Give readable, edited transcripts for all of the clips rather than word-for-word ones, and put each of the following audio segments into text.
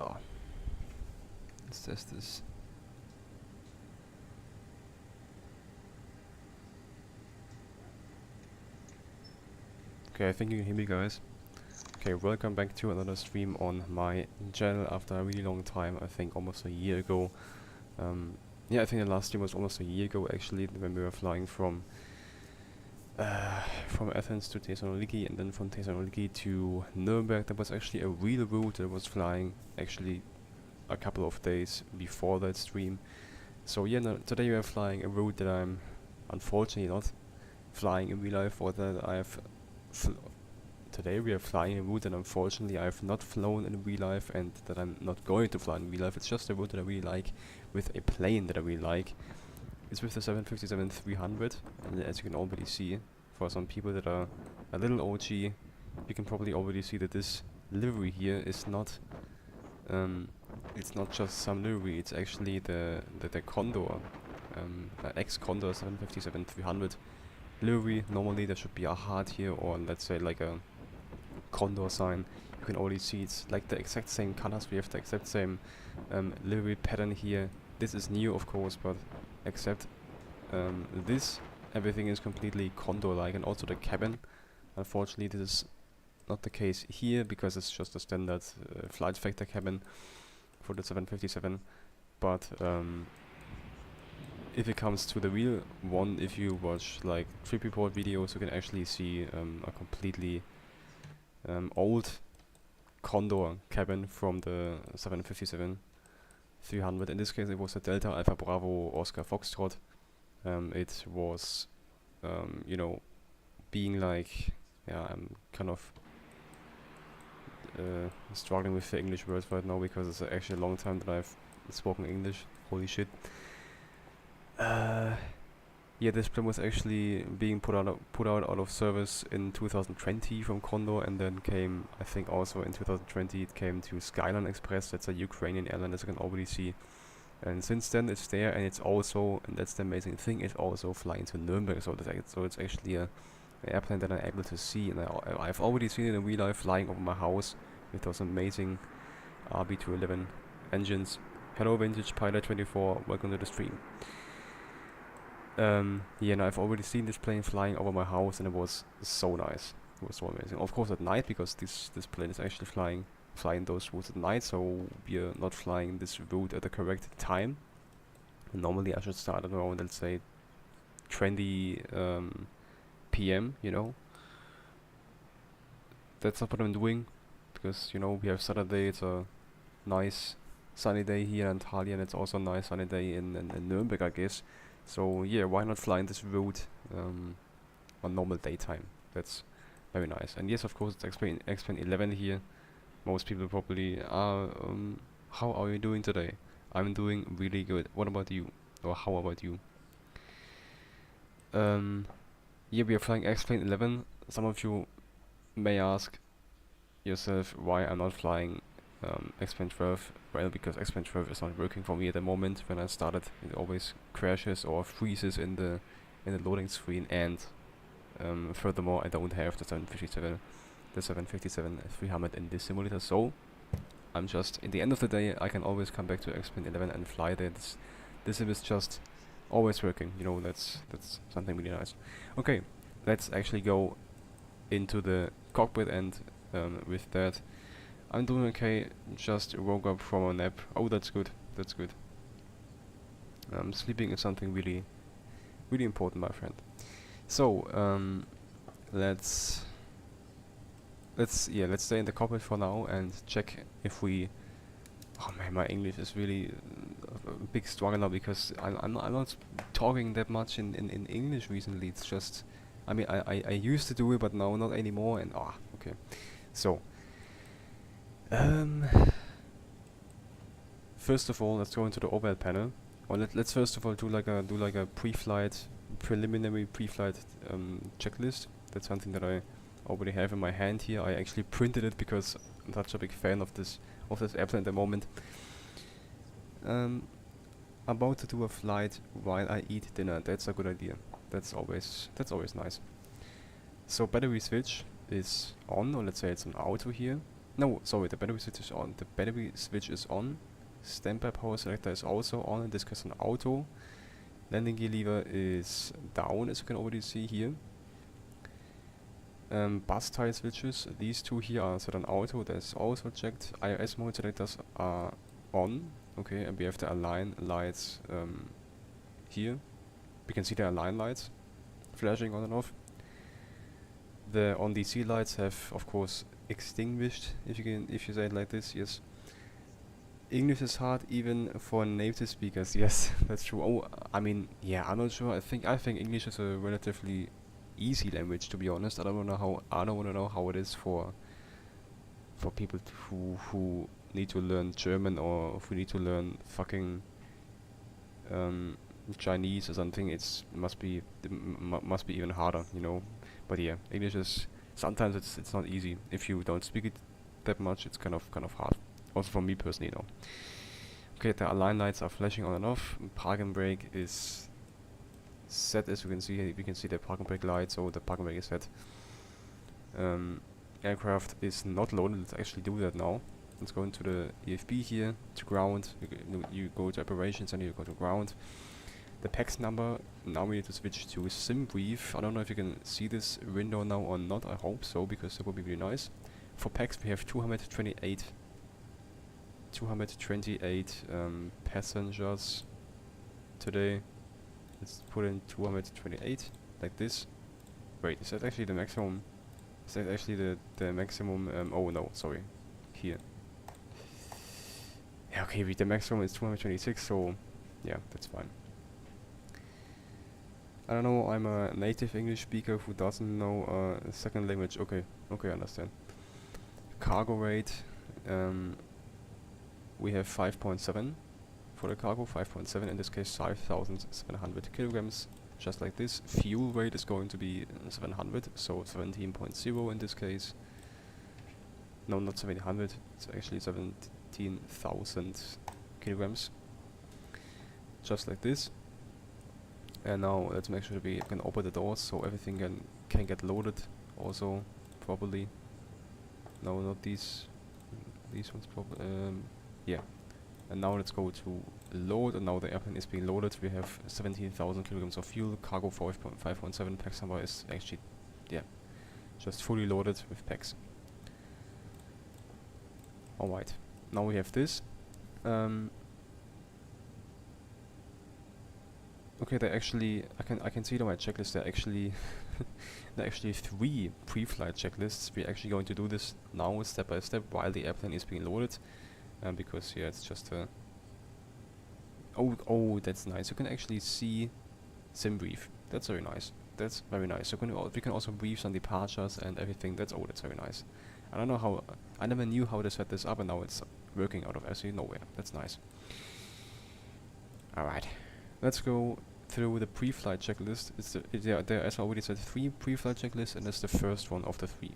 So. Let's test this. Okay, I think you can hear me, guys. Okay, welcome back to another stream on my channel after a really long time. I think almost a year ago. Yeah, I think the last stream was almost a year ago actually, when we were flying from Athens to Thessaloniki and then from Thessaloniki to Nürnberg. That was actually a real route that was flying actually a couple of days before that stream. So yeah, no, today we are flying a route that I'm unfortunately not flying in real life, or that I've today we are flying a route that unfortunately I've not flown in real life and that I'm not going to fly in real life. It's just a route that I really like with a plane that I really like. It's with the 757-300, and as you can already see, for some people that are a little OG, you can probably already see that this livery here is not it's not just some livery, it's actually the Condor, ex-Condor 757-300 livery. Normally there should be a heart here, or let's say like a Condor sign. You can already see it's like the exact same colors, we have the exact same livery pattern here. This is new of course, but except this, everything is completely Condor-like, and also the cabin. Unfortunately this is not the case here, because it's just a standard flight factor cabin for the 757. But if it comes to the real one, if you watch like trip report videos, you can actually see a completely old Condor cabin from the 757-300. In this case it was a Delta Alpha Bravo Oscar Foxtrot. It was you know, being like, yeah, I'm kind of struggling with the English words right now, because it's actually a long time that I've spoken English. Holy shit. Yeah, this plane was actually being put out of service in 2020 from Condor, and then came, I think also in 2020 it came to SkyLine Express. That's a Ukrainian airline, as you can already see. And since then it's there, and it's also, and that's the amazing thing, it's also flying to Nürnberg. So it's actually an airplane that I'm able to see, and I've already seen it in real life flying over my house with those amazing RB211 engines. Hello Vintage Pilot 24, welcome to the stream. Yeah, no, I've already seen this plane flying over my house, and it was so nice. It was so amazing. Of course at night, because this plane is actually flying those routes at night, so we are not flying this route at the correct time. Normally I should start at around, let's say, 20 PM, you know. That's not what I'm doing, because, you know, we have Saturday, it's a nice sunny day here in Antalya, and it's also a nice sunny day in Nürnberg, I guess. So yeah, why not fly in this route on normal daytime? That's very nice. And yes, of course, it's Xplane 11 here. Most people probably are, how are you doing today? I'm doing really good. What about you? Or how about you? Yeah, we are flying Xplane 11. Some of you may ask yourself why I'm not flying Xplane 12. Well, because Xplane 12 is not working for me at the moment. When I started, it always crashes or freezes in the loading screen, and furthermore, I don't have the 757-300 in this simulator. So I'm just, in the end of the day, I can always come back to Xplane 11 and fly there. This sim is just always working. You know, that's something really nice. Okay, let's actually go into the cockpit, and with that, I'm doing okay. Just woke up from a nap. Oh, that's good. That's good. Sleeping is something really, really important, my friend. So let's stay in the cockpit for now and check if we. Oh man, my English is really a big struggle now, because I'm not talking that much in English recently. It's just, I mean, I used to do it, but now not anymore. And okay. So first of all, let's go into the overhead panel. Or let's first of all do like a preliminary pre-flight checklist. That's something that I already have in my hand here. I actually printed it because I'm such a big fan of this airplane at the moment. About to do a flight while I eat dinner. That's a good idea. That's always nice. So battery switch is on, or let's say it's on auto here. No, sorry, the battery switch is on. The battery switch is on. Standby power selector is also on, in this case on auto. Landing gear lever is down, as you can already see here. Bus tile switches, these two here are set on auto, that's also checked. iOS mode selectors are on, okay, and we have the align lights here. We can see the align lights flashing on and off. The on DC lights have, of course, extinguished, if you say it like this, yes. English is hard even for native speakers, yes, that's true. Oh, I mean, yeah, I'm not sure. I think English is a relatively easy language, to be honest. I don't wanna know how it is for people who need to learn German, or who need to learn fucking Chinese or something. Must be even harder, you know. But yeah, English is sometimes it's not easy. If you don't speak it that much, it's kind of hard. Also for me personally, you know. Okay, the align lights are flashing on and off. Park and brake is set, as you can see here. We can see the park and brake light, so the park and brake is set. Aircraft is not loaded. Let's actually do that now. Let's go into the EFB here to ground. You go to operations and you go to ground. The PAX number, now we need to switch to SimBrief. I don't know if you can see this window now or not. I hope so, because that would be really nice. For PAX we have 228 passengers today. Let's put in 228 like this. Wait, is that actually the maximum? Is that actually the maximum? Oh no, sorry, here. Yeah, okay, the maximum is 226, so yeah, that's fine. I don't know, I'm a native English speaker who doesn't know a second language. Okay, I understand. Cargo rate, we have 5.7 for the cargo, 5.7, in this case 5,700 kilograms, just like this. Fuel rate is going to be 700, so 17.0 in this case. No, not 1700, it's actually 17,000 kilograms, just like this. And now let's make sure that we can open the doors so everything can get loaded also properly. No, not these ones properly. Yeah. And now let's go to load, and now the airplane is being loaded. We have 17,000 kilograms of fuel. Cargo 5.7. PAX number is actually, yeah, just fully loaded with PAX. Alright. Now we have this. Okay, they actually, I can see it on my checklist. There are actually 3 pre-flight checklists. We're actually going to do this now step by step while the airplane is being loaded, because yeah, it's just a. Oh, that's nice. You can actually see SimBrief. That's very nice. That's very nice. So we can also brief some departures and everything. That's very nice. I don't know how. I never knew how to set this up, and now it's working out of absolutely nowhere. That's nice. All right, let's go through the pre-flight checklist. There, as I already said, 3 pre-flight checklists, and that's the first one of the 3.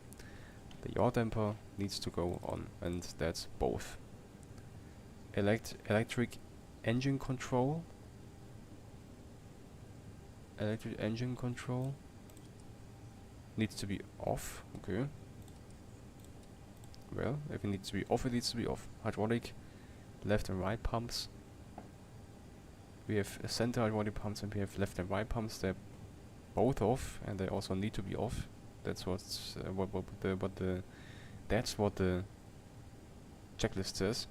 The yaw damper needs to go on, and that's both. Electric engine control. Electric engine control needs to be off. Okay. Well, if it needs to be off, it needs to be off. Hydraulic left and right pumps. We have center hydraulic pumps and we have left and right pumps. They're both off, and they also need to be off. That's what's that's what the checklist says.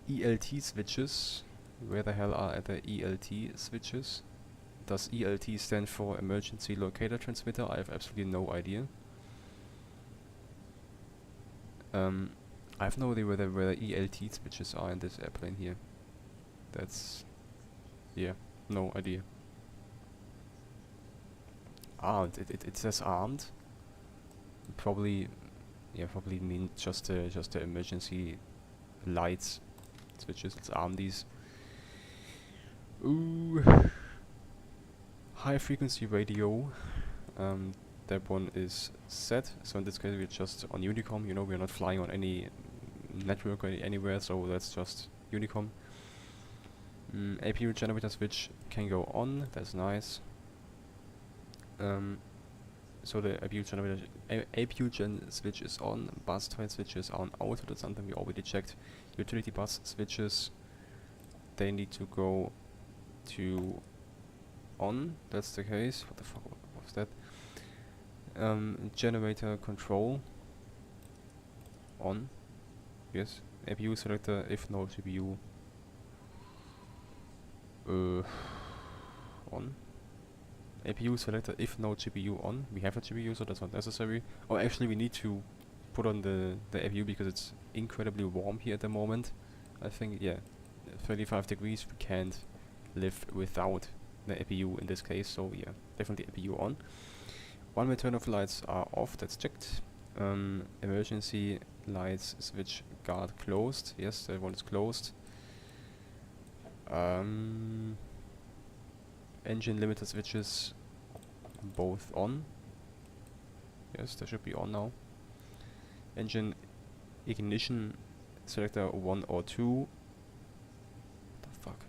ELT switches. Where the hell are the ELT switches? Does ELT stand for emergency locator transmitter? I have absolutely no idea. I have no idea where the ELT switches are in this airplane here. That's, yeah, no idea. Armed. It says armed. Probably, yeah, probably mean just the emergency lights switches. Let's arm these. Ooh. High frequency radio. That one is set. So in this case we're just on Unicom. You know, we're not flying on any network or anywhere, so that's just Unicom. APU generator switch can go on. That's nice. so the APU generator, APU gen switch is on, bus type switches are on auto, that's something we already checked. Utility bus switches, they need to go to on, that's the case. What the fuck was that? Generator control on, yes. APU selector if no GPU on. APU selector if no GPU on. We have a GPU, so that's not necessary. Or actually we need to put on the APU because it's incredibly warm here at the moment. I think, yeah, 35 degrees, we can't live without the APU in this case, so yeah, definitely APU on. One-way turn-off lights are off, that's checked. Emergency lights switch guard closed, yes, that one is closed. Engine limiter switches both on. Yes, they should be on now. Engine ignition selector 1 or 2. What the fuck?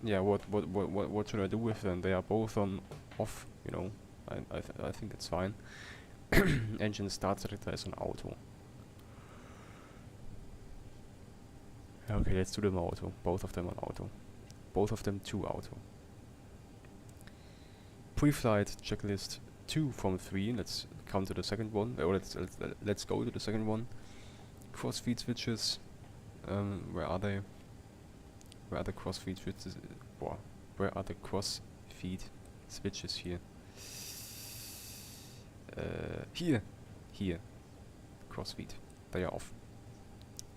Yeah, what should I do with them? They are both on off, you know. I think that's fine. Engine start selector is on auto. Okay, let's do them auto. Both of them on auto. Both of them to auto. Pre-flight checklist 2 from 3. Let's come to the second one. Or let's go to the second one. Cross-feed switches. Where are they? Where are the cross-feed switches? Where are the cross-feed switches here? Here. Cross-feed. They are off.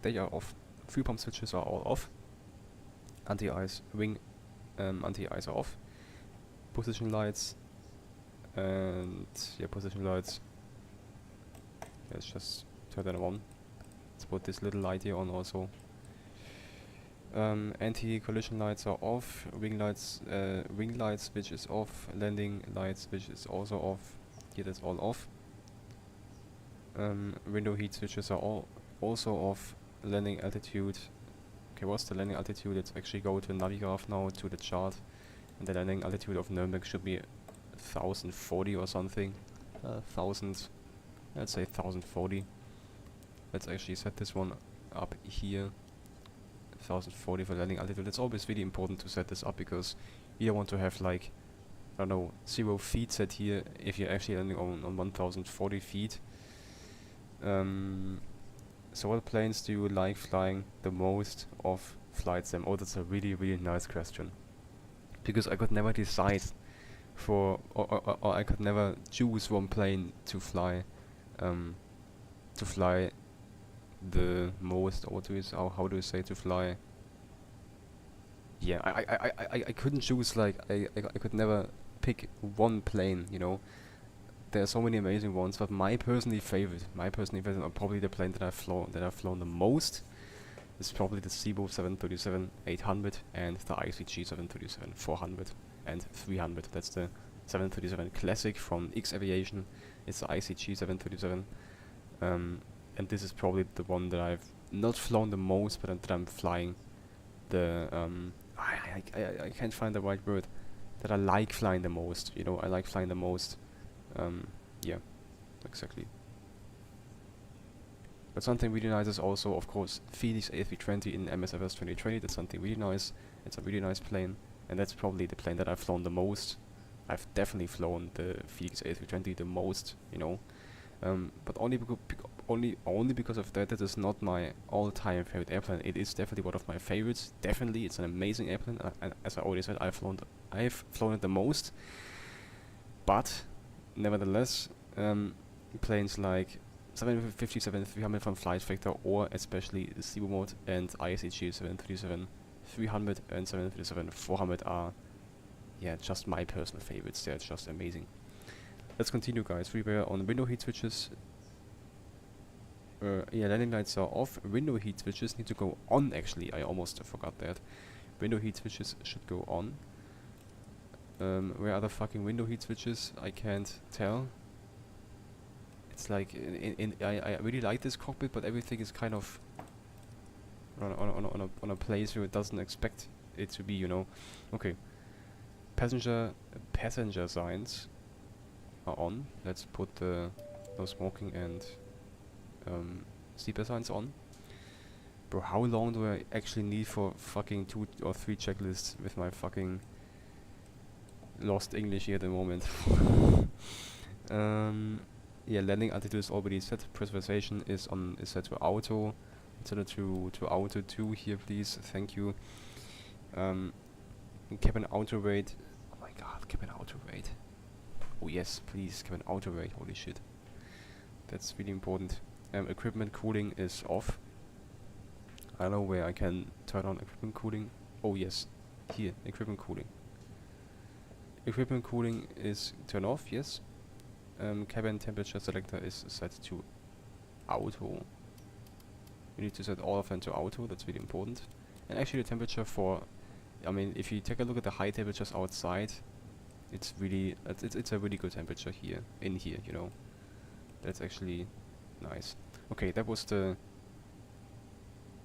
They are off. Fuel pump switches are all off. Anti-ice, wing, anti-ice are off. Position lights, and yeah, position lights. Let's just turn them on. Let's put this little light here on also. Anti-collision lights are off. Wing lights switch is off. Landing light switch is also off. Here, that's all off. Window heat switches are all also off. Landing altitude. Okay, what's the landing altitude? Let's actually go to Navigraph now, to the chart. And the landing altitude of Nürnberg should be 1040 or something. 1000, let's say 1040. Let's actually set this one up here. 1040 for landing altitude. It's always really important to set this up because you don't want to have like, I don't know, 0 feet set here if you're actually landing on 1040 feet. So what planes do you like flying the most of Flight Sim? Oh, that's a really, really nice question. Because I could never decide for, or I could never choose one plane to fly the most, or how do you say, to fly? Yeah, I couldn't choose, like, I could never pick one plane, you know. There are so many amazing ones, but my personal favorite, are probably the plane that I've flown the most. Is probably the ZIBO 737-800 and the IXEG 737-400 and 300. That's the 737 Classic from X-Aviation. It's the IXEG 737, and this is probably the one that I've not flown the most, but that I'm flying the I can't find the right word. That I like flying the most. You know, I like flying the most. Yeah, exactly. But something really nice is also, of course, Felix A320 in MSFS 2020. That's something really nice. It's a really nice plane, and that's probably the plane that I've flown the most. I've definitely flown the Felix A320 the most, you know. But only because of that. That is not my all-time favorite airplane. It is definitely one of my favorites. Definitely, it's an amazing airplane. And as I already said, I've flown it the most. But nevertheless, planes like 757-300 from Flight Factor, or especially the ZIBO mode and IXEG 737-300 and 737-400 are, yeah, just my personal favorites. They're just amazing. Let's continue, guys. We were on window heat switches. Yeah, landing lights are off. Window heat switches need to go on, actually. I almost forgot that. Window heat switches should go on. Where are the fucking window heat switches? I can't tell. It's like I really like this cockpit, but everything is kind of on a place where it doesn't expect it to be, you know. Okay. Passenger signs. are on. Let's put the no smoking and seatbelt signs on. Bro, how long do I actually need for fucking 2 or 3 checklists with my fucking lost English here at the moment? Yeah, landing altitude is already set. Pressurization is set to auto. Set to auto 2 here, please. Thank you. Cabin auto rate. Oh my god, cabin auto rate. Oh yes, please, cabin auto rate. Holy shit. That's really important. Equipment cooling is off. I don't know where I can turn on equipment cooling. Oh yes, here, equipment cooling. Equipment cooling is turned off, yes. Cabin temperature selector is set to auto. You need to set all of them to auto, that's really important. And actually the temperature for, I mean, if you take a look at the high temperatures outside, it's really, it's a really good temperature here, in here, you know. That's actually nice. Okay, that was the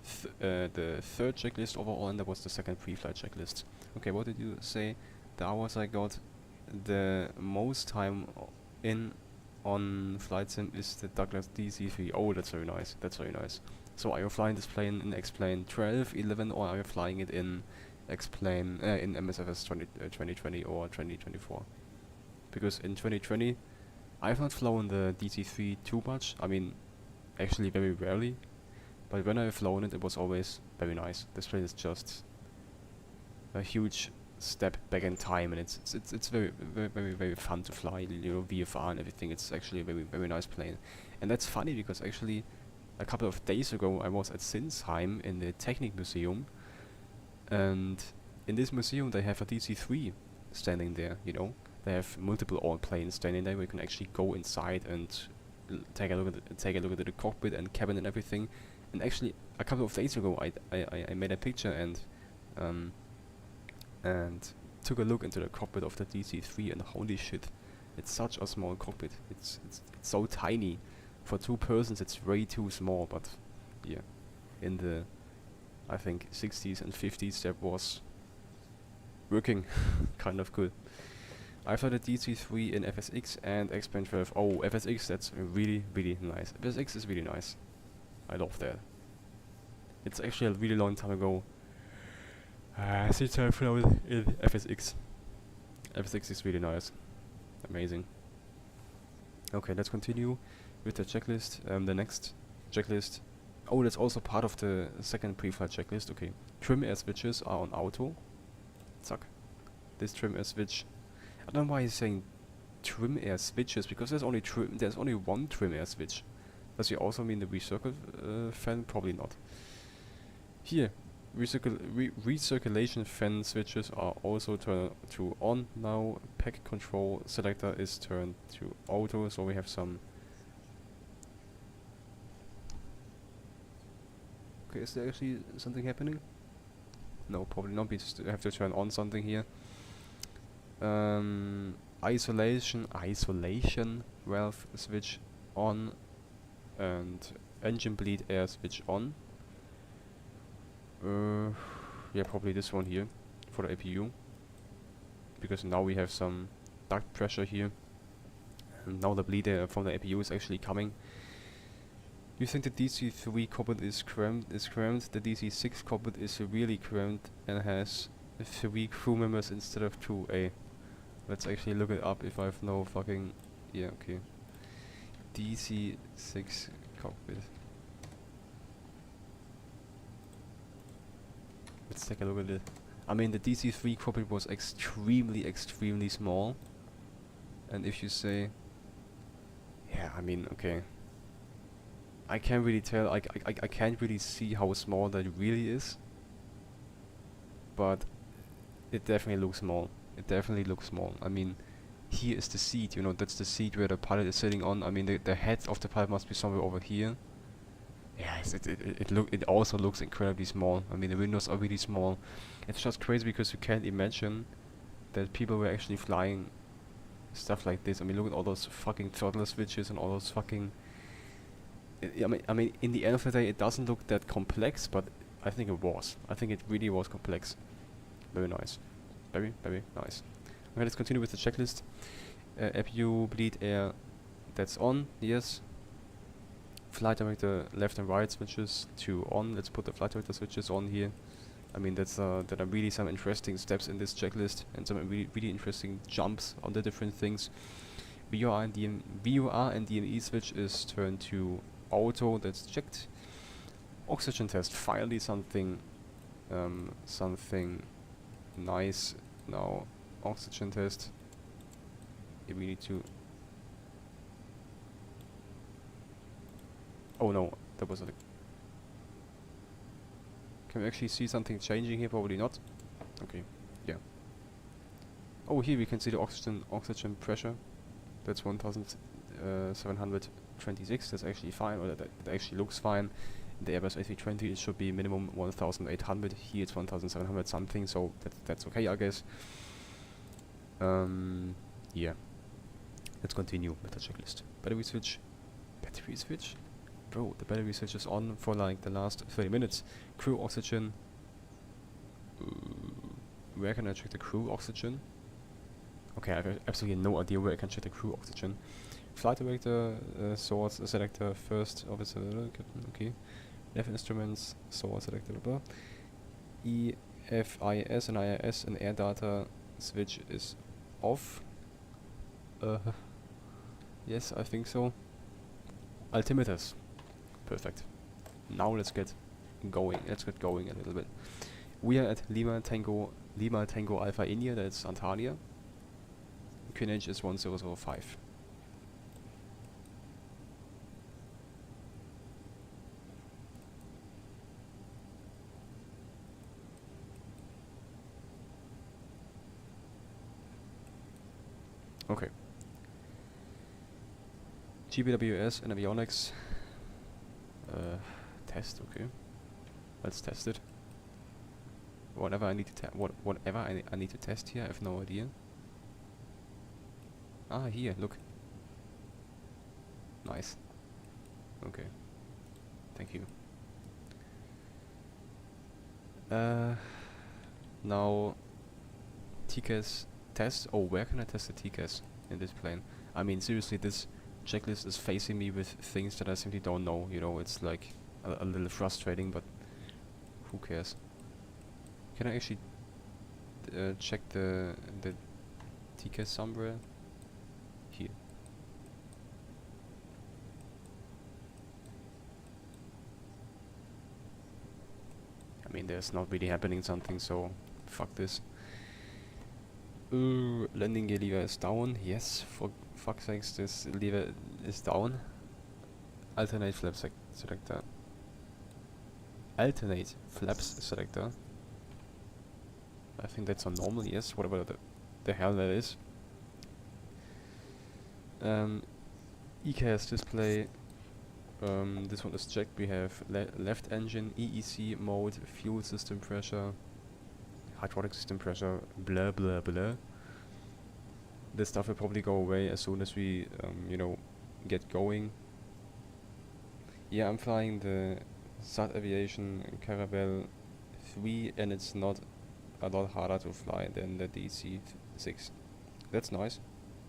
third checklist overall, and that was the second pre-flight checklist. Okay, what did you say? The hours I got, the most time in on flight sim is the Douglas DC-3. Oh, that's very nice. That's very nice. So are you flying this plane in Xplane 12, 11, or are you flying it in Xplane in MSFS 2020 or 2024? Because in 2020, I've not flown the DC-3 too much. I mean, actually very rarely. But when I've flown it, it was always very nice. This plane is just a huge step back in time, and it's very fun to fly. You know, VFR and everything. It's actually a very nice plane, and that's funny because actually a couple of days ago I was at Sinsheim in the Technik Museum, and in this museum they have a DC-3 standing there. You know, they have multiple old planes standing there where you can actually go inside and take a look at the cockpit and cabin and everything. And actually, a couple of days ago, I made a picture and took a look into the cockpit of the DC-3, and holy shit, it's such a small cockpit. It's so tiny. For 2 persons, it's way too small. But yeah, in the I think 60s and 50s, that was working kind of good. I've had a DC-3 in FSX and Xplane 12. Oh, FSX, that's really nice. FSX is really nice. I love that. It's actually a really long time ago since I flown in FSX. FSX is really nice. Amazing. Okay, let's continue with the checklist. The next checklist. Oh, that's also part of the second pre-flight checklist. Okay. Trim air switches are on auto. Zack. This trim air switch. I don't know why he's saying trim air switches, because there's only one trim air switch. Does he also mean the recircle fan? Probably not. Here, recirculation fan switches are also turned to on now. Pack control selector is turned to auto, so we have some. Okay, is there actually something happening? No, probably not. We just have to turn on something here. Isolation valve switch on. And engine bleed air switch on. Yeah, probably this one here for the APU, because now we have some duct pressure here, and now the bleed air from the APU is actually coming. You think the DC-3 cockpit is cramped? The DC-6 cockpit is really cramped and has 3 crew members instead of 2. Let's actually look it up if I have no fucking. Yeah, okay. DC-6 cockpit. Let's take a look at it. I mean, the DC-3 cockpit was extremely small. And if you say, yeah, I mean, okay, I can't really tell. I can't really see how small that really is. But it definitely looks small. It definitely looks small. I mean, here is the seat, you know, that's the seat where the pilot is sitting on. I mean, the head of the pilot must be somewhere over here. Yes, it also looks incredibly small. I mean, the windows are really small. It's just crazy because you can't imagine that people were actually flying stuff like this. I mean, look at all those fucking throttle switches and all those fucking. I mean, in the end of the day, it doesn't look that complex, but I think it was. I think it really was complex. Very nice. Very nice. Okay, let's continue with the checklist. APU bleed air, that's on, yes. Flight director left and right switches to on. Let's put the flight director switches on here. I mean, that are really some interesting steps in this checklist and some really interesting jumps on the different things. VOR and DME switch is turned to auto, that's checked. Oxygen test, finally something nice. Now oxygen test. Here we need to. Oh no, that was a. Can we actually see something changing here? Probably not. Okay, yeah. Oh, here we can see the oxygen pressure. That's 1726. That's actually fine, or that actually looks fine. In the Airbus A320 it should be minimum 1800. Here it's 1700 something, so that's okay, I guess. Yeah. Let's continue with the checklist. Battery switch. Battery switch? Bro, the battery switch is on for like the last 30 minutes. Crew oxygen. Where can I check the crew oxygen? Okay, I have absolutely no idea where I can check the crew oxygen. Flight director, source selector, first officer, captain, okay. Left instruments, source selector, blah, blah. EFIS and IIS and air data switch is off. Yes, I think so. Altimeters. Perfect. Now let's get going. Let's get going a little bit. We are at Lima Tango Alpha India, that's Antalya. QNH is 1005. Okay. GBWS and avionics. Test, okay. Let's test it. Whatever I need to whatever I need to test here, I have no idea. Ah, here, look. Nice. Okay. Thank you. Now TCAS test. Oh, where can I test the TCAS in this plane? I mean, seriously, this checklist is facing me with things that I simply don't know. You know, it's like a little frustrating, but who cares? Can I actually check the TCAS somewhere? Here. I mean, there's not really happening something, so fuck this. Landing gear lever is down. Yes, for fuck's sakes, this lever is down. Alternate flaps selector. Alternate flaps selector. I think that's on normal, yes, whatever the hell that is. ECAS display. This one is checked. We have left engine, EEC mode, fuel system pressure, hydraulic system pressure, blah blah blah. This stuff will probably go away as soon as we, you know, get going. Yeah, I'm flying the ZIBO Caravelle 3 and it's not a lot harder to fly than the DC-6. That's nice.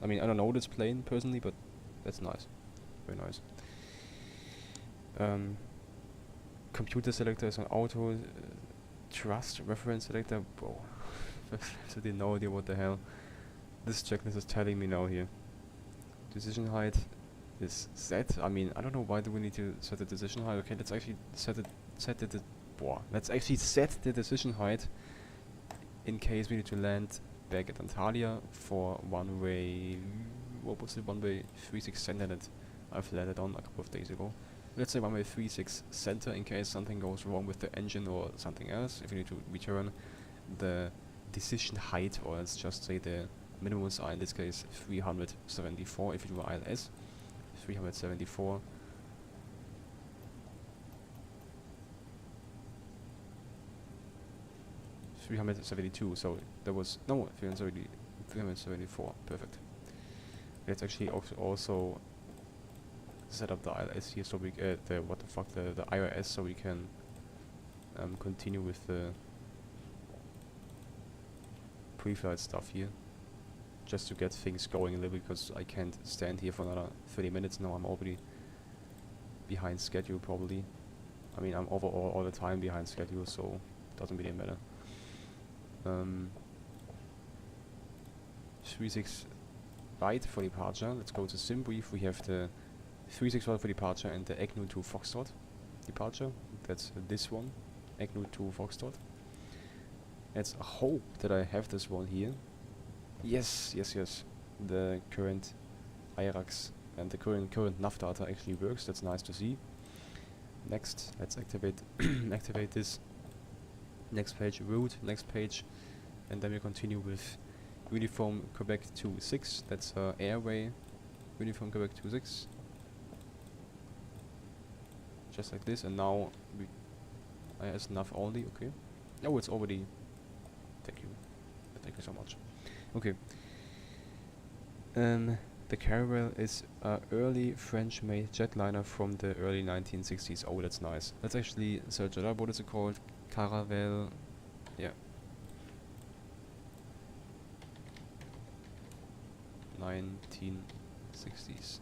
I mean, I don't know this plane personally, but that's nice. Very nice. Computer selector is on auto. Trust reference selector. Bro, I absolutely no idea what the hell this checklist is telling me now here. Decision height is set. I mean, I don't know why do we need to set the decision height. Okay, let's actually let's actually set the decision height in case we need to land back at Antalya for one-way. What was it? One-way 36 center that I've landed on a couple of days ago. Let's say one-way 36 center in case something goes wrong with the engine or something else. If you need to return the decision height, or let's just say the minimums are in this case 374 if you do ILS. 374. $372, so there was no 374. Perfect. Let's actually also set up the ILS here, so we the IRS, so we can continue with the pre-flight stuff here. just to get things going a little bit, because I can't stand here for another 30 minutes now. I'm already behind schedule probably. I mean, I'm overall all the time behind schedule, so it doesn't really matter. 36 byte for departure. Let's go to SimBrief. We have the 361 for departure and the EGNU to Foxtrot departure. That's this one, EGNU to Foxtrot. Let's hope that I have this one here. Yes, yes, yes. The current IRAX and the current nav data actually works. That's nice to see. Next, let's activate activate this. Next page, route. Next page, and then we continue with Uniform Quebec 26. That's airway. Uniform Quebec 26. Just like this, and now we IS nav only. Okay. Oh, it's already. Thank you. Thank you so much. Okay. The Caravelle is a early French-made jetliner from the early 1960s. Oh, that's nice. Let's actually search it up. What is it called? Caravelle. Yeah. 1960s.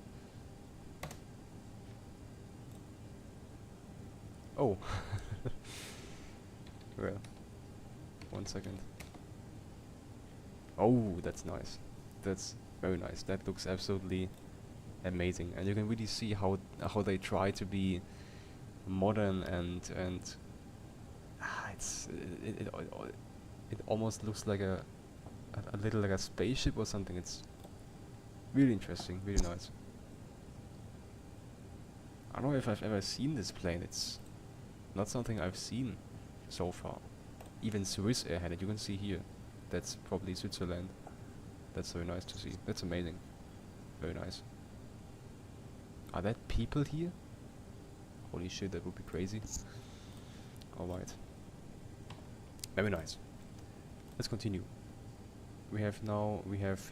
Oh. Well. 1 second. Oh, that's nice. That's very nice. That looks absolutely amazing, and you can really see how they try to be modern and it almost looks like a little like a spaceship or something. It's really interesting, really nice. I don't know if I've ever seen this plane. It's not something I've seen so far. Even Swiss Air had it. You can see here. That's probably Switzerland. That's very nice to see. That's amazing. Very nice. Are there people here? Holy shit, that would be crazy. Alright. Very nice. Let's continue. We have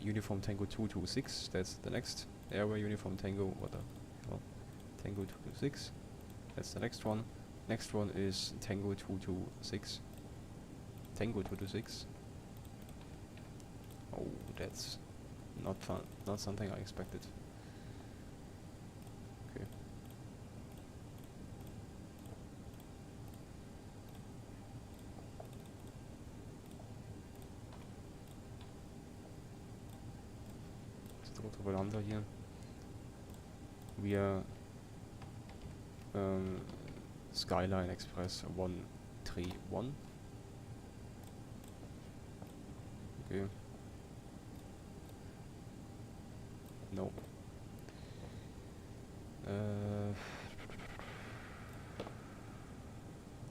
Uniform Tango 226. That's the next airway. Uniform Tango, what the hell? Tango 226. That's the next one. Next one is Tango 226. Tango 226. Oh, that's not fun. Not something I expected. Okay. Let's go to Veranda here. We are SkyLine Express 131. Okay. No.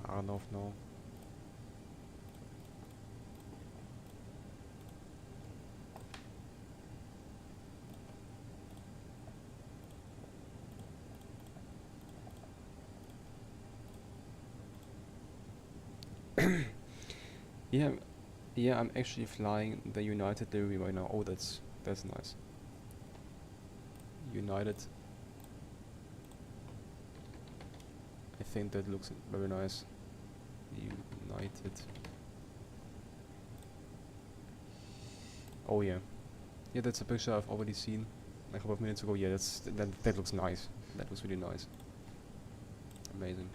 Arnov, no. Yeah, I'm actually flying the United delivery right now. Oh, that's nice. United. I think that looks very nice. United. Oh yeah. Yeah, that's a picture I've already seen a couple of minutes ago. Yeah, that looks nice. That looks really nice. Amazing.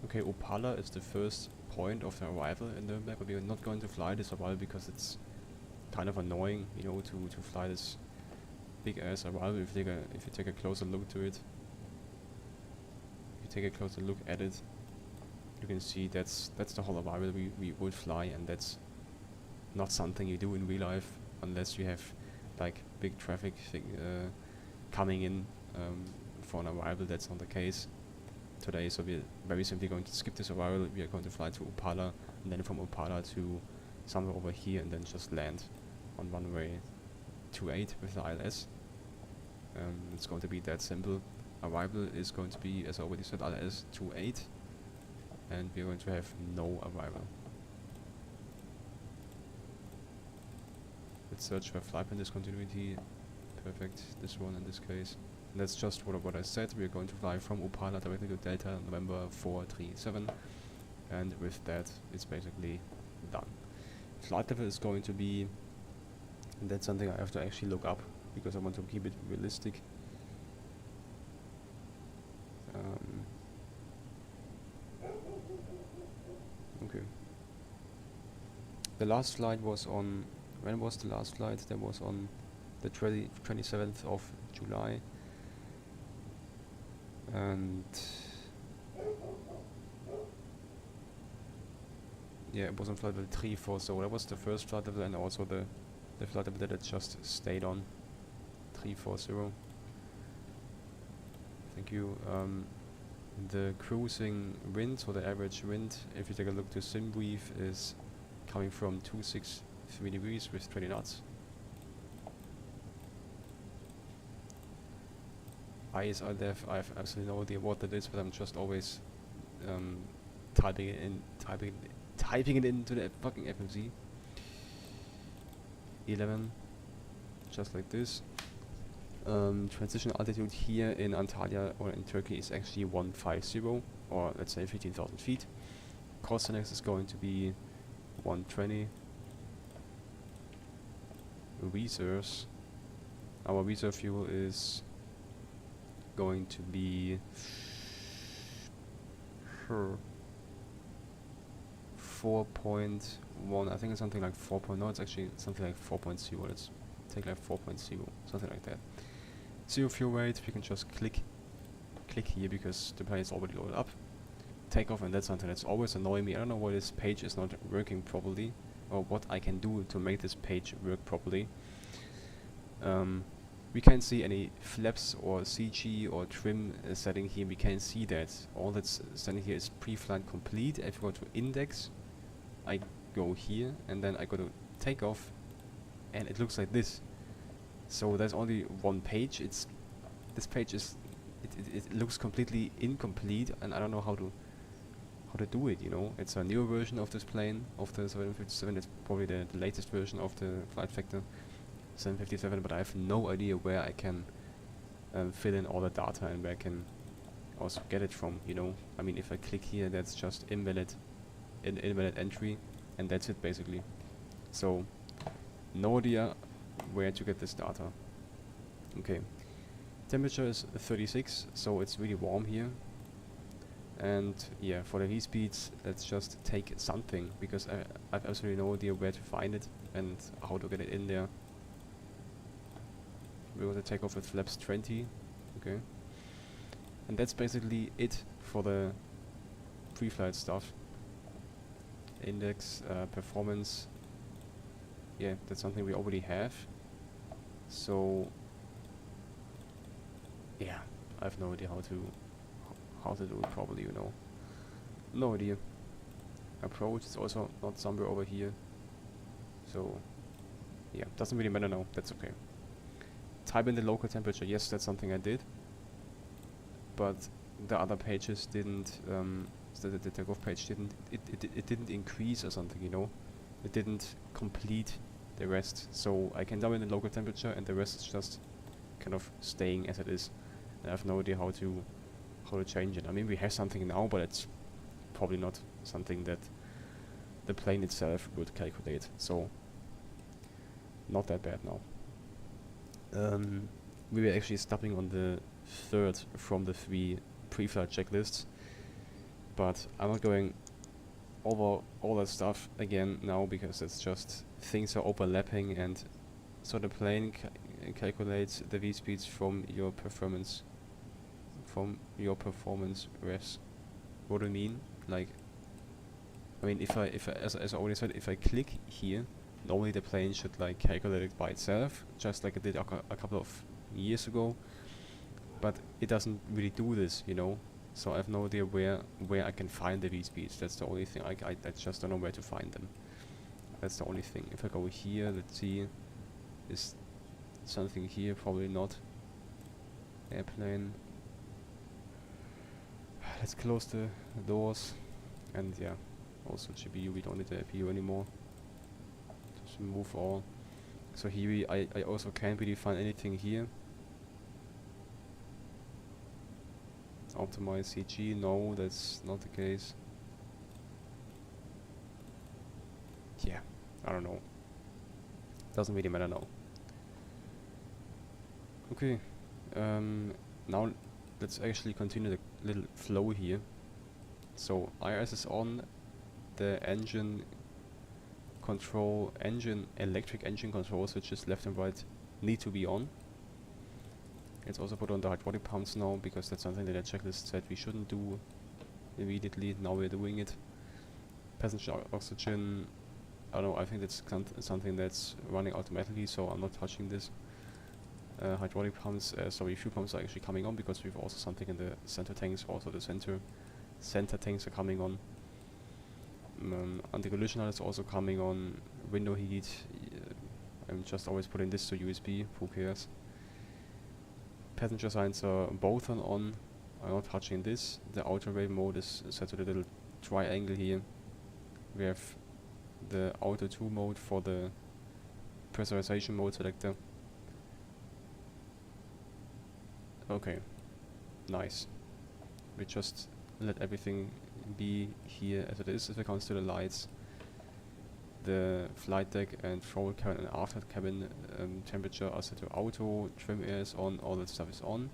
Okay, Opala is the first point of the arrival in Nürnberg, but we are not going to fly this arrival because it's kind of annoying, you know, to fly this big ass arrival. If you take a closer look to it, if you take a closer look at it, you can see that's the whole arrival we would fly, and that's not something you do in real life unless you have like big traffic coming in for an arrival. That's not the case today, so we're very simply going to skip this arrival. We are going to fly to Opala, and then from Opala to somewhere over here, and then just land on runway 28 with the ILS. It's going to be that simple. Arrival is going to be, as I already said, ILS 28, and we're going to have no arrival. Let's search for flight plan discontinuity. Perfect, this one in this case. And that's just what I said. We're going to fly from Opala directly to Delta November 437, and with that it's basically done. Flight level is going to be, and that's something I have to actually look up because I want to keep it realistic. Okay. The last flight was on, when was the last flight? That was on the 27th of July. And yeah, it was on flight level 3-4, so that was the first flight level, and also the flight level that it just stayed on, 340. Thank you. The cruising wind, or the average wind, if you take a look to sim brief, is coming from 263 degrees with 20 knots. ISRDEF, I have absolutely no idea what that is, but I'm just always typing it into the fucking FMC. 11, just like this. Transition altitude here in Antalya or in Turkey is actually 150, or let's say 15,000 feet. Cost index is going to be 120. Reserves, our reserve fuel is going to be 4.1, I think it's something like 4. No, it's actually something like 4.0. Let's take like 4.0, something like that. Zero fuel rate, we can just click here because the plane is already loaded up. Takeoff, and that's something that's always annoying me. I don't know why this page is not working properly, or what I can do to make this page work properly. We can't see any flaps or CG or trim setting here. We can't see that. All that's setting here is pre-flight complete. If you go to index, I go here, and then I go to takeoff, and it looks like this. So there's only one page. This page is it looks completely incomplete, and I don't know how to do it. You know, it's a newer version of this plane, of the 757. It's probably the latest version of the flight factor 757, but I have no idea where I can fill in all the data and where I can also get it from. You know, I mean, if I click here, that's just invalid entry, and that's it basically. So no idea where to get this data. Okay, temperature is 36, so it's really warm here. And yeah, for the V-speeds, let's just take something, because I have absolutely no idea where to find it and how to get it in there. We're going to take off with flaps 20, okay. And that's basically it for the pre-flight stuff. Index, performance, yeah, that's something we already have. So yeah, I have no idea how to do it properly, you know. No idea. Approach is also not somewhere over here. So yeah, doesn't really matter now, that's okay. Type in the local temperature, yes, that's something I did. But the other pages didn't, the takeoff page didn't, it didn't increase or something, you know. It didn't complete the rest. So I can dump in the local temperature, and the rest is just kind of staying as it is. And I have no idea how to change it. I mean, we have something now, but it's probably not something that the plane itself would calculate. So not that bad now. We were actually stopping on the third from the 3 pre-flight checklists. But I'm not going over all that stuff again now, because it's just things are overlapping, and so the plane calculates the v-speeds from your performance refs. What do I mean? Like, I mean, if I as I already said, if I click here, normally the plane should like calculate it by itself, just like it did a couple of years ago. But it doesn't really do this, you know. So I have no idea where I can find the v-speeds. That's the only thing. I just don't know where to find them. That's the only thing. If I go here, let's see, is something here? Probably not. Airplane. Let's close the doors, and yeah, also GPU. We don't need the APU anymore. Just remove all. So here I also can't really find anything here. Optimize CG, no, that's not the case. Yeah, I don't know. Doesn't really matter now. Okay, now let's actually continue the little flow here. So IRS is on, the engine control, electric engine control switches left and right need to be on. It's also put on the hydraulic pumps now, because that's something that the checklist said we shouldn't do immediately. Now we're doing it. Passenger oxygen, I don't know, I think that's something that's running automatically, so I'm not touching this. Hydraulic pumps, sorry, fuel pumps are actually coming on, because we've also something in the center tanks. Also the center tanks are coming on. Anti-collision is also coming on. Window heat, I'm just always putting this to USB, who cares. Passenger signs are both on. I'm not touching this. The auto rail mode is set to the little triangle here. We have the auto 2 mode for the pressurization mode selector. Okay, nice. We just let everything be here as it is. If it comes to the lights, the flight deck and forward cabin and after cabin temperature are set to auto, trim air is on, all that stuff is on.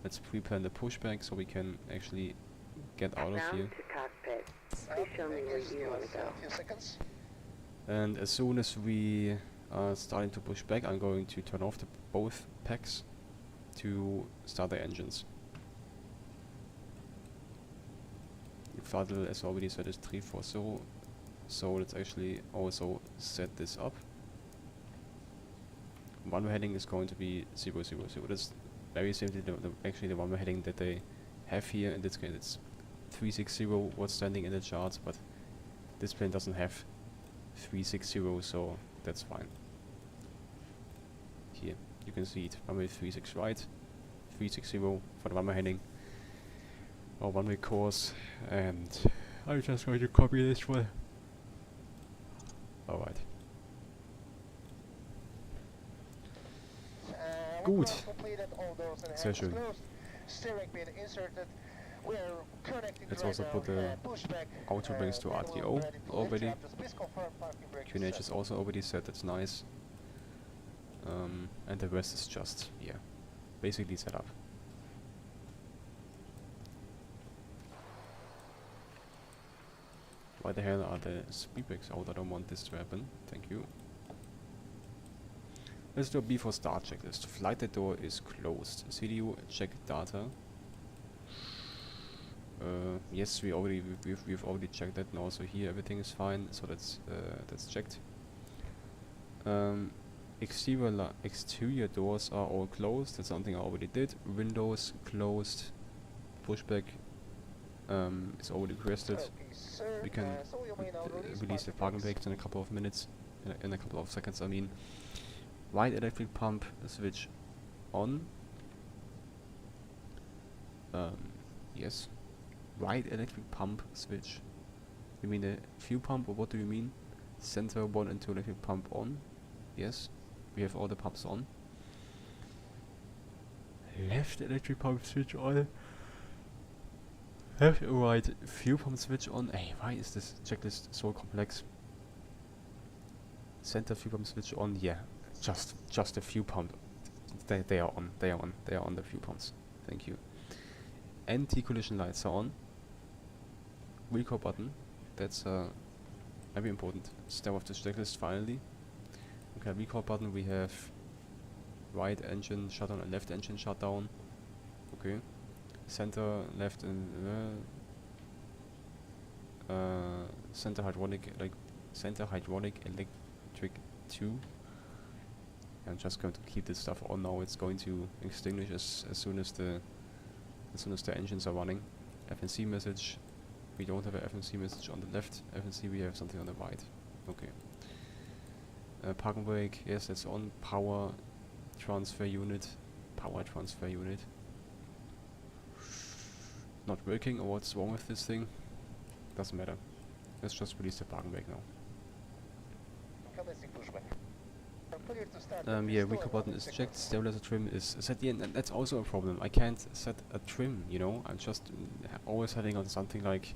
Let's prepare the pushback so we can actually get out of here. Please show me where you want to go. And as soon as we are starting to push back, I'm going to turn off both packs to start the engines. Throttle, as already said, is 340. So let's actually also set this up. One-way heading is going to be 000. That's very simply actually the one-way heading that they have here. In this case it's 360 what's standing in the charts, but this plane doesn't have 360, so that's fine. Here you can see it, runway 36 right, 360 for the one-way heading, or one-way course, and I'm just going to copy this one. Alright. Gut. Sehr schön. Let's also put the auto brings to RTO already. QNH is also already set, that's nice. And the rest is just, yeah, basically set up. Why the hell are the speed brakes out? I don't want this to happen. Thank you. Let's do a before start checklist. Flight deck door is closed. CDU check data. Yes, we've already checked that now. So here everything is fine. So that's checked. Exterior doors are all closed. That's something I already did. Windows closed. Pushback is already requested. We can release the parking brakes in a couple of minutes, in a couple of seconds. I mean, right electric pump switch on. Yes, right electric pump switch. You mean the fuel pump, or what do you mean? Center 1 and 2 electric pump on. Yes, we have all the pumps on. Left electric pump switch on. Left and right fuel pump switch on. Hey, why is this checklist so complex? Center fuel pump switch on. Yeah, just the fuel pump. They are on. They are on the fuel pumps. Thank you. Anti-collision lights are on. record button. That's very important step of this checklist finally. Okay, record button, we have right engine shutdown and left engine shutdown. Okay. Center, left and center hydraulic electric 2. I'm just going to keep this stuff on now. It's going to extinguish as soon as the engines are running. FNC message. We don't have a FNC message on the left. FNC, we have something on the right. Okay. Park and brake, yes, that's on. Power transfer unit. Not working, or what's wrong with this thing? Doesn't matter. Let's just release the park and brake now. Yeah, record button is checked, stabilizer trim is set in, and that's also a problem. I can't set a trim, you know. I'm just always setting on something like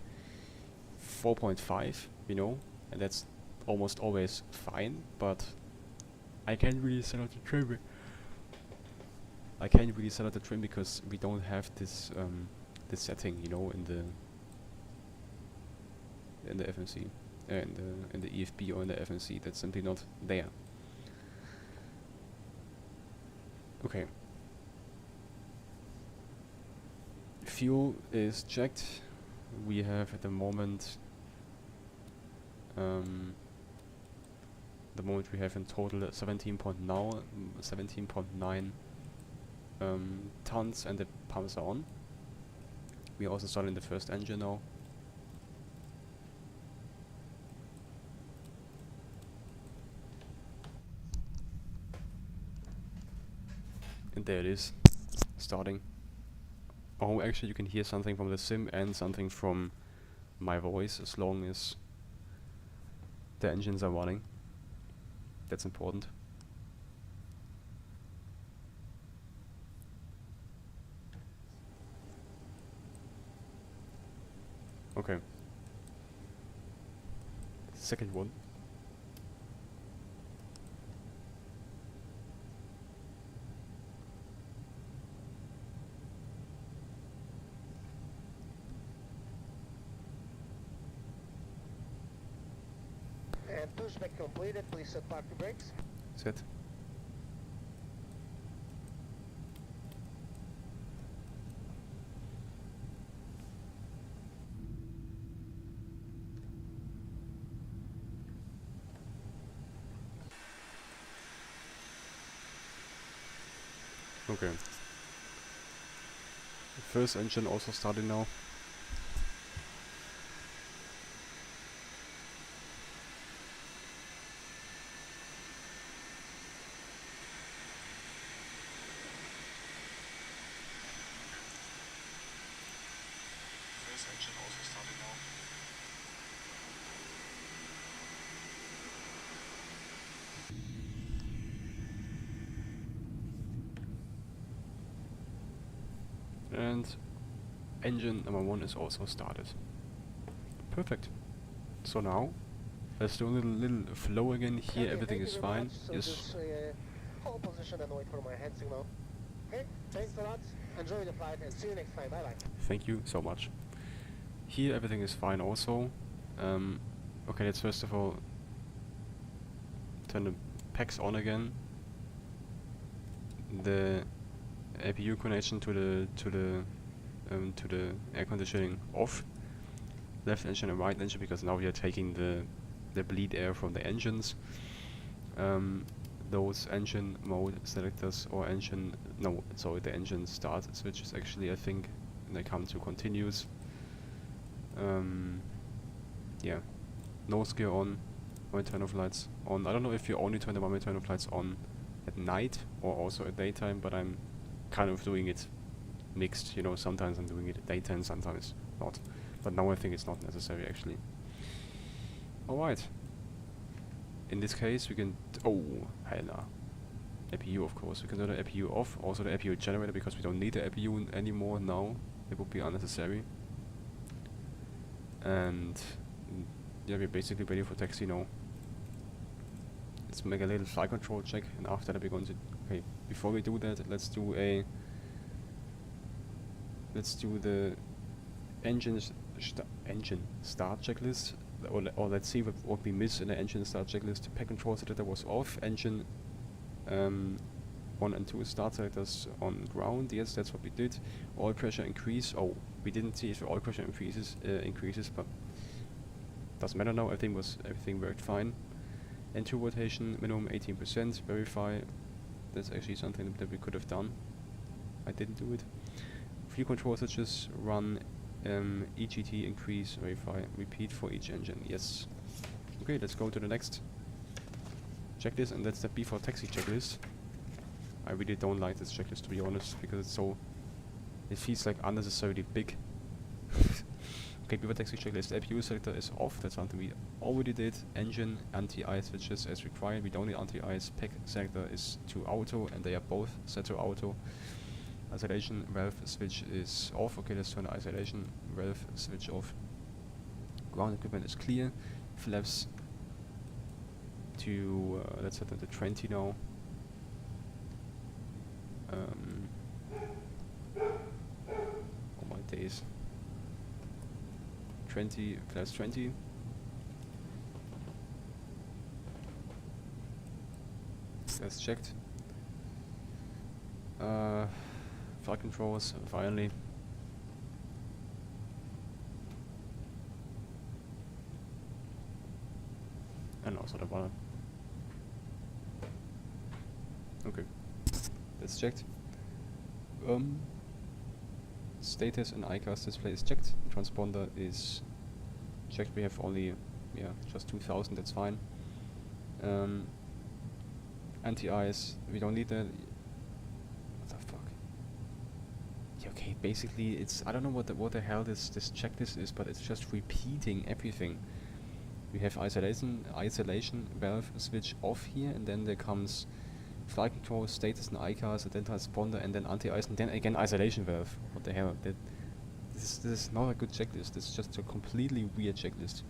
4.5, you know, and that's almost always fine, but I can't really set out the trim. Because we don't have this this setting, you know, in the FNC, in the EFB or in the FNC. That's simply not there. Okay. Fuel is checked. We have at the moment we have in total 17.9 tons, and the pumps are on. We are also starting the first engine now. And there it is, starting. Oh, actually you can hear something from the sim and something from my voice as long as the engines are running. That's important. Okay. Second one. And pushback completed, please set park the brakes. Set. Okay. The first engine also started now. And engine number 1 is also started. Perfect. So now let's do a little flow again. Here Okay, everything thank is you very fine. much. So Yes. just hold position and wait for my hand signal. Okay, thanks a lot. Enjoy the flight and see you next time. Bye bye. Thank you so much. Here everything is fine also. Okay, let's first of all turn the packs on again. The APU connection to the air conditioning off. Left engine and right engine, because now we are taking the bleed air from the engines. Those engine mode selectors or the engine start switches actually, I think, they come to continuous. Yeah, nose gear on, one turn of lights on. I don't know if you only turn the one turn of lights on at night or also at daytime, but I'm kind of doing it mixed, you know. Sometimes I'm doing it at daytime, sometimes not. But now I think it's not necessary actually. Alright. In this case we can hell nah. APU, of course. We can turn the APU off, also the APU generator, because we don't need the APU anymore now. It would be unnecessary. And yeah, we're basically ready for taxi now. Let's make a little flight control check, and after that we're going to... Okay, before we do that, let's do the engine start checklist, or let's see what we miss in the engine start checklist. Pack control selector was off. Engine 1 and 2 start selectors on ground. Yes, that's what we did. Oil pressure increase. Oh, we didn't see if oil pressure increases, but doesn't matter now. Everything worked fine. N2 rotation minimum 18%. Verify. That's actually something that we could have done. I didn't do it. Fuel control switches run. EGT increase, verify, repeat for each engine. Yes. Okay, let's go to the next checklist, and that's the before taxi checklist. I really don't like this checklist, to be honest, because it feels like unnecessarily big. Okay, before taxi checklist. APU selector is off. That's something we already did. Engine anti-ice switches as required. We don't need anti-ice. Pack selector is to auto, and they are both set to auto. Isolation valve switch is off. Okay, let's turn the isolation valve switch off. Ground equipment is clear. Flaps to let's set them to 20 now. Oh my days. 20 flaps 20. That's checked. Flight controls, finally. And also the one. Okay, that's checked. Status and ICAS display is checked. Transponder is checked. We have only, just 2000. That's fine. Anti-ice, we don't need that. Okay, basically it's, I don't know what the hell this checklist is, but it's just repeating everything. We have isolation valve switch off here, and then there comes flight control, status and ICAS, and then transponder, and then anti-ice, and then again isolation valve. What the hell? This is not a good checklist. This is just a completely weird checklist.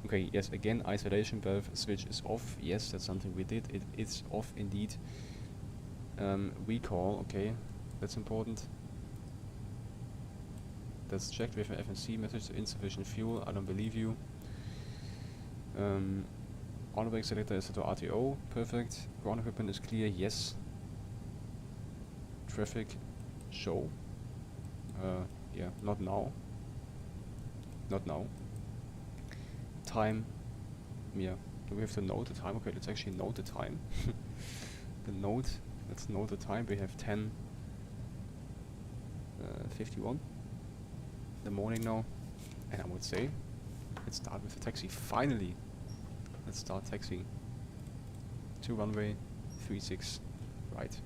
Okay, yes, again isolation valve switch is off. Yes, that's something we did. It is off indeed. Recall, okay, that's important. That's checked. We have an FNC message, insufficient fuel. I don't believe you. On brake selector is set to RTO. Perfect. Ground equipment is clear. Yes. Traffic show. Yeah, not now. Not now. Time. Yeah. Do we have to note the time? Okay, let's actually note the time. Let's note the time. We have 10:51. The morning now, and I would say let's start with the taxi. Finally, let's start taxiing to runway 36 right.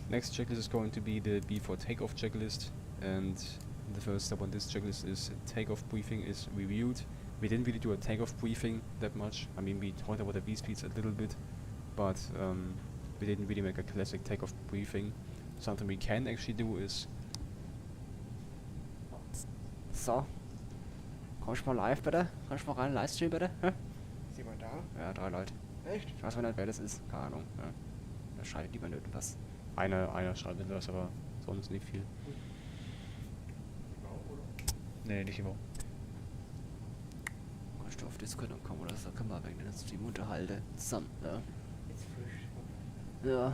Next checklist is going to be the before takeoff checklist, and the first step on this checklist is takeoff briefing is reviewed. We didn't really do a takeoff briefing that much. I mean, we talked about the V-speeds a little bit, but we didn't really make a classic takeoff briefing. Something we can actually do is... So. Kommst du mal live bitte? Kommst du mal rein, Livestream bitte? Hä? Ist jemand da? Ja, 3 Leute. Echt? Ich weiß nicht, wer das ist. Keine Ahnung. Ja. Da schreibt niemand irgendwas. Einer schreibt etwas, aber sonst nicht viel. Nee, nicht immer. Kannst du auf Discord dann kommen oder so? Können wir wegen den Stream unterhalten. Zusammen, ja. Jetzt frisch. Ja.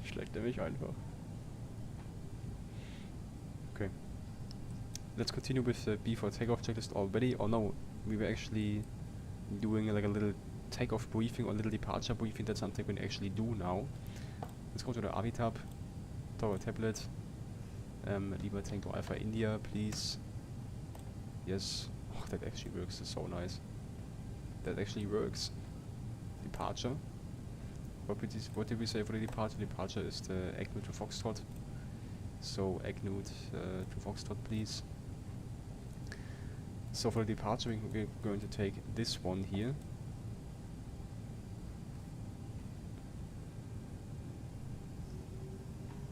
Schlägt er mich einfach. Okay. Let's continue with the before takeoff checklist already. Or no, we were actually doing like a little takeoff briefing or little departure briefing. That's something we can actually do now. Let's go to the AviTab, Tower tablet. Lima Tango Alpha India, please. Yes. Oh, that actually works. It's so nice. That actually works. Departure. What did we say for the departure? Departure is the EGNOOT to Foxtrot. So EGNOOT to Foxtrot, please. So for the departure, we're going to take this one here.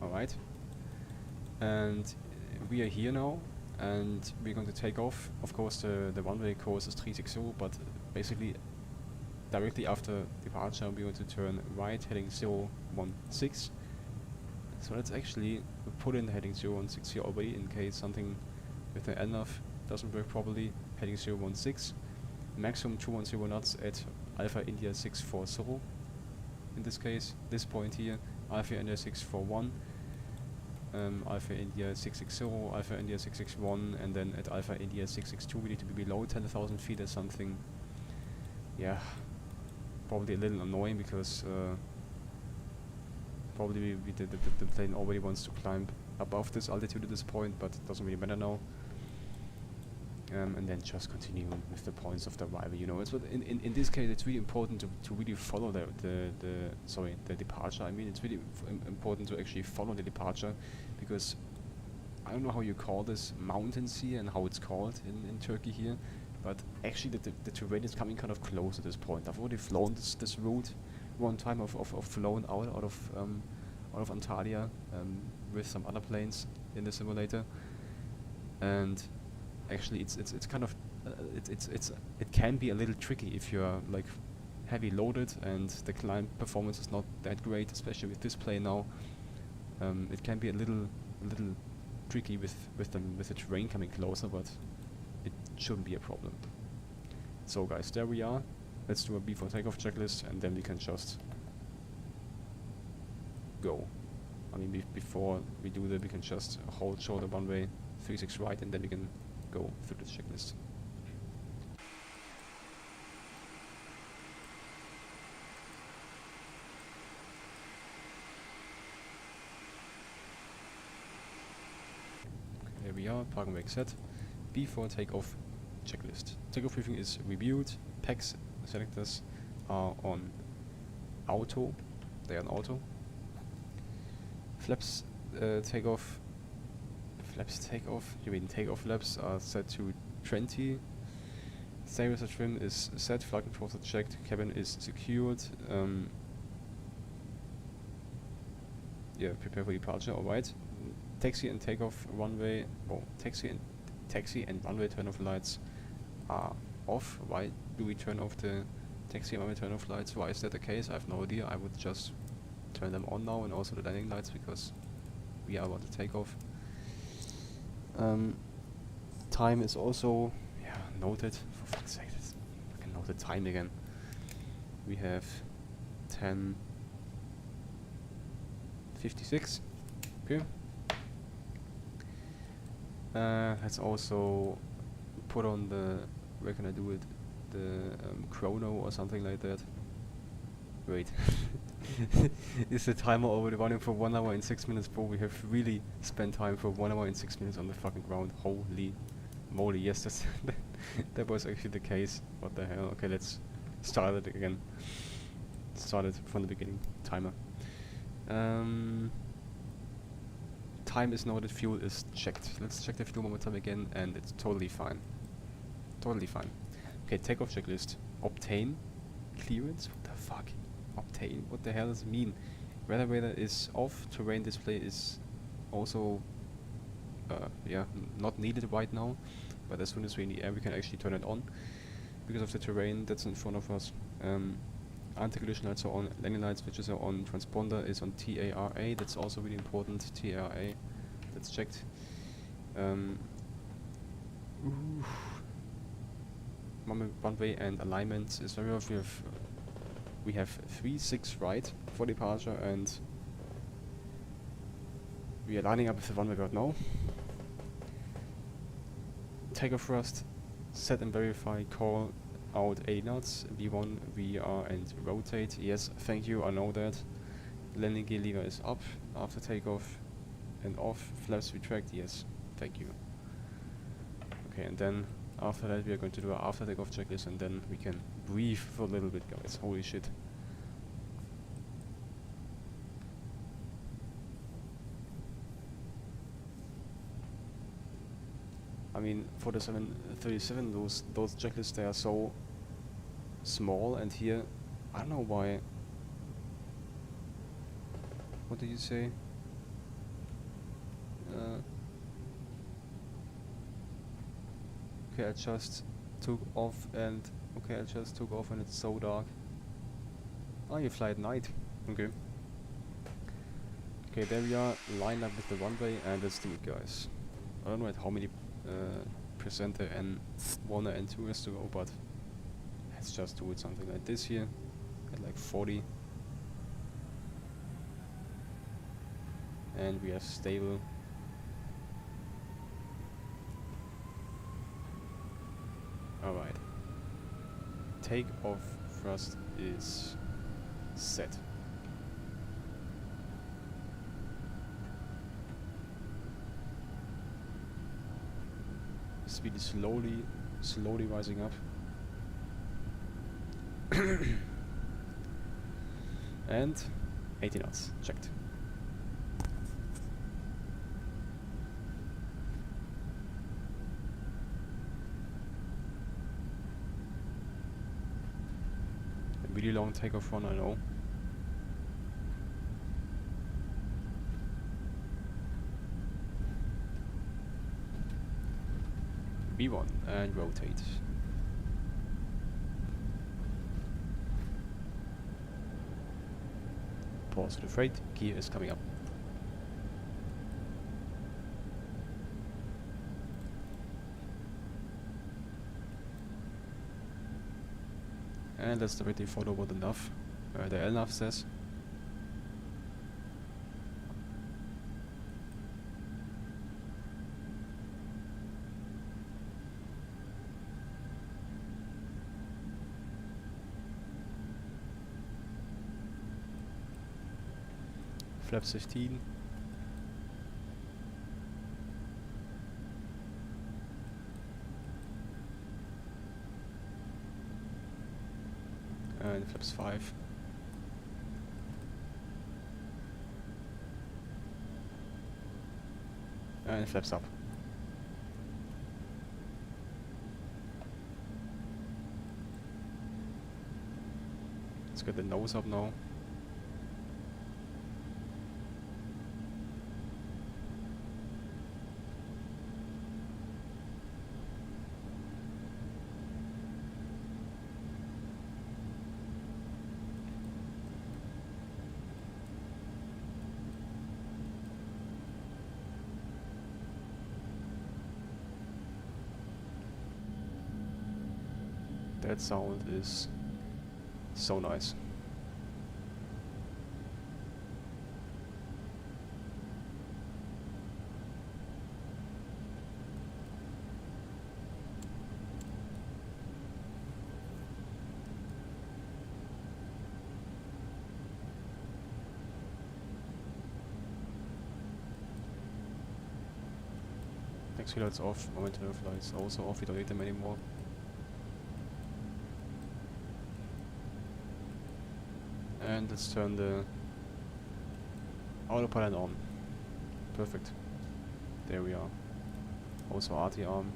Alright. And we are here now, and we're going to take off. Of course, the one-way course is 360, but basically directly after departure we want to turn right heading 016. So let's actually put in heading 016 here already in case something with the LNAV doesn't work properly. Heading 016, maximum 210 knots at Alpha India 640. In this case, this point here, Alpha India 641, Alpha India 660, Alpha India 661, and then at Alpha India 662 we need to be below 10,000 feet or something. Yeah, probably a little annoying because probably the plane already wants to climb above this altitude at this point, but it doesn't really matter now. And then just continue with the points of the arrival. You know, it's what in this case it's really important to really follow the departure. I mean, it's really important to actually follow the departure, because I don't know how you call this mountains here and how it's called in Turkey here, but actually the terrain is coming kind of close at this point. I've already flown this route one time. I've flown out of Antalya with some other planes in the simulator, and actually it's kind of it can be a little tricky if you're like heavy loaded and the climb performance is not that great, especially with this plane now. It can be a little tricky with the terrain coming closer, but it shouldn't be a problem. So guys, there we are. Let's do a before takeoff checklist and then we can just go. I mean, before we do that, we can just hold short of runway 36 right, and then we can go through the checklist. Here we are, parking brake set. Before takeoff checklist. Takeoff briefing is reviewed. Packs selectors are on auto. They are on auto. Flaps takeoff. You mean takeoff flaps are set to 20. Stabilizer trim is set. Flight controls are checked. Cabin is secured. Yeah, prepare for departure. All right. Taxi and takeoff runway. Oh, taxi and runway turn-off lights are off. Why do we turn off the taxi and runway turn-off lights? Why is that the case? I have no idea. I would just turn them on now, and also the landing lights, because we are about to take off. Time is also noted. For fuck's sake, let's fucking note the time again. We have 10:56. Okay. Let's also put on the, where can I do it? The chrono or something like that. Wait. Is the timer already running for 1 hour and 6 minutes, bro? We have really spent time for 1 hour and 6 minutes on the fucking ground. Holy moly, yes, that's that was actually the case. What the hell? Okay, let's start it again. Start it from the beginning. Timer. Time is noted, fuel is checked. Let's check the fuel momentum again, and it's totally fine. Totally fine. Okay, takeoff checklist. Obtain clearance? What the fuck? Obtain? What the hell does it mean? Weather radar is off. Terrain display is also not needed right now, but as soon as we're in the air we can actually turn it on because of the terrain that's in front of us. Anti-collision lights are on, landing light switches are on, transponder is on TARA, that's also really important. TARA, that's checked. Runway and alignment is very rough. We have 3-6 right for departure, and we are lining up with the runway right now. Takeoff thrust, set and verify, call out 80 knots, V1, VR, and rotate. Yes, thank you, I know that. Landing gear lever is up after takeoff and off. Flaps retract, yes, thank you. Okay, and then after that we are going to do our after takeoff checklist, and then we can breathe for a little bit, guys. Holy shit. I mean, for the 737, those checklists, they are so small, and here, I don't know why. What did you say? Okay, I just took off and Okay, I just took off when it's so dark. Oh, you fly at night. Okay. Okay, there we are, lined up with the runway, and let's do it, guys. I don't know how many percent the N1 or N2 is to go, but let's just do it something like this here, at like 40. And we are stable. Alright. Take off thrust is set. Speed is slowly rising up. And 80 knots, checked. A really long takeoff run, I know. B1 and rotate. Pause to the freight, gear is coming up. And let's directly follow what the LNAV says. Flaps 15. And flaps 5. And flaps up. Let's get the nose up now. That sound is so nice. Next reload's off, momentary flights also off, we don't need them anymore. And let's turn the autopilot on. Perfect. There we are. Also RT arm.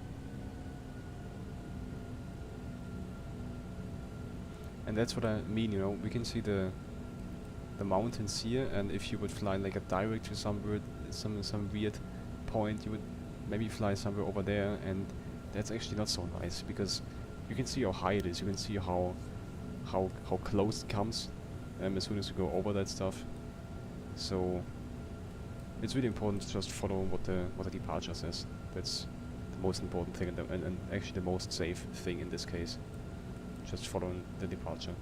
And that's what I mean, you know, we can see the mountains here, and if you would fly like a direct to some weird point, you would maybe fly somewhere over there, and that's actually not so nice, because you can see how high it is, you can see how close it comes. As soon as you go over that stuff. So it's really important to just follow what the departure says. That's the most important thing, and actually the most safe thing in this case. Just following the departure.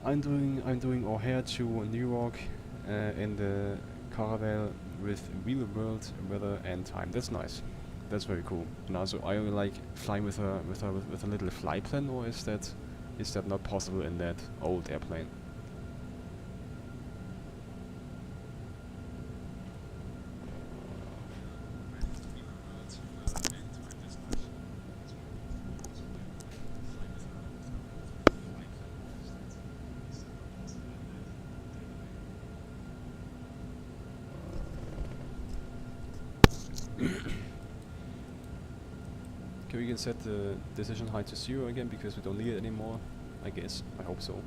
I'm doing O'Hare to New York in the Caravelle with real world weather and time. That's nice. That's very cool. Now, so are you like flying with a little fly plan, or is that not possible in that old airplane? Okay, we can set the decision height to 0 again because we don't need it anymore. I guess. I hope so.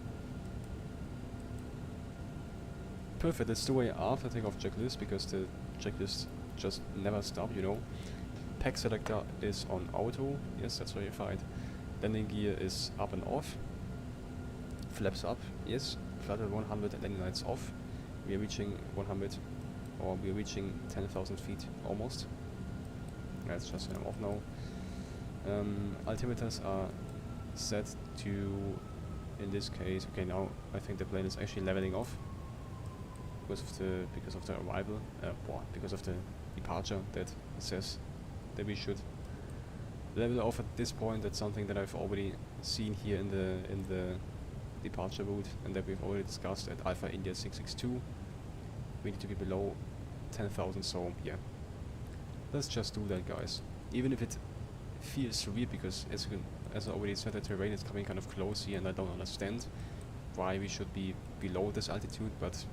Perfect, let's do a after takeoff checklist because the checklist just never stop, you know. pack selector is on auto, yes, that's verified. Landing gear is up and off. Flaps up, yes. Flight at 100 and landing lights off. We are reaching 100, or we are reaching 10,000 feet almost. That's just off now. Altimeters are set to, in this case, okay, now I think the plane is actually leveling off because of the arrival, because of the departure that says that we should level off at this point. That's something that I've already seen here in the departure route, and that we've already discussed at Alpha India 662. We need to be below 10,000, so yeah. Let's just do that, guys. Even if it feels weird, because as I already said, the terrain is coming kind of close here, and I don't understand why we should be below this altitude, but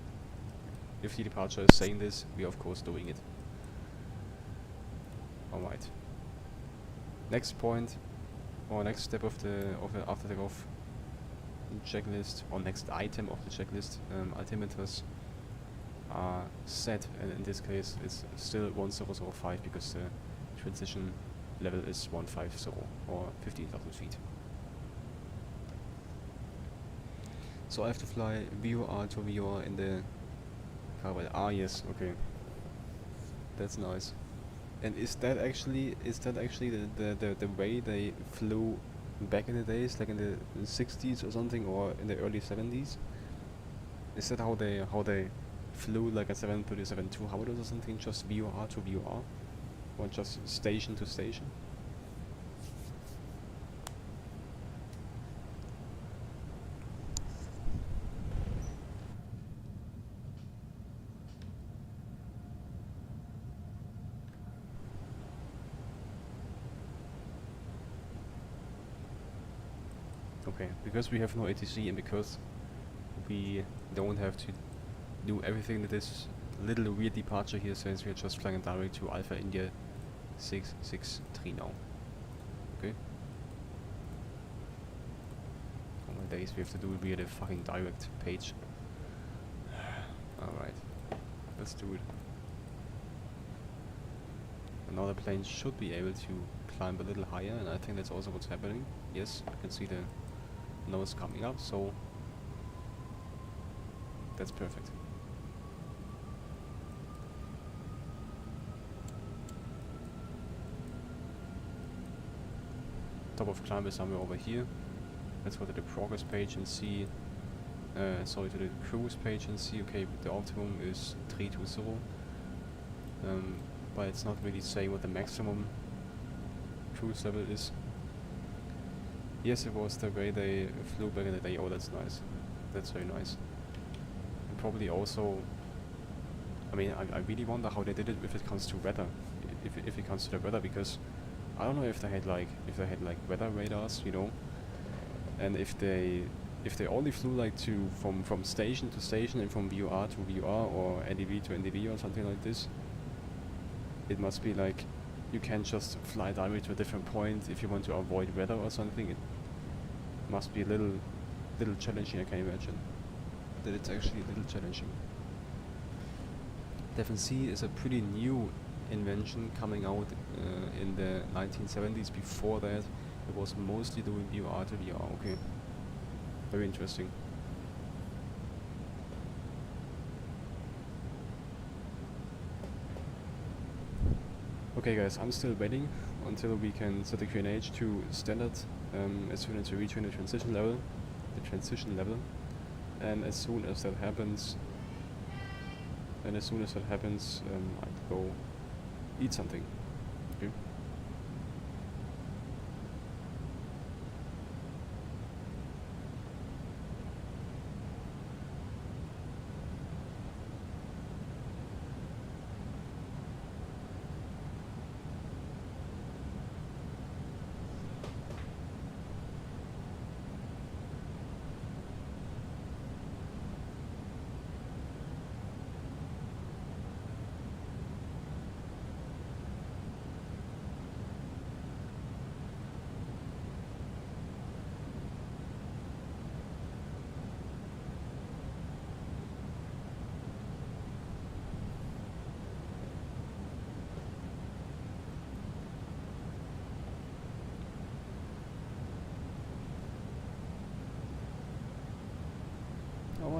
if the departure is saying this, we are of course doing it. Alright. Next point, or next step of the after takeoff checklist, or next item of the checklist, altimeters are set, and in this case it's still 1005 because the transition level is 150 or 15,000 feet. So I have to fly VOR to VOR in the car. Ah yes, okay, that's nice. And is that actually the way they flew back in the days, like in the 60s or something, or in the early 70s? Is that how they flew, like a 737-200 or something, just VOR to VOR, or just station to station? Okay, because we have no ATC and because we don't have to do everything that this little weird departure here says, we are just flying direct to Alpha India 663 now. Okay? Oh my days, we have to do it via the fucking direct page. Alright, let's do it. And now the plane should be able to climb a little higher, and I think that's also what's happening. Yes, you can see the nose coming up, so that's perfect. Top of climb is somewhere over here. Let's go to the progress page and see, sorry, to the cruise page and see, okay, the optimum is 320, but it's not really saying what the maximum cruise level is. Yes, it was the way they flew back in the day. Oh, that's nice. That's very nice. And probably also, I mean, I really wonder how they did it if it comes to weather. If it comes to the weather, because I don't know if they had like weather radars, you know, and if they only flew like from station to station and from VOR to VOR or NDV to NDV or something like this. It must be like you can just fly directly to a different point if you want to avoid weather or something. It must be a little challenging, I can imagine. That it's actually a little challenging. DefenC is a pretty new invention coming out in the 1970s. Before that, it was mostly doing VOR to VOR. Okay, very interesting. Okay guys, I'm still waiting until we can set the QNH to standard as soon as we reach the transition level, and as soon as that happens, I'll go eat something. Okay.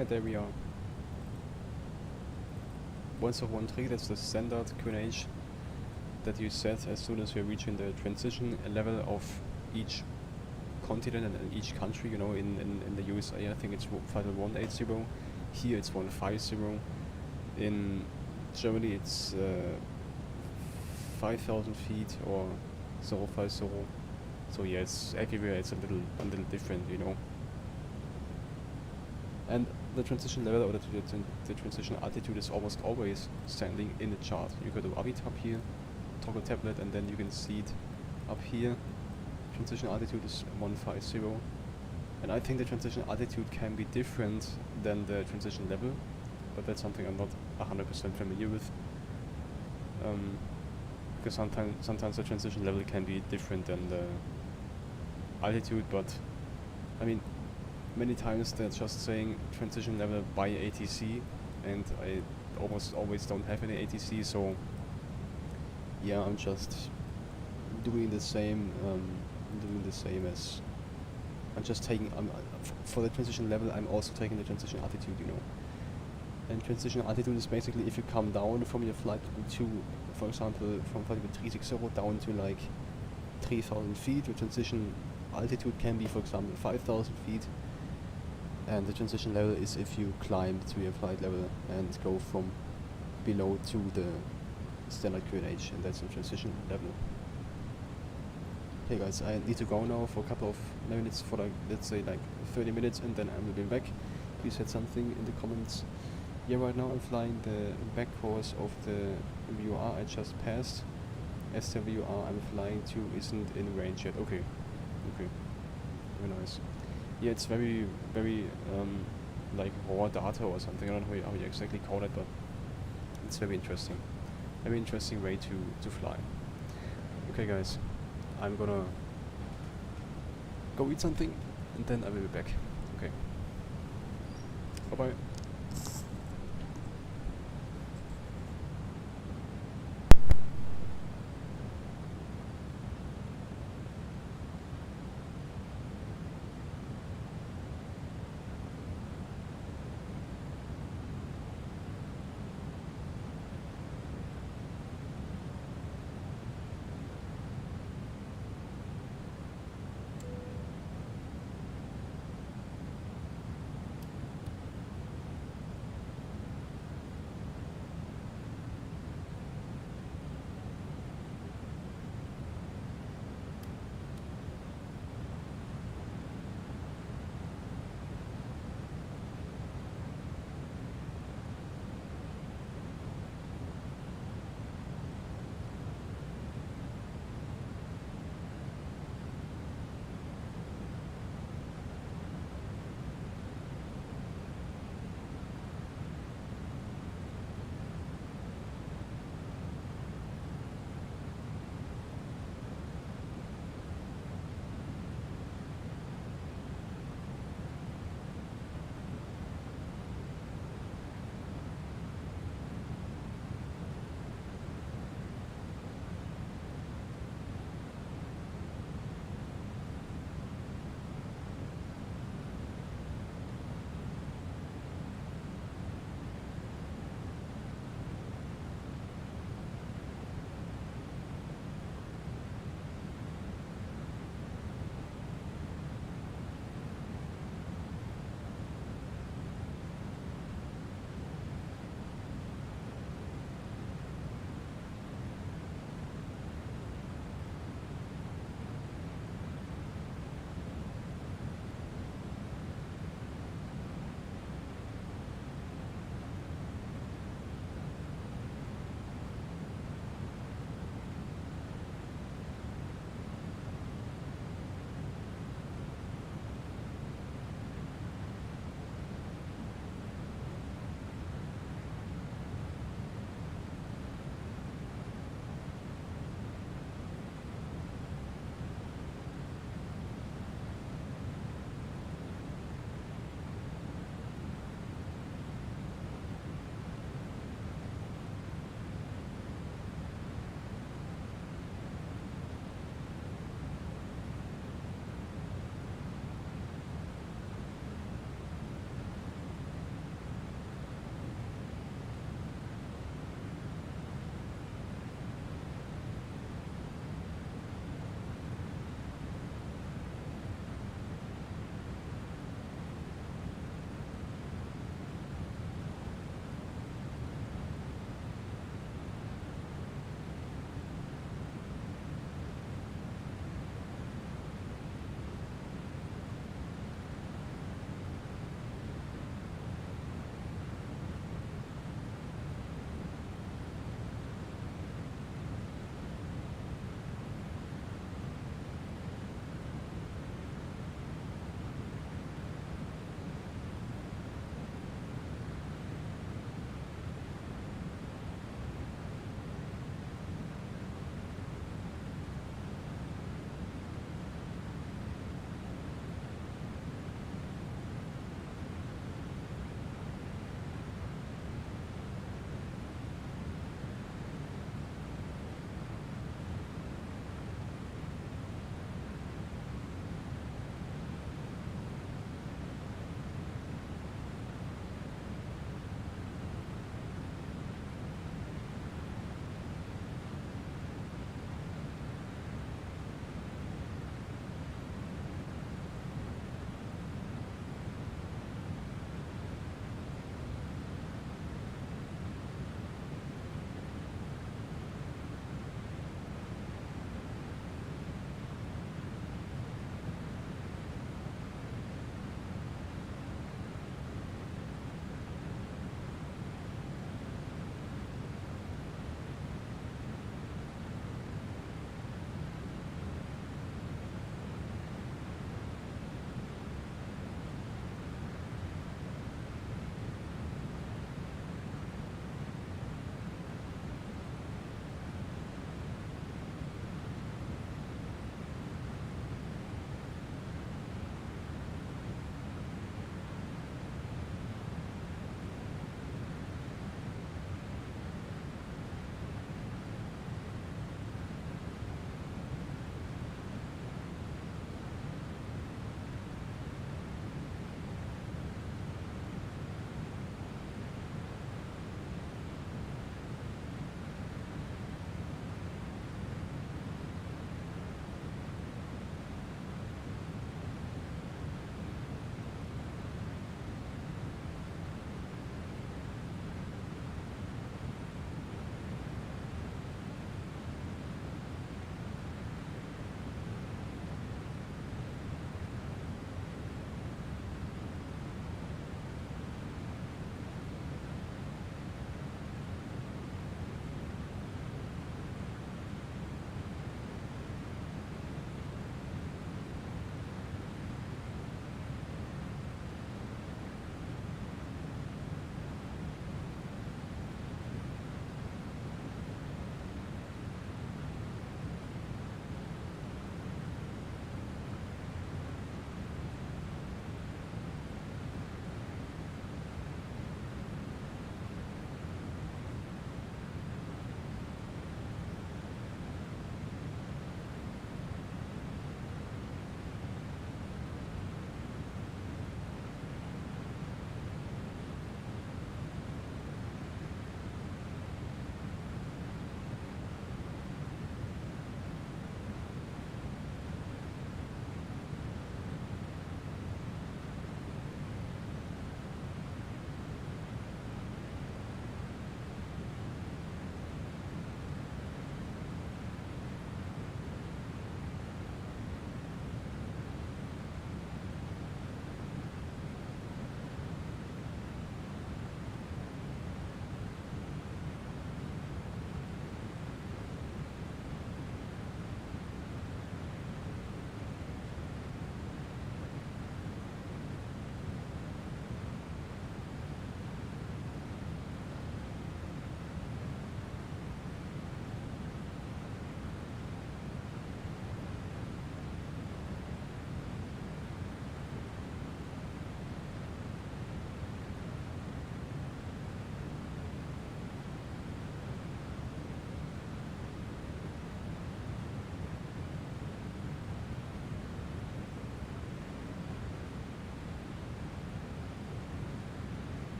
Alright, there we are. 1.13, that's the standard QNH that you set as soon as you're reaching the transition level of each continent and each country. You know, in the USA I think it's final 180, here it's 150, in Germany it's 5,000 feet or 050. So yeah, it's everywhere it's a little different, you know. And the transition level or the transition altitude is almost always standing in the chart. You go to AviTab here, toggle tablet, and then you can see it up here. Transition altitude is 150, and I think the transition altitude can be different than the transition level, but that's something I'm not 100% familiar with. Because sometimes the transition level can be different than the altitude, but I mean, many times they're just saying transition level by ATC, and I almost always don't have any ATC, so yeah, I'm just doing the same as I'm just taking for the transition level. I'm also taking the transition altitude, you know. And transition altitude is basically if you come down from your flight to, for example, from flight level 360 down to like 3,000 feet. The transition altitude can be, for example, 5,000 feet. And the transition level is if you climb to your flight level and go from below to the standard QNH, and that's the transition level. Okay guys, I need to go now for a couple of minutes, for like, let's say like 30 minutes, and then I will be back. You said something in the comments. Yeah, right now I'm flying the back course of the VUR I just passed, as the VUR I'm flying to isn't in range yet. Okay, very nice. Yeah, it's very like raw data or something. I don't know how you exactly call it, but it's very interesting. Very interesting way to fly. Okay guys, I'm gonna go eat something and then I will be back. Okay. Bye bye.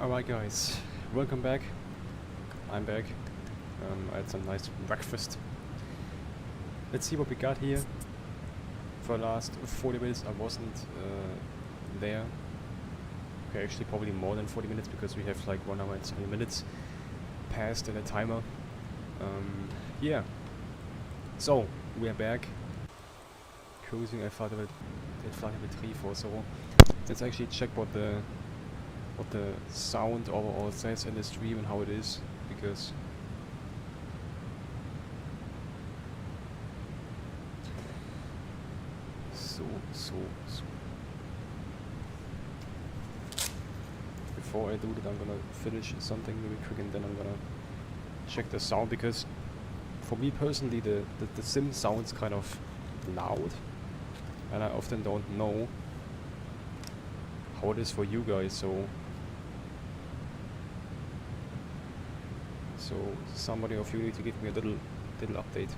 Alright guys, welcome back. I'm back. I had some nice breakfast. Let's see what we got here. For the last 40 minutes I wasn't there. Okay, actually probably more than 40 minutes because we have like 1 hour and 70 minutes past in the timer. Yeah. So, we are back. Cruising Erfahrung Betrieb or so. Let's actually check what the sound overall says in the stream and how it is, because so before I do that I'm gonna finish something really quick and then I'm gonna check the sound, because for me personally the sim sounds kind of loud and I often don't know how it is for you guys, so somebody of you need to give me a little update.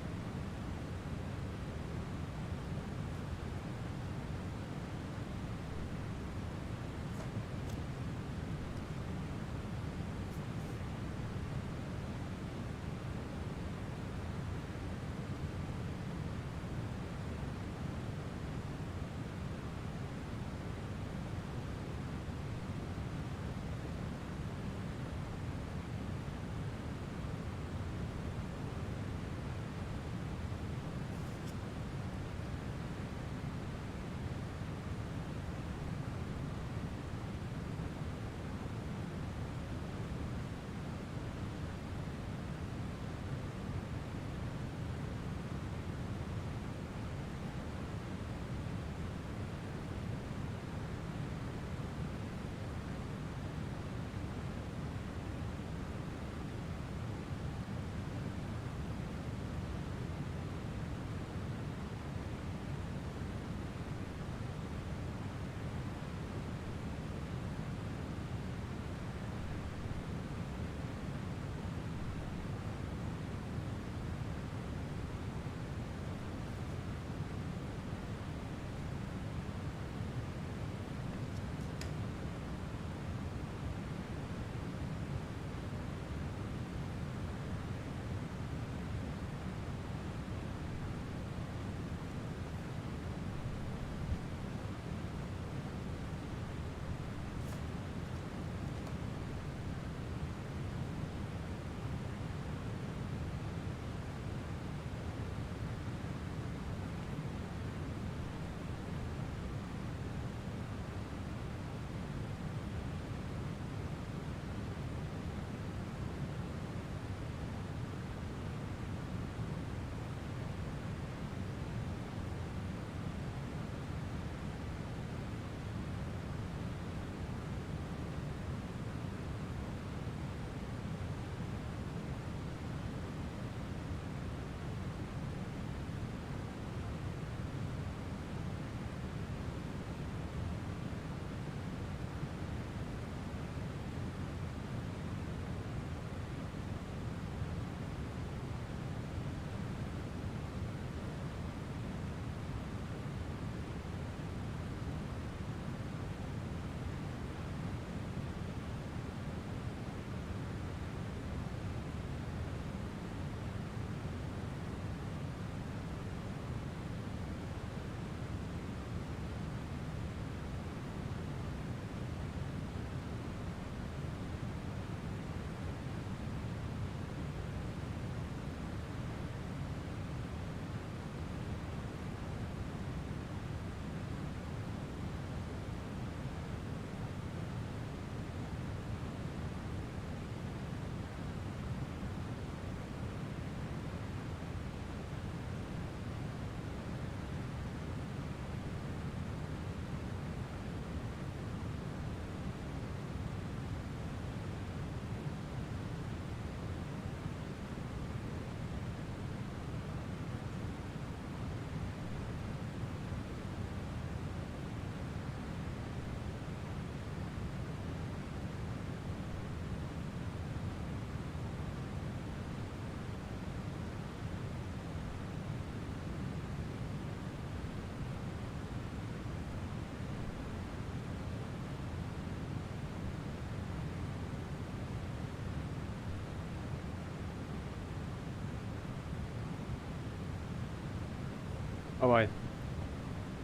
Alright,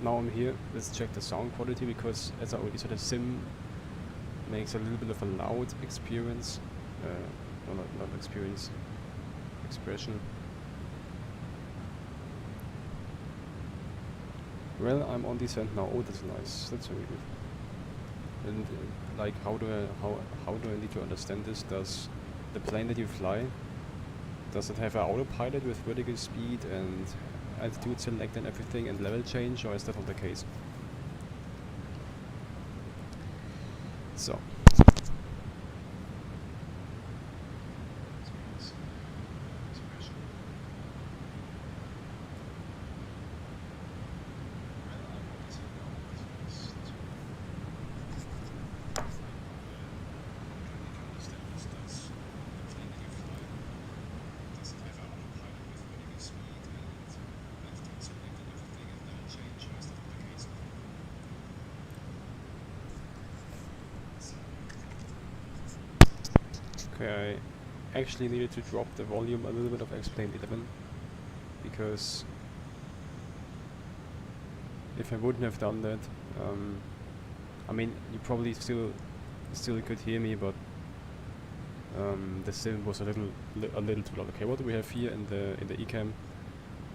now I'm here. Let's check the sound quality because, as I already said, the sim makes a little bit of a loud experience. No, not experience, expression. Well, I'm on descent now. Oh, that's nice. That's very good. And like, how do I need to understand this? Does the plane that you fly, does it have an autopilot with vertical speed and altitude select and everything and level change, or is that not the case? So. Okay, I actually needed to drop the volume a little bit of Xplane 11 because if I wouldn't have done that, I mean, you probably still could hear me, but the sim was a little too loud. Okay, what do we have here in the ecam?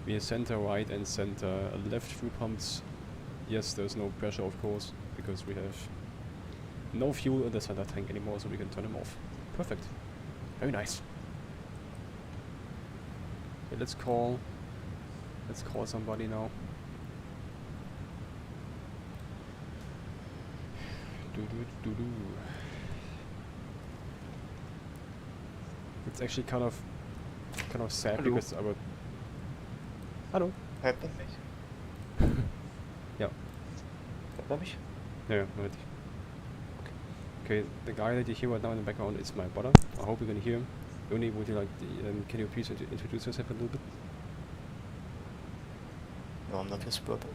We have center right and center left fuel pumps. Yes, there's no pressure, of course, because we have no fuel in the center tank anymore, so we can turn them off. Perfect. Very nice. Okay, let's call somebody now. It's actually kind of sad. Hallo. Because our Hallo. Hört man mich? Ja. Hört man mich? Yeah, right. Okay, the guy that you hear right now in the background is my brother. I hope you can hear him. Uni, would you like? Can you please introduce yourself a little bit? No, I'm not his brother.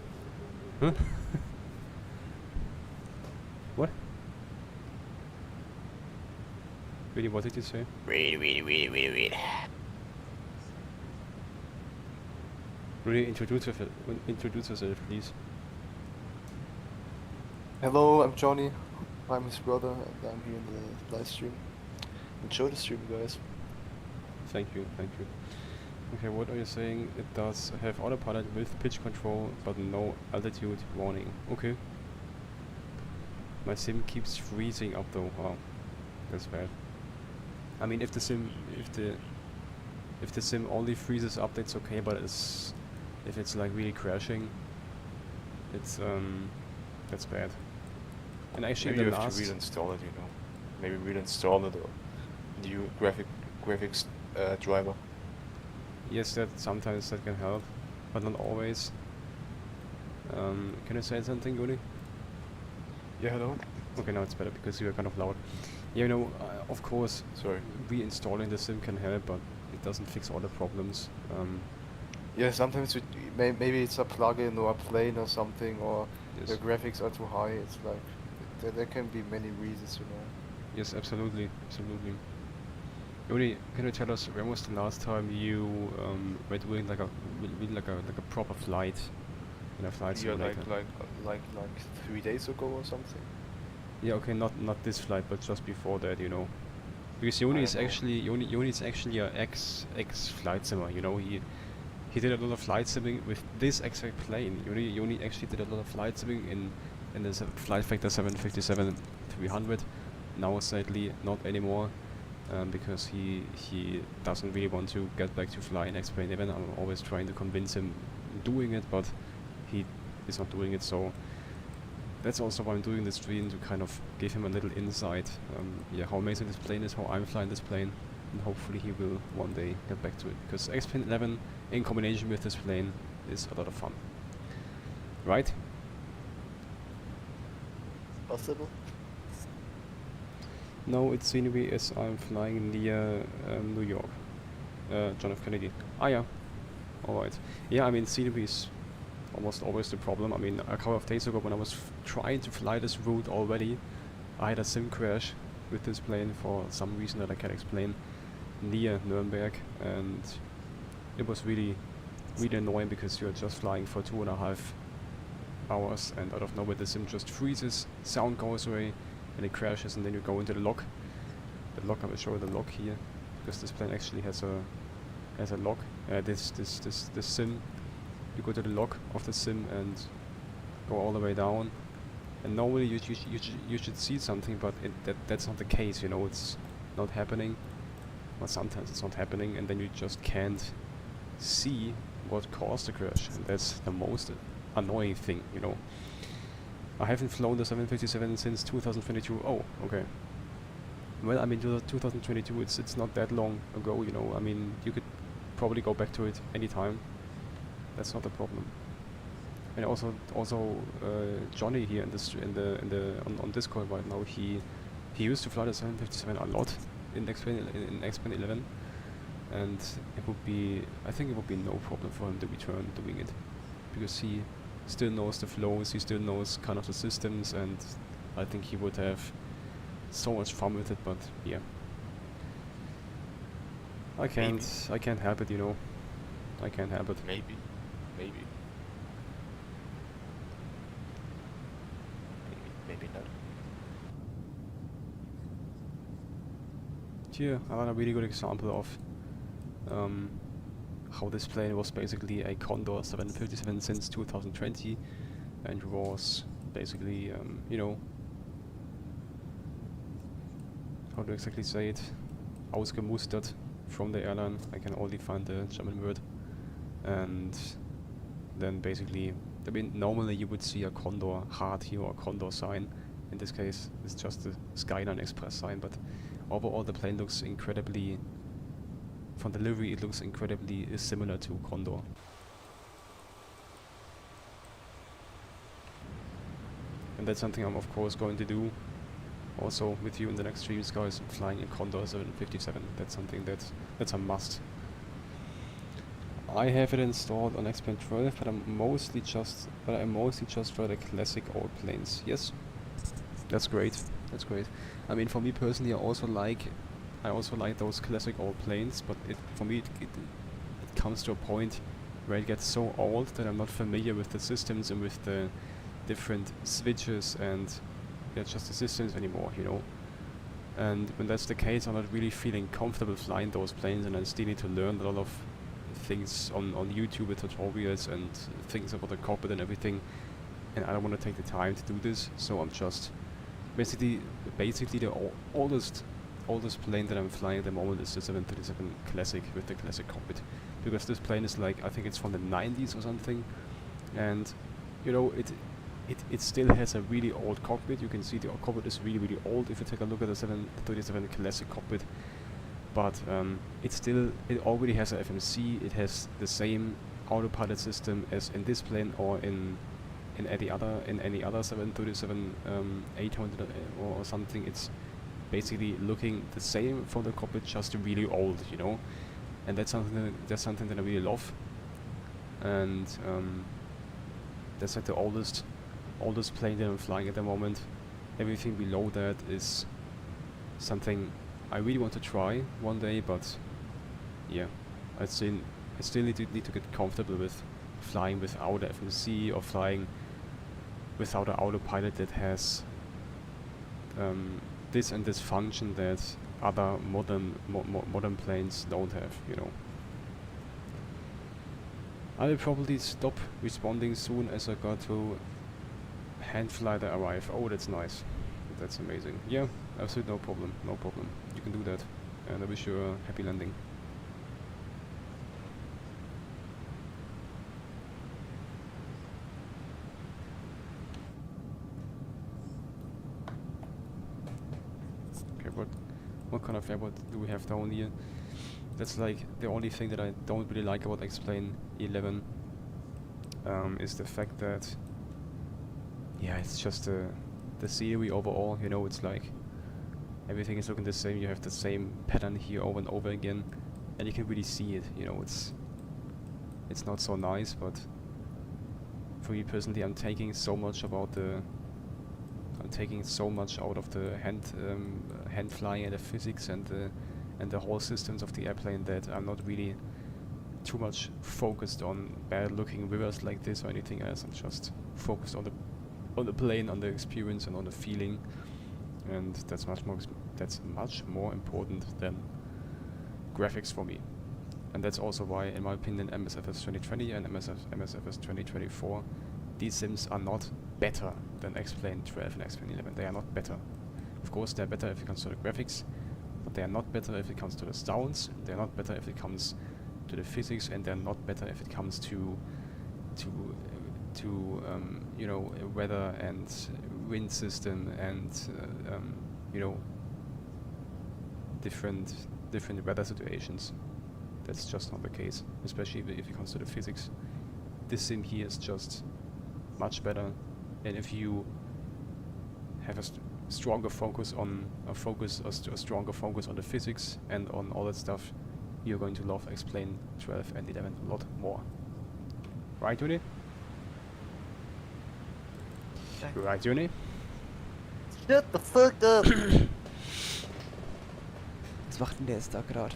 Huh? What? Really, what did you say? Wait. Really, introduce yourself, please. Hello, I'm Johnny. I'm his brother and I'm here in the live stream. Enjoy the stream, guys. Thank you. Okay, what are you saying? It does have autopilot with pitch control, but no altitude warning. Okay. My sim keeps freezing up though. Wow, that's bad. I mean, if the sim only freezes up, that's okay. But if it's like really crashing, it's that's bad. And actually, Maybe the you have last to reinstall it, you know. Maybe reinstall it or new graphics driver. yes, that sometimes that can help, but not always. Can you say something, Yuri? Yeah, hello. Okay, now it's better because you are kind of loud. Yeah, you know, of course, Sorry. reinstalling the sim can help, but it doesn't fix all the problems. Yeah, sometimes maybe it's a plugin or a plane or something, or Yes. the graphics are too high. It's like there can be many reasons, you know. Yes, absolutely. Yuri, can you tell us when was the last time you were doing like a proper flight in a flight Yeah, simulator? like 3 days ago or something. Yeah, okay, not this flight, but just before that, you know. Because I Yoni is don't know. actually Yoni is actually a ex flight simmer, you know. He did a lot of flight simming with this exact plane. Yoni actually did a lot of flight simming in the Flight Factor 757-300. Now sadly not anymore, because he doesn't really want to get back to fly in Xplane even. I'm always trying to convince him doing it, but he is not doing it. So that's also why I'm doing this stream, to kind of give him a little insight. Yeah, how amazing this plane is, how I'm flying this plane, and hopefully he will one day get back to it. Because Xplane 11 in combination with this plane is a lot of fun. Right? Possible? No, it's scenery as I'm flying near New York. John F. Kennedy. Ah, yeah. Alright. Yeah, I mean, scenery is almost always the problem. I mean, a couple of days ago when I was trying to fly this route already, I had a sim crash with this plane for some reason that I can't explain near Nürnberg, and it was really really annoying because you're just flying for 2.5 hours and out of nowhere the sim just freezes, sound goes away and it crashes, and then you go into the lock. The lock, I will show you the lock here, because this plane actually has a lock. This sim, you go to the lock of the sim and go all the way down, and normally you should see something, but that's not the case, you know, it's not happening. Well, sometimes it's not happening, and then you just can't see what caused the crash, and that's the most annoying thing, you know. I haven't flown the 757 since 2022. Oh, okay. Well, I mean, 2022, it's not that long ago, you know. I mean, you could probably go back to it anytime. That's not a problem. And also Johnny here on Discord right now, he used to fly the 757 a lot in Xplane 11, and I think it would be no problem for him to return doing it, because he still knows the flows, he still knows kind of the systems, and I think he would have so much fun with it. But yeah, I can't help it, you know. I can't help it. Maybe. Maybe not. Here, another really good example of how this plane was basically a Condor 757 since 2020, and was basically, you know, how to exactly say it, ausgemustert from the airline. I can only find the German word. And then basically, I mean, normally you would see a Condor heart here or a Condor sign. In this case, it's just the SkyLine Express sign, but overall the plane looks incredibly, from delivery it looks incredibly similar to Condor. And that's something I'm of course going to do also with you in the next streams, guys, flying a Condor 757. That's something that's a must. I have it installed on Xplane 12, but I mostly just fly the classic old planes. Yes, that's great. That's great. I mean, for me personally, I also like those classic old planes, but for me it comes to a point where it gets so old that I'm not familiar with the systems and with the different switches and just the systems anymore, you know. And when that's the case, I'm not really feeling comfortable flying those planes, and I still need to learn a lot of things on YouTube with tutorials and things about the cockpit and everything, and I don't want to take the time to do this, so I'm just basically the oldest plane that I'm flying at the moment is the 737 Classic with the classic cockpit, because this plane is like, I think it's from the 90s or something, and you know, it still has a really old cockpit. You can see the cockpit is really, really old if you take a look at the 737 Classic cockpit. But it already has a FMC. It has the same autopilot system as in this plane or in any other 737 800 or something. It's basically looking the same from the cockpit, just really old, you know. And that's something that I really love. And that's like the oldest plane that I'm flying at the moment. Everything below that is something I really want to try one day, but yeah, I still need to get comfortable with flying without a FMC or flying without an autopilot that has this and this function that other modern planes don't have, you know. I will probably stop responding soon as I got to hand fly the arrive. Oh, that's nice. That's amazing. Yeah, absolutely no problem. No problem. You can do that. And I wish you a happy landing. Okay, what kind of airport do we have down here? That's like the only thing that I don't really like about Xplane 11 is the fact that, yeah, it's just the scenery overall, you know. It's like everything is looking the same. You have the same pattern here over and over again, and you can really see it, you know. It's not so nice, but for me personally, I'm taking so much out of the hand flying and the physics and the whole systems of the airplane that I'm not really too much focused on bad looking rivers like this or anything else, and just focused on the plane, on the experience and on the feeling, and that's much more important than graphics for me. And that's also why, in my opinion, MSFS 2020 and MSFS 2024, these sims are not better than Xplane 12 and Xplane 11. They are not better. Of course, they're better if it comes to the graphics, but they are not better if it comes to the sounds. They're not better if it comes to the physics, and they're not better if it comes to you know, weather and wind system and you know, different weather situations. That's just not the case, especially if it comes to the physics. This sim here is just much better, and if you have a stronger focus on a stronger focus on the physics and on all that stuff, you're going to love Xplane 12 and 11 a lot more. Right, Juni? Right, Juni? Shut the fuck up! Was macht denn der jetzt da gerade?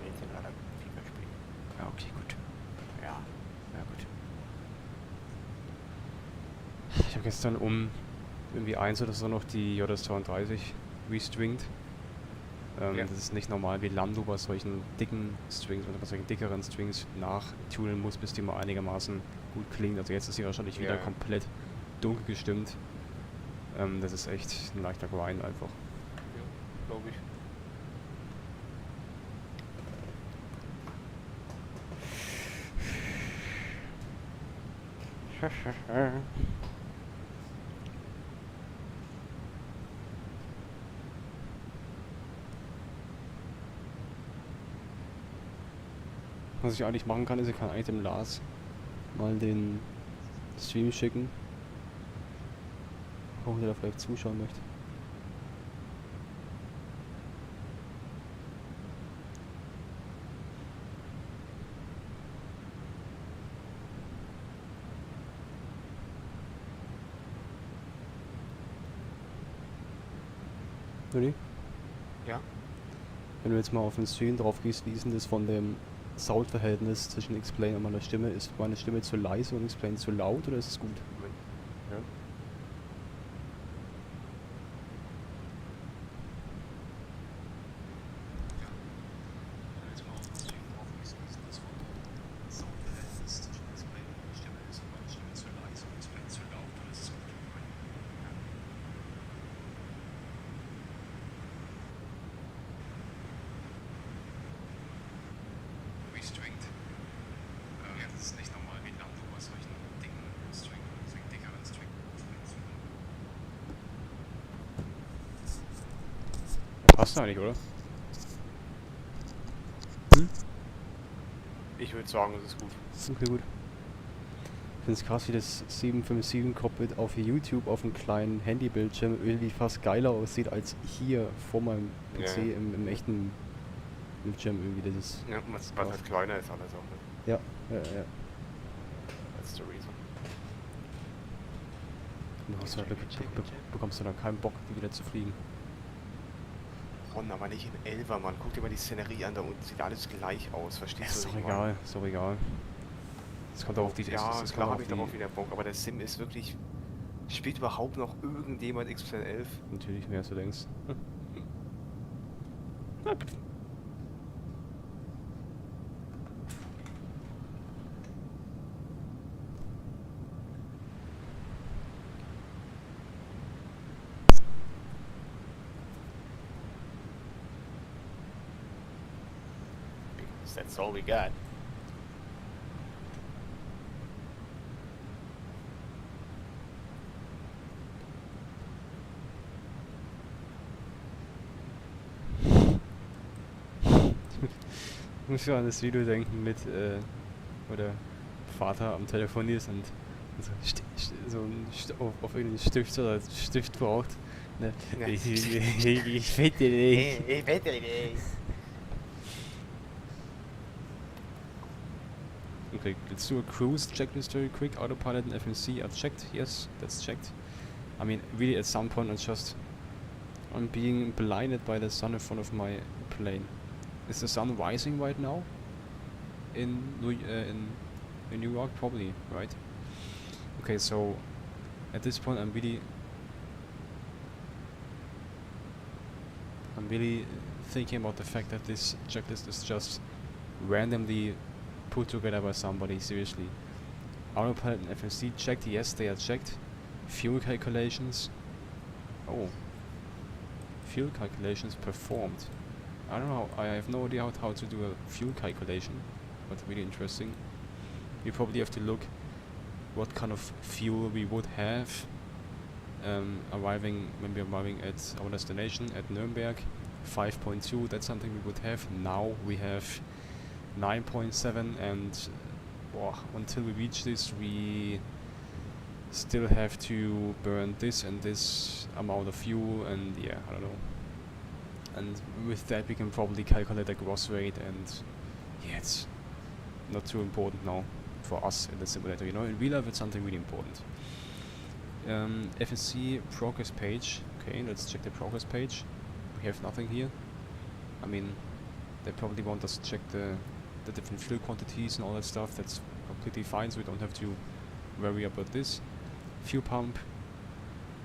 Wir sind gerade am FIFA spielen. Ja, okay, gut. Ja. Ja, gut. Ich habe gestern um irgendwie 1 oder so noch die JS32 restringt. Ja. Das ist nicht normal, wie Lando bei solchen dicken Strings oder bei solchen dickeren Strings nachtunen muss, bis die mal einigermaßen gut klingt. Also jetzt ist sie wahrscheinlich wieder Ja. komplett dunkel gestimmt. Das ist echt ein leichter Grind einfach. Ja, glaube ich. Was ich eigentlich machen kann, ist, ich kann eigentlich dem Lars mal den Stream schicken. Ob der da vielleicht zuschauen möchte. Juni? Ja. Wenn du jetzt mal auf den Stream drauf gehst, wie ist denn das von dem Soundverhältnis zwischen Xplane und meiner Stimme? Ist meine Stimme zu leise und Xplane zu laut, oder ist es gut? Ja. Passt eigentlich, oder? Ich würde sagen, es ist gut. Okay, gut. Ich finde es krass, wie das 757-Cockpit auf YouTube auf einem kleinen Handybildschirm irgendwie fast geiler aussieht als hier vor meinem PC Ja, ja. im echten Bildschirm irgendwie. Das ist Ja, was halt kleiner ist alles auch. Ne? ja. That's the reason. Bekommst du dann keinen Bock, wieder zu fliegen. Ron, aber nicht in Elver, Mann. Guck dir mal die Szenerie an, da unten sieht alles gleich aus. Verstehst du? Ist was doch ich egal, meine? ist doch egal. Es kommt auch auf die... Ja, es klar kommt habe ich darauf wieder Bock, aber der Sim ist wirklich... Spielt überhaupt noch irgendjemand Xplane 11? Natürlich mehr, als du denkst. Na gut. Because that's all we got. Ich muss ja an das Video denken mit, wo der Vater am Telefon ist und so auf irgendeinen Stift oder Stift braucht. Ne? Ja. Ich fette nicht. Ich wette nicht. Okay, let's do a cruise checklist very quick. Autopilot and FNC are checked. Yes, that's checked. I mean, really at some point I'm being blinded by the sun in front of my plane. Is the sun rising right now? in New York, probably, right? Okay, so at this point I'm really thinking about the fact that this checklist is just randomly put together by somebody. Seriously, autopilot and FMC checked. Yes, they are checked. Fuel calculations. Oh, fuel calculations performed. I don't know. I have no idea how to do a fuel calculation, but really interesting. You probably have to look what kind of fuel we would have when we're arriving at our destination at Nürnberg. 5.2, that's something we would have. Now we have 9.7, and until we reach this we still have to burn this and this amount of fuel, and yeah, I don't know. And with that we can probably calculate the gross rate, and yeah, it's not too important now for us in the simulator, you know. In real life it's something really important. FSC progress page. Okay, let's check the progress page. We have nothing here. I mean, they probably want us to check the different fuel quantities and all that stuff. That's completely fine, so we don't have to worry about this. Fuel pump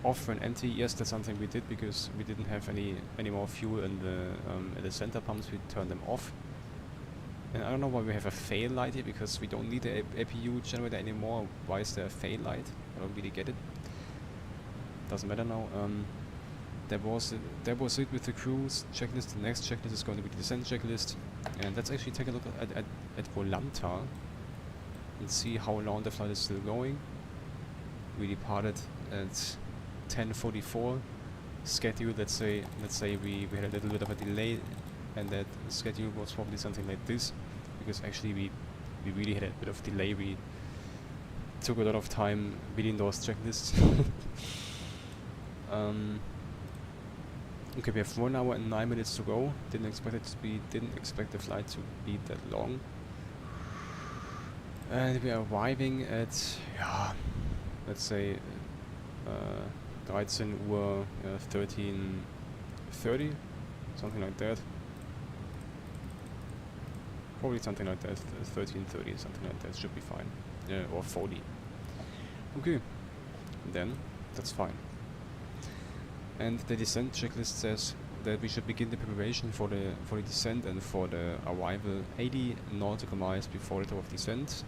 off and empty. Yes, that's something we did because we didn't have any more fuel in the center pumps. We turned them off. And I don't know why we have a fail light here, because we don't need the APU generator anymore. Why is there a fail light? I don't really get it. Doesn't matter now. That was it with the cruise checklist. The next checklist is going to be the descent checklist, and let's actually take a look at Volanta and see how long the flight is still going. We departed at 10:44. Schedule, let's say we had a little bit of a delay, and that schedule was probably something like this, because actually we really had a bit of delay. We took a lot of time reading those checklists. Okay, we have 1 hour and 9 minutes to go. Didn't expect the flight to be that long. And we are arriving at, let's say 13 Uhr 13:30, something like that. Probably something like that, 13:30, something like that should be fine. Or 40. Okay, then that's fine. And the descent checklist says that we should begin the preparation for the descent and for the arrival 80 nautical miles before the top of descent.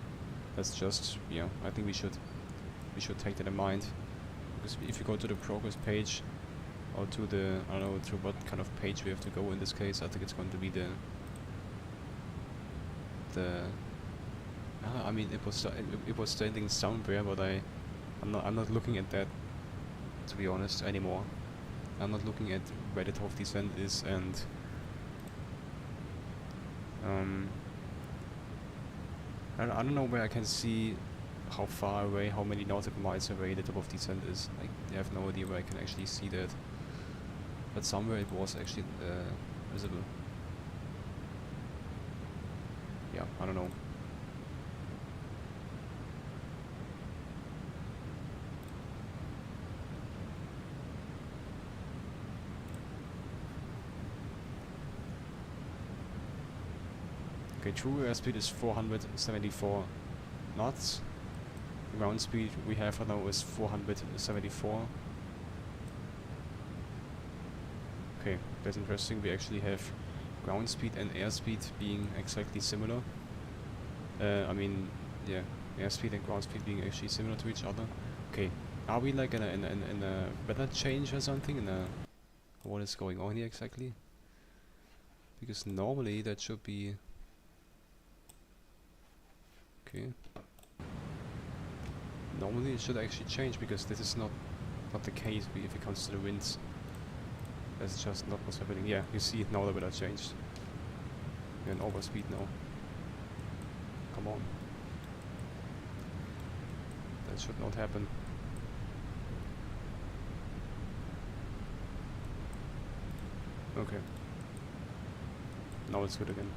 That's just, I think we should take that in mind, because if you go to the progress page, or to the, I don't know, to what kind of page we have to go in this case, I think it's going to be I mean, it was standing somewhere, but I'm not looking at that, to be honest, anymore. I'm not looking at where the top of descent is, and I don't know where I can see how far away, how many nautical miles away the top of descent is. I have no idea where I can actually see that, but somewhere it was actually visible. Yeah, I don't know. Okay, true airspeed is 474 knots. Ground speed we have right now is 474. Okay, that's interesting. We actually have ground speed and airspeed being exactly similar. I mean, yeah, airspeed and ground speed being actually similar to each other. Okay, are we like in a weather change or something? What is going on here exactly? Because normally that should be. Okay. Normally it should actually change, because this is not the case if it comes to the winds. That's just not what's happening. Yeah, you see it now, the weather changed. We're in overspeed now. Come on. That should not happen. Okay. Now it's good again.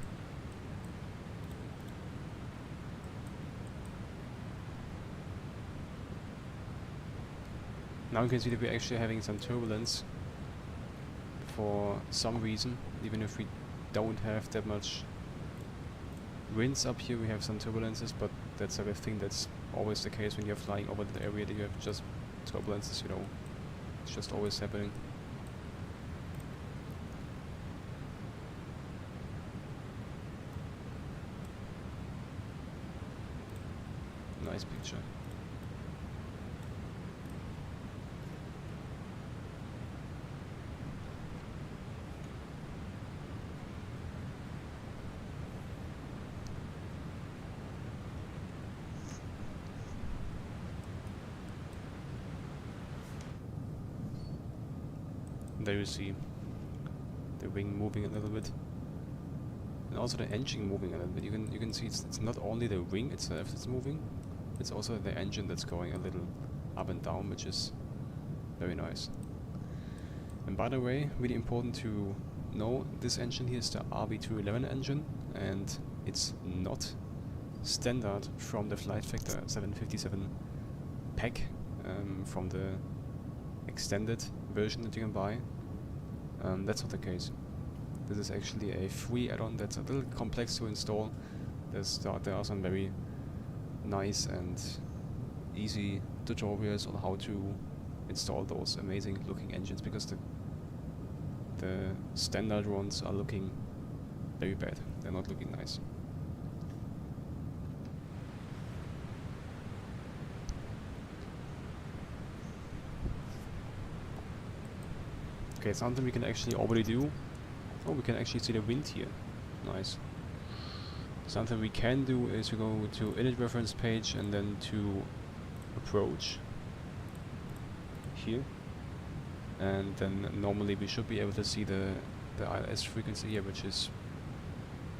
Now you can see that we're actually having some turbulence for some reason, even if we don't have that much winds up here, we have some turbulences, but that's a thing that's always the case when you're flying over the area that you have just turbulences, you know. It's just always happening. Nice picture. There you see the wing moving a little bit, and also the engine moving a little bit. You can see it's not only the wing itself that's moving, it's also the engine that's going a little up and down, which is very nice. And by the way, really important to know, this engine here is the RB211 engine, and it's not standard from the Flight Factor 757 pack, from the extended version that you can buy. That's not the case. This is actually a free add-on that's a little complex to install. There are some very nice and easy tutorials on how to install those amazing looking engines, because the standard ones are looking very bad. They're not looking nice. Okay, something we can actually already do. Oh, we can actually see the wind here. Nice. Something we can do is we go to init reference page and then to approach here, and then normally we should be able to see the ILS frequency here, which is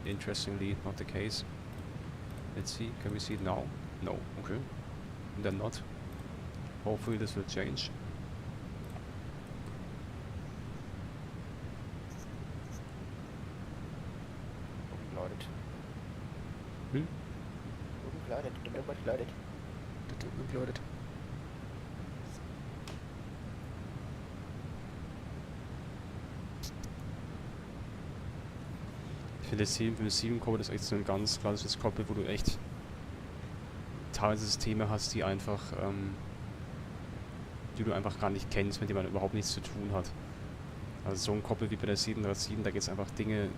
interestingly not the case. Let's see, can we see it now? No, okay, then not. Hopefully this will change. Uploaded. Ich finde, das 7.7-Code ist echt so ein ganz klassisches Cockpit, wo du echt teilweise Systeme hast, die einfach, die du einfach gar nicht kennst, mit denen man überhaupt nichts zu tun hat. Also so ein Cockpit wie bei der 737, da geht es einfach Dinge,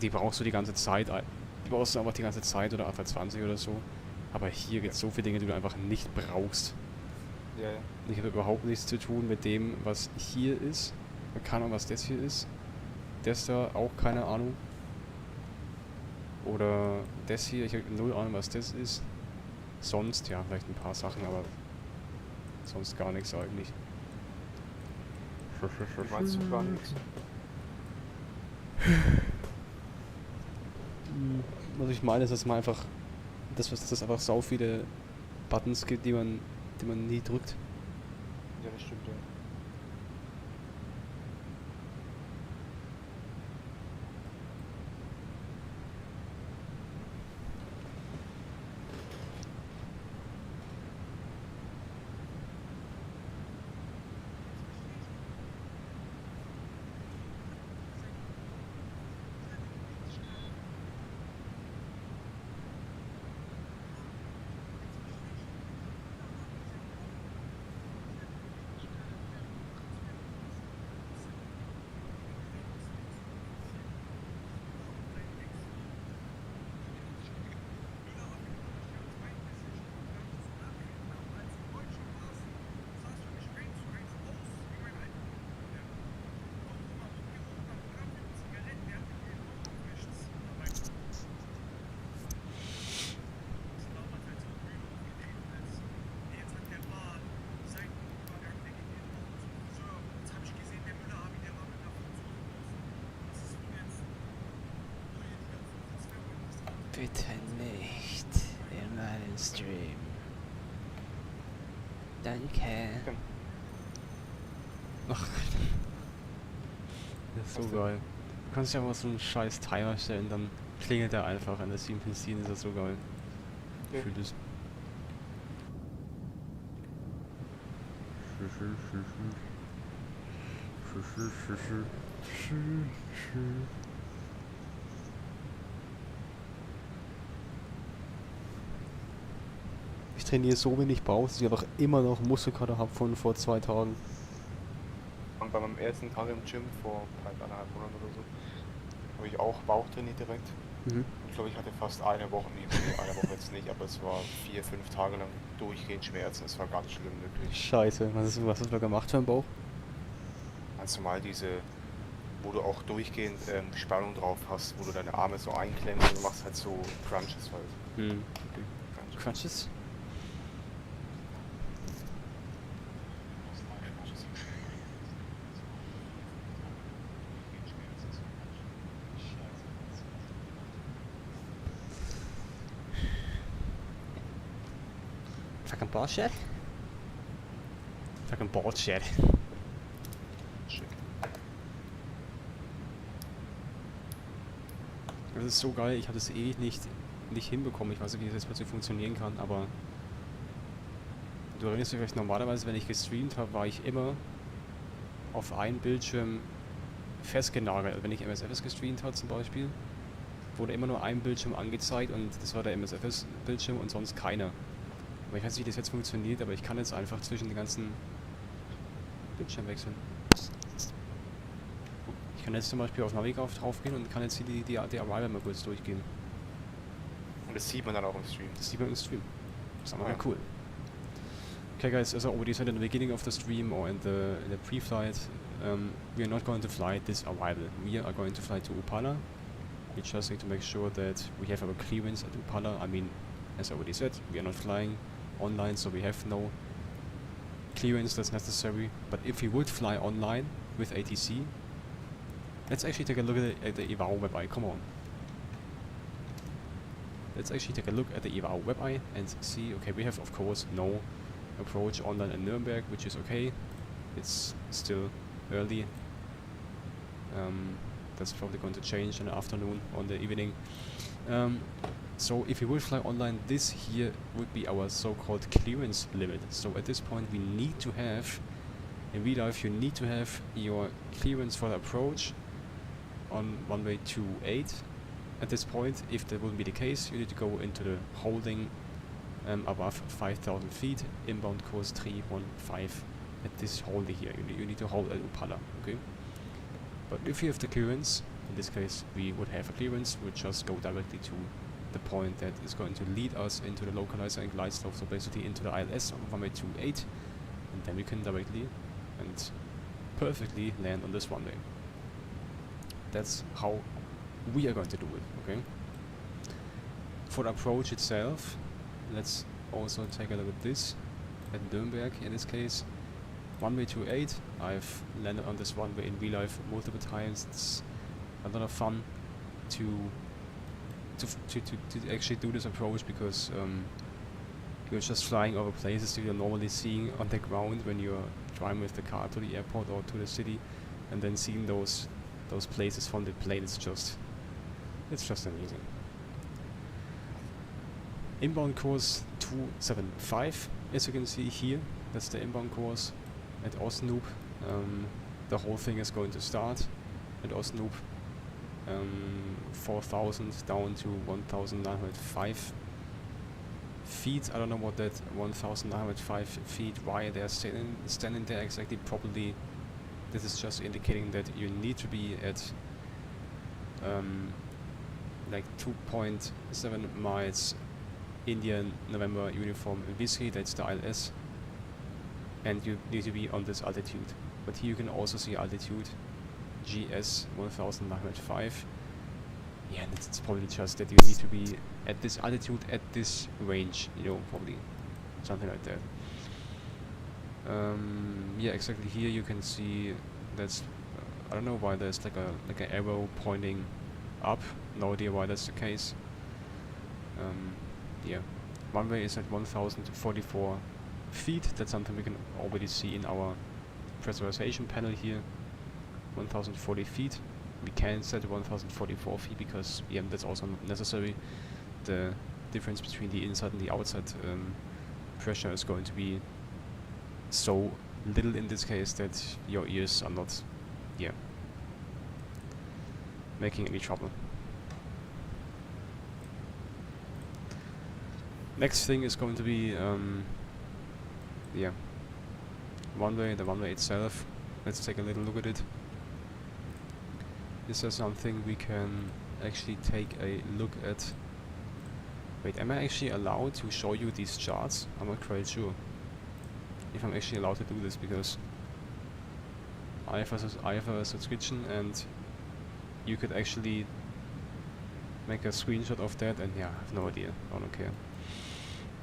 die brauchst du die ganze Zeit, die brauchst du einfach die ganze Zeit, oder A320 oder so. Aber hier gibt es so viele Dinge, die du einfach nicht brauchst. Ja, ja. Ich habe überhaupt nichts zu tun mit dem, was hier ist. Keine Ahnung, was das hier ist. Das da, auch keine Ahnung. Oder das hier, ich habe null Ahnung, was das ist. Sonst, ja, vielleicht ein paar Sachen, aber sonst gar nichts eigentlich. Meinst du gar nichts? Was ich meine, ist, dass man einfach, dass es einfach sau viele Buttons gibt, die man nie drückt. Ja, das stimmt, ja. Bitte nicht in meinen Stream. Danke. Ach, das ist so geil. Du kannst ja mal so einen scheiß Timer stellen, dann klingelt der einfach an der 7.7, ist das so geil. Ja. Ich fühl das. Ich trainiere so wenig Bauch, dass ich einfach immer noch Muskelkater habe von vor 2 Tagen. Und bei meinem ersten Tag im Gym vor halt 1,5 Monaten oder so, habe ich auch Bauch trainiert direkt. Ich glaube, ich hatte fast eine Woche, nee, eine Woche jetzt nicht, aber es war 4, 5 Tage lang durchgehend Schmerzen. Es war ganz schlimm, wirklich. Scheiße, was hast du da gemacht für einen Bauch? Ganz normal diese, wo du auch durchgehend Spannung drauf hast, wo du deine Arme so einklemmst und du machst halt so Crunches halt. Okay. Ganz Crunches? Fucking bullshit. Fucking bullshit. Shit. Das ist so geil, ich habe das ewig nicht hinbekommen. Ich weiß nicht, wie das jetzt plötzlich funktionieren kann, aber du erinnerst dich vielleicht normalerweise, wenn ich gestreamt habe, war ich immer auf einen Bildschirm festgenagelt. Wenn ich MSFS gestreamt habe zum Beispiel, wurde immer nur ein Bildschirm angezeigt und das war der MSFS-Bildschirm und sonst keiner. Aber ich weiß nicht, wie das jetzt funktioniert, aber ich kann jetzt einfach zwischen den ganzen Bildschirmen wechseln. Ich kann jetzt zum Beispiel auf Navigator draufgehen und kann jetzt hier die Arrival mal kurz durchgehen. Und das sieht man dann auch im Stream. Das sieht man im Stream. Das ist einfach Ja. cool. Okay guys, as I already said in the beginning of the stream or in the pre-flight, we are not going to fly this arrival. We are going to fly to Upala. We just need to make sure that we have our clearance at Upala. I mean, as I already said, we are not flying online, so we have no clearance that's necessary. But if we would fly online with ATC, let's actually take a look at the IXEG web eye. Come on. Let's actually take a look at the IXEG web eye and see. Okay, we have of course no approach online in Nürnberg, which is okay. It's still early. That's probably going to change in the afternoon or in the evening. So if we would fly online, this here would be our so-called clearance limit. So at this point we need to have, in real life you need to have your clearance for the approach on runway 28. At this point, if that wouldn't be the case, you need to go into the holding above 5,000 feet, inbound course 315 at this holding here. You need to hold at Upala, okay? But if you have the clearance, in this case we would have a clearance, we would just go directly to the point that is going to lead us into the localizer and glide slope, so basically into the ILS on runway 28, and then we can directly and perfectly land on this runway. That's how we are going to do it, okay? For the approach itself, let's also take a look at this, at Nürnberg in this case. Runway 28, I've landed on this runway in real life multiple times. It's a lot of fun to actually do this approach, because you're just flying over places you're normally seeing on the ground when you're driving with the car to the airport or to the city, and then seeing those places from the plane. It's just amazing. Inbound course 275, as you can see here, that's the inbound course at Osnoop. The whole thing is going to start at Osnoop, 4,000 down to 1,905 feet. I don't know what that 1,905 feet, why they're standing there exactly. Probably this is just indicating that you need to be at like 2.7 miles Indian November uniform Whiskey, that's the ILS, and you need to be on this altitude. But here you can also see altitude GS 1905. Yeah, and it's probably just that you need to be at this altitude at this range, you know, probably something like that. Yeah, exactly. Here you can see that's I don't know why there's like an arrow pointing up. No idea why that's the case. Yeah, runway is at 1,044 feet. That's something we can already see in our pressurization panel here. 1,040 feet. We can set 1,044 feet because that's also not necessary. The difference between the inside and the outside pressure is going to be so little in this case that your ears are not, making any trouble. Next thing is going to be yeah, the runway itself. Let's take a little look at it. Is there something we can actually take a look at? Wait, am I actually allowed to show you these charts? I'm not quite sure if I'm actually allowed to do this, because I have a subscription and you could actually make a screenshot of that, and yeah, I have no idea. I don't care.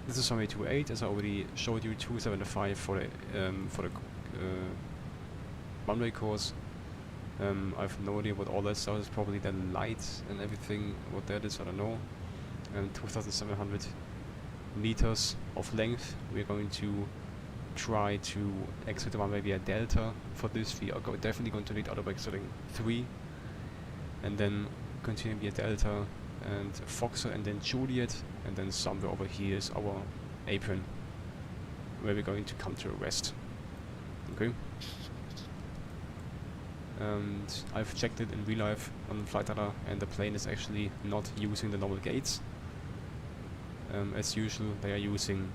This is runway 28, as I already showed you, 275 for the runway course. I have no idea what all that stuff is. Probably the lights and everything. What that is, I don't know. 2,700 meters of length. We're going to try to exit the runway via Delta. For this, we are definitely going to need auto exiting 3, and then continue via Delta and Foxer and then Juliet, and then somewhere over here is our apron where we're going to come to a rest. Okay. And I've checked it in real life on flight data, and the plane is actually not using the normal gates. As usual, they are using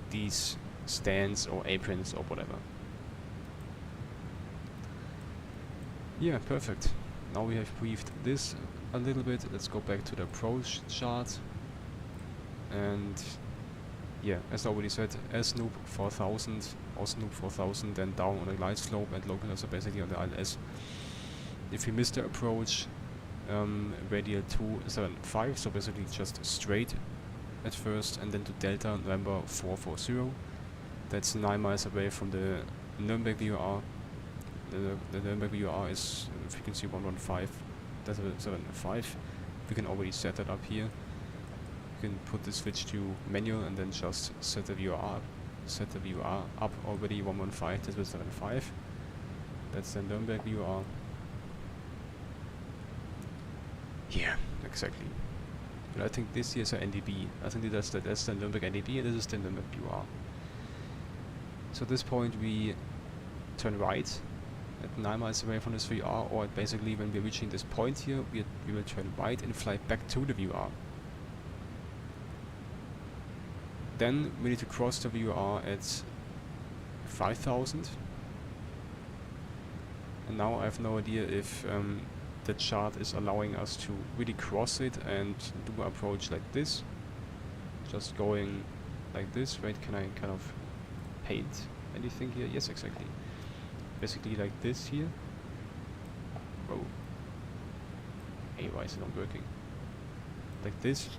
these stands or aprons or whatever. Yeah, perfect. Now we have briefed this a little bit. Let's go back to the approach chart. And yeah, as I already said, S-Noob 4000, or Snoop 4000, then down on the glide slope, and localers are basically on the ILS. If we miss the approach, radial 275, so basically just straight at first, and then to Delta November 440. That's 9 miles away from the Nürnberg VOR. The Nürnberg VOR is frequency 115, that's 75. We can already set that up here. You can put the switch to manual and then just set the VOR up. Set the VOR up already 115, that's 75. That's the Nürnberg VOR. Yeah, exactly. But I think this here is a NDB. I think that's the Nürnberg NDB, and this is the Nürnberg VOR. So at this point we turn right at 9 miles away from this VR, or basically when we're reaching this point here, we will turn right and fly back to the VR. Then we need to cross the VR at 5,000. And now I have no idea if the chart is allowing us to really cross it and do an approach like this. Just going like this. Wait, can I kind of paint anything here? Yes, exactly. Basically like this here. Whoa. Hey, why is it not working? Like this.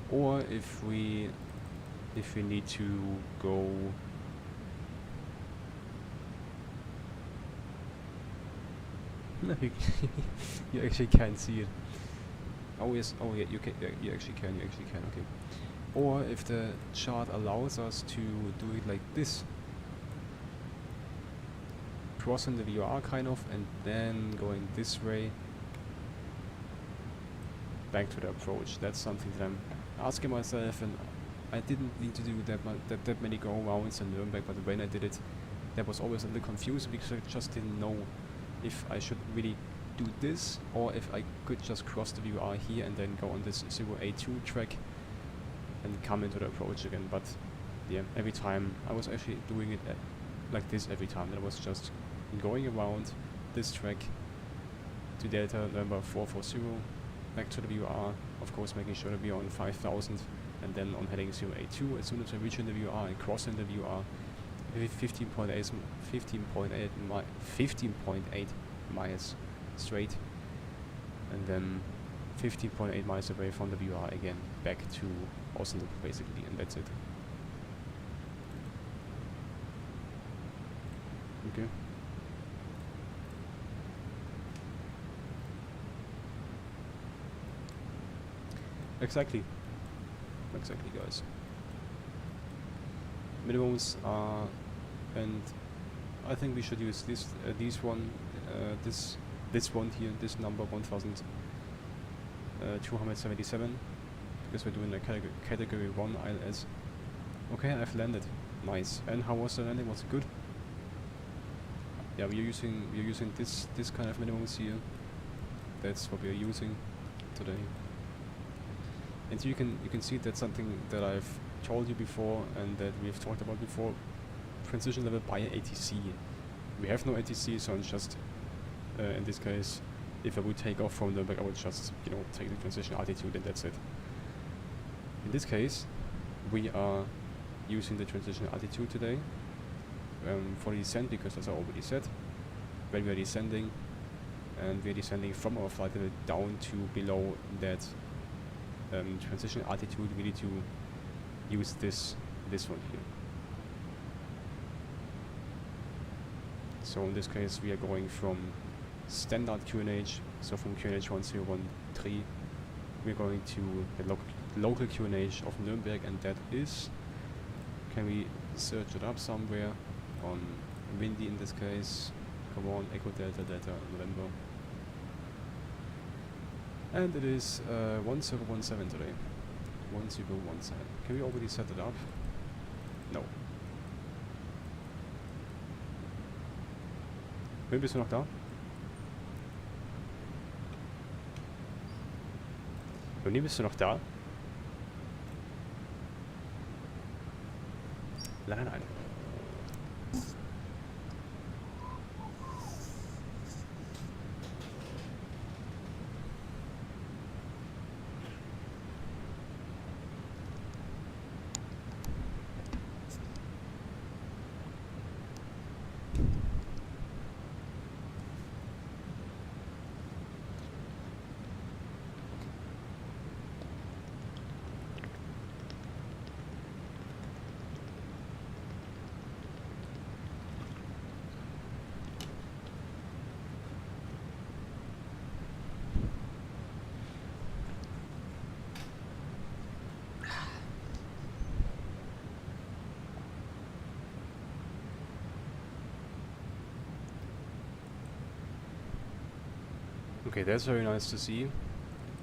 Or if we need to go you actually can't see it. Oh yes, oh yeah, you can, yeah, you actually can, okay. Or if the chart allows us to do it like this, crossing the VR kind of, and then going this way back to the approach. That's something that I'm asking myself, and I didn't need to do that many go-arounds in Nürnberg, but when I did it, that was always a little confusing because I just didn't know if I should really do this, or if I could just cross the VR here and then go on this 082 track and come into the approach again. But yeah, every time I was actually doing it like this every time. That was just going around this track to Delta November 440, back to the VR, of course making sure that we are on 5,000, and then on heading 082. As soon as I reach in the VR and crossing the VR, 15.8 miles straight, and then 15.8 miles away from the VR again, back to Osnabrück basically, and that's it. Okay. Exactly, guys. Minimums are, and I think we should use this one here, this number 1,277, because we're doing a category 1 ILS. Okay, I've landed. Nice. And how was the landing? Was it good? Yeah, we're using this kind of minimums here. That's what we're using today. And you can see that's something that I've told you before and that we've talked about before. Transition level by ATC. We have no ATC, so it's just in this case, if I would take off from Nürnberg, I would just take the transition altitude and that's it. In this case, we are using the transition altitude today for the descent, because as I already said, when we are descending, and we are descending from our flight level down to below that transition altitude, we need to use this one here. So in this case we are going from standard QNH, so from QNH 1013 we're going to the local QNH of Nürnberg, and that is, can we search it up somewhere, on windy in this case, come on, Echo Delta Delta November, and it is 1017 today, 1017. Can we already set it up? No. Wen bist du noch da? Joni, bist du noch da? Nein, nein. Okay, that's very nice to see.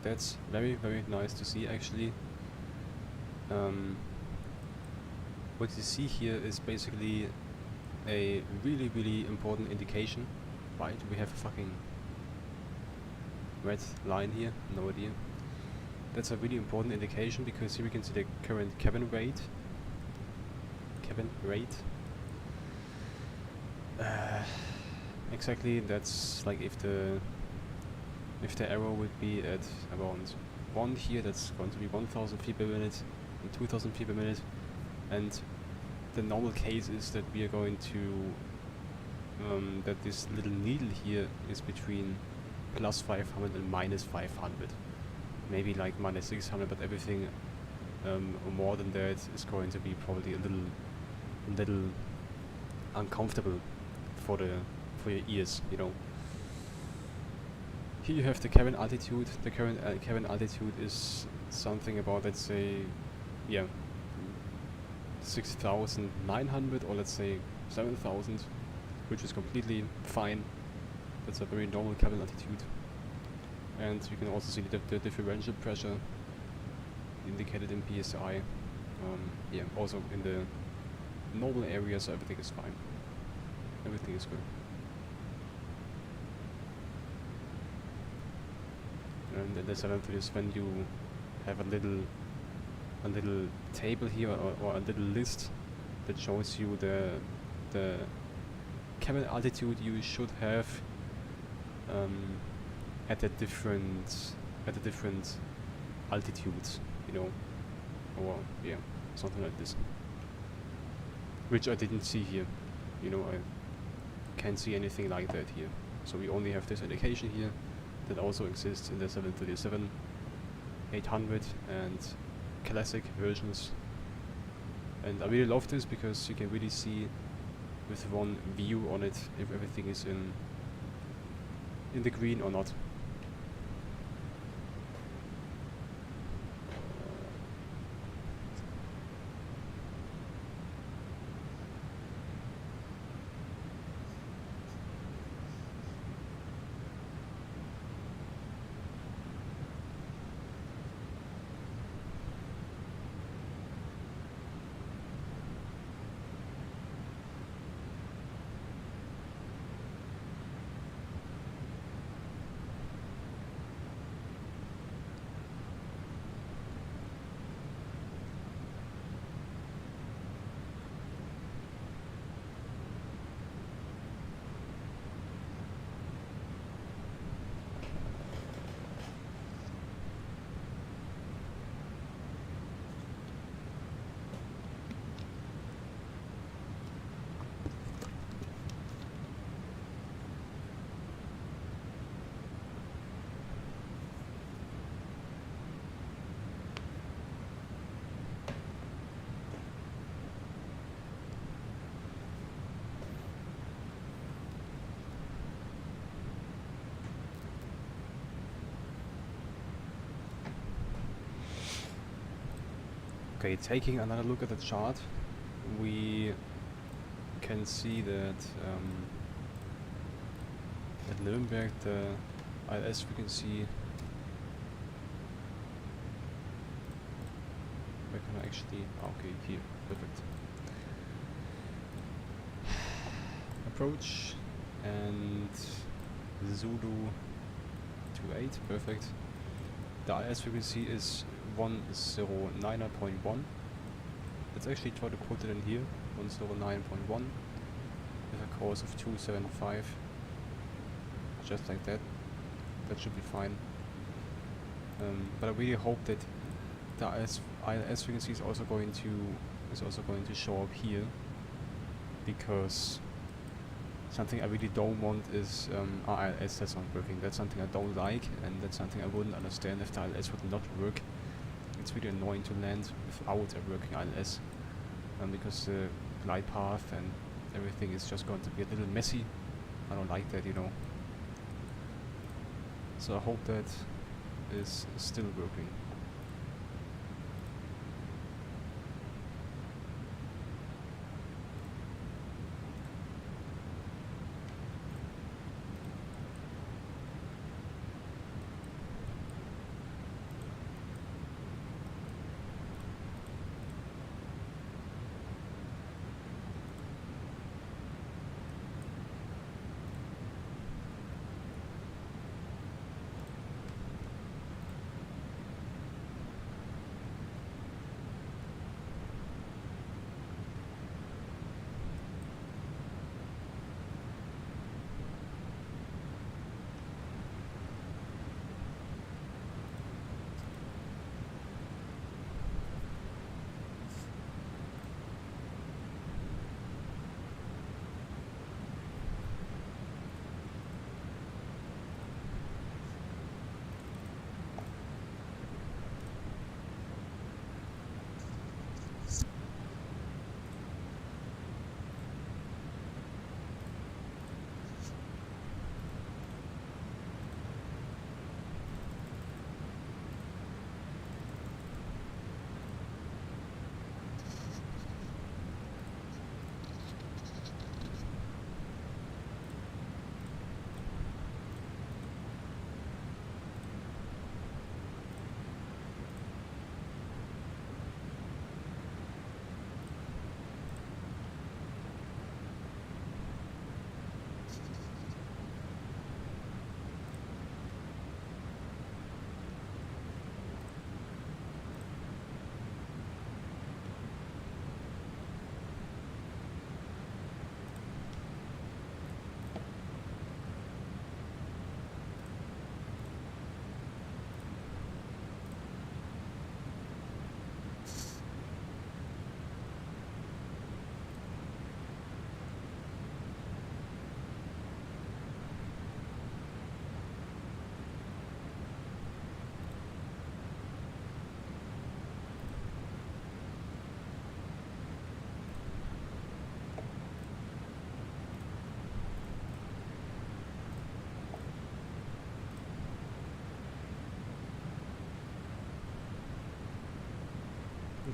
That's very, very nice to see, actually. What you see here is basically a really, really important indication. Why do we have a fucking red line here? No idea. That's a really important indication, because here we can see the current cabin rate. Exactly, that's like if the arrow would be at around 1 here, that's going to be 1000 feet per minute and 2000 feet per minute. And the normal case is that we are going to, that this little needle here is between plus 500 and minus 500. Maybe like minus 600, but everything more than that is going to be probably a little uncomfortable for your ears, Here you have the cabin altitude. The current cabin altitude is something about, let's say, 6,900, or let's say 7,000, which is completely fine. That's a very normal cabin altitude. And you can also see the differential pressure indicated in PSI. Also in the normal area, so everything is fine. Everything is good. And the 730 is when you have a little table here, or a little list that shows you the cabin altitude you should have at the different altitudes, or something like this, which I didn't see here. I can't see anything like that here, so we only have this indication here that also exists in the 737, 800 and classic versions. And I really love this, because you can really see with one view on it if everything is in the green or not. Okay, taking another look at the chart, we can see that at Nürnberg the ILS frequency, where can I actually, okay, here, perfect. Approach and Zulu 28, perfect. The ILS frequency is 109.1. Let's actually try to put it in here, 109.1 with a course of 275, just like that. That should be fine. But I really hope that the ILS frequency is also going to show up here, because something I really don't want is ILS that's not working. That's something I don't like, and that's something I wouldn't understand if the ILS would not work. It's really annoying to land without a working ILS, because the glide path and everything is just going to be a little messy. I don't like that, you know. So I hope that is still working.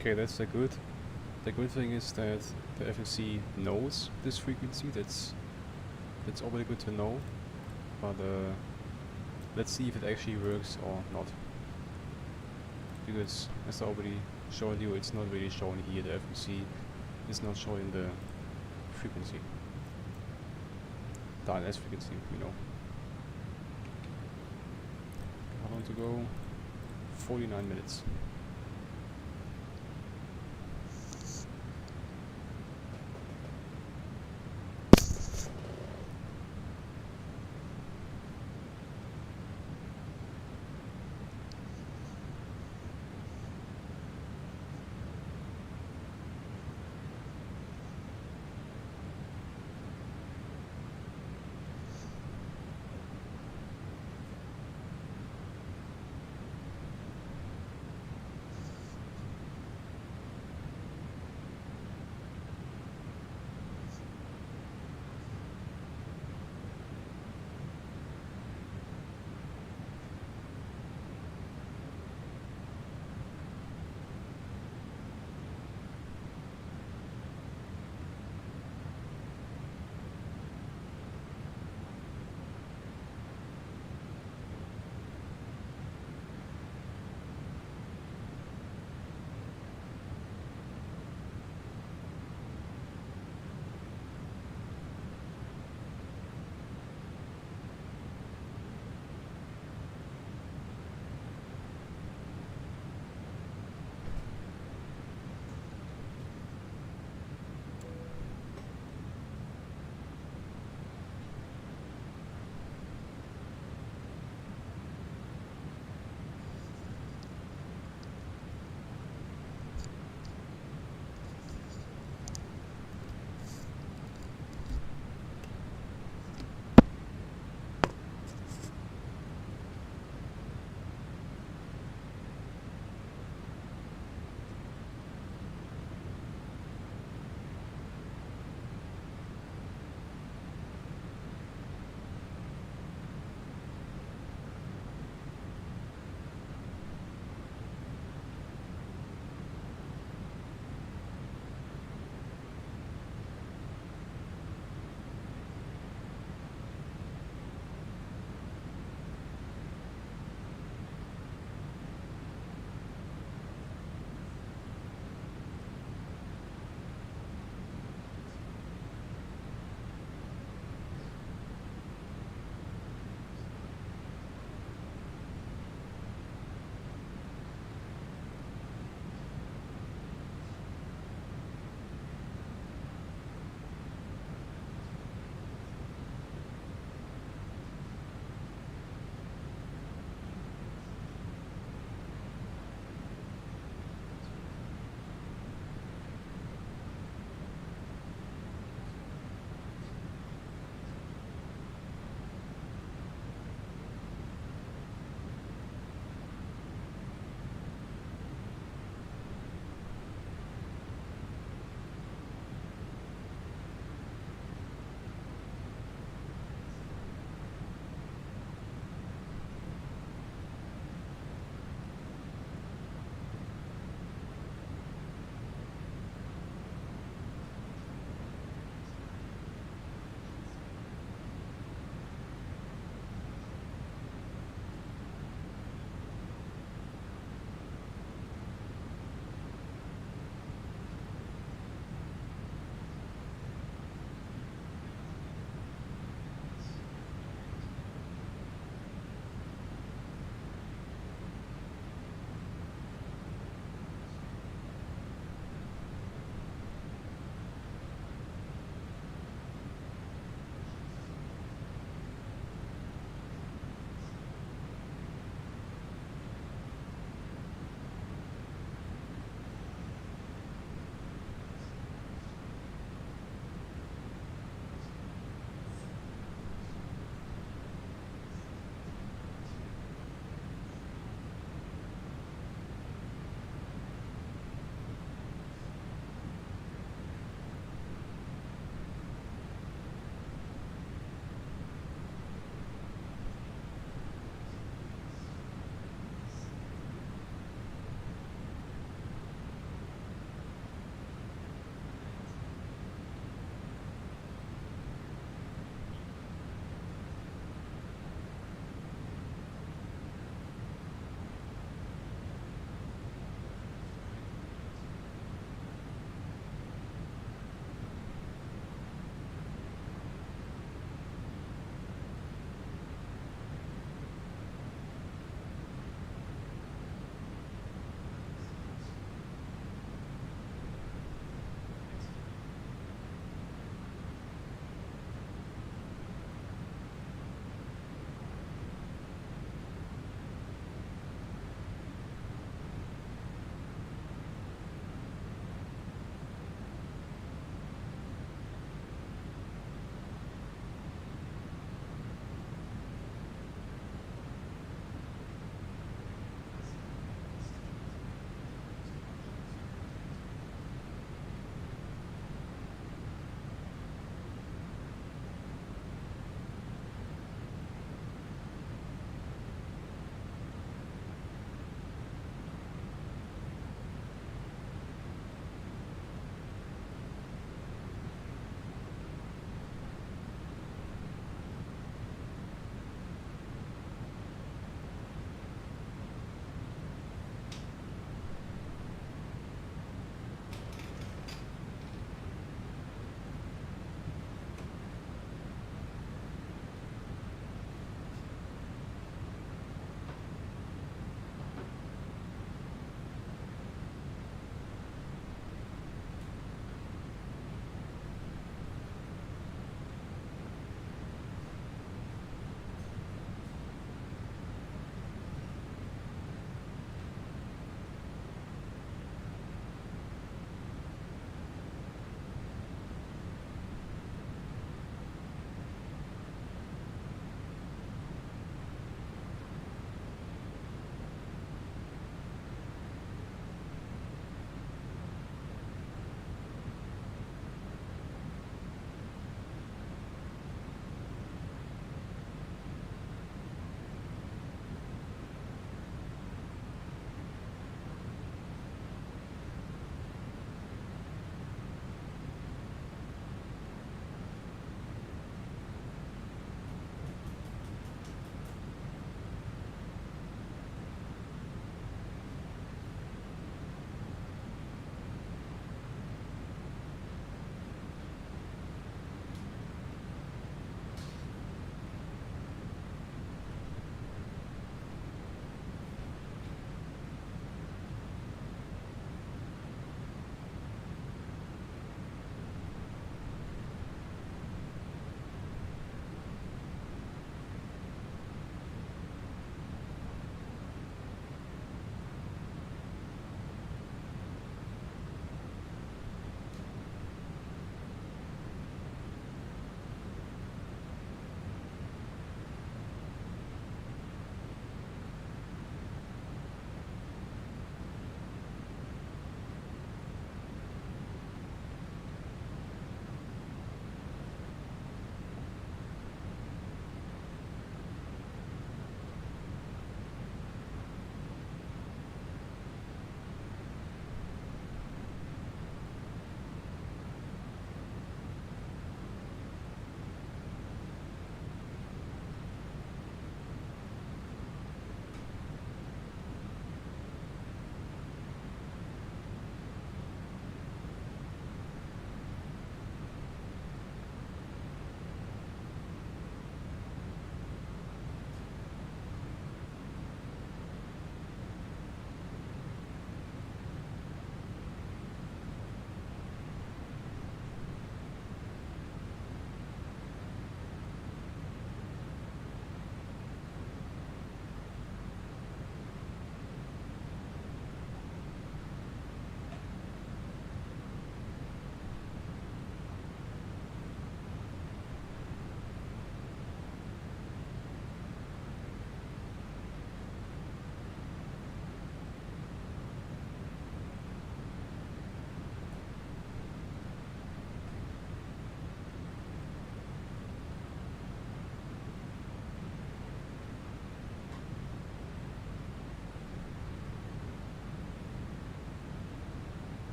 Okay, that's the good. The good thing is that the FSC knows this frequency. That's already good to know. But let's see if it actually works or not. Because as I already showed you, it's not really shown here. The FSC is not showing the frequency. The ILS frequency, you know. How long to go? 49 minutes.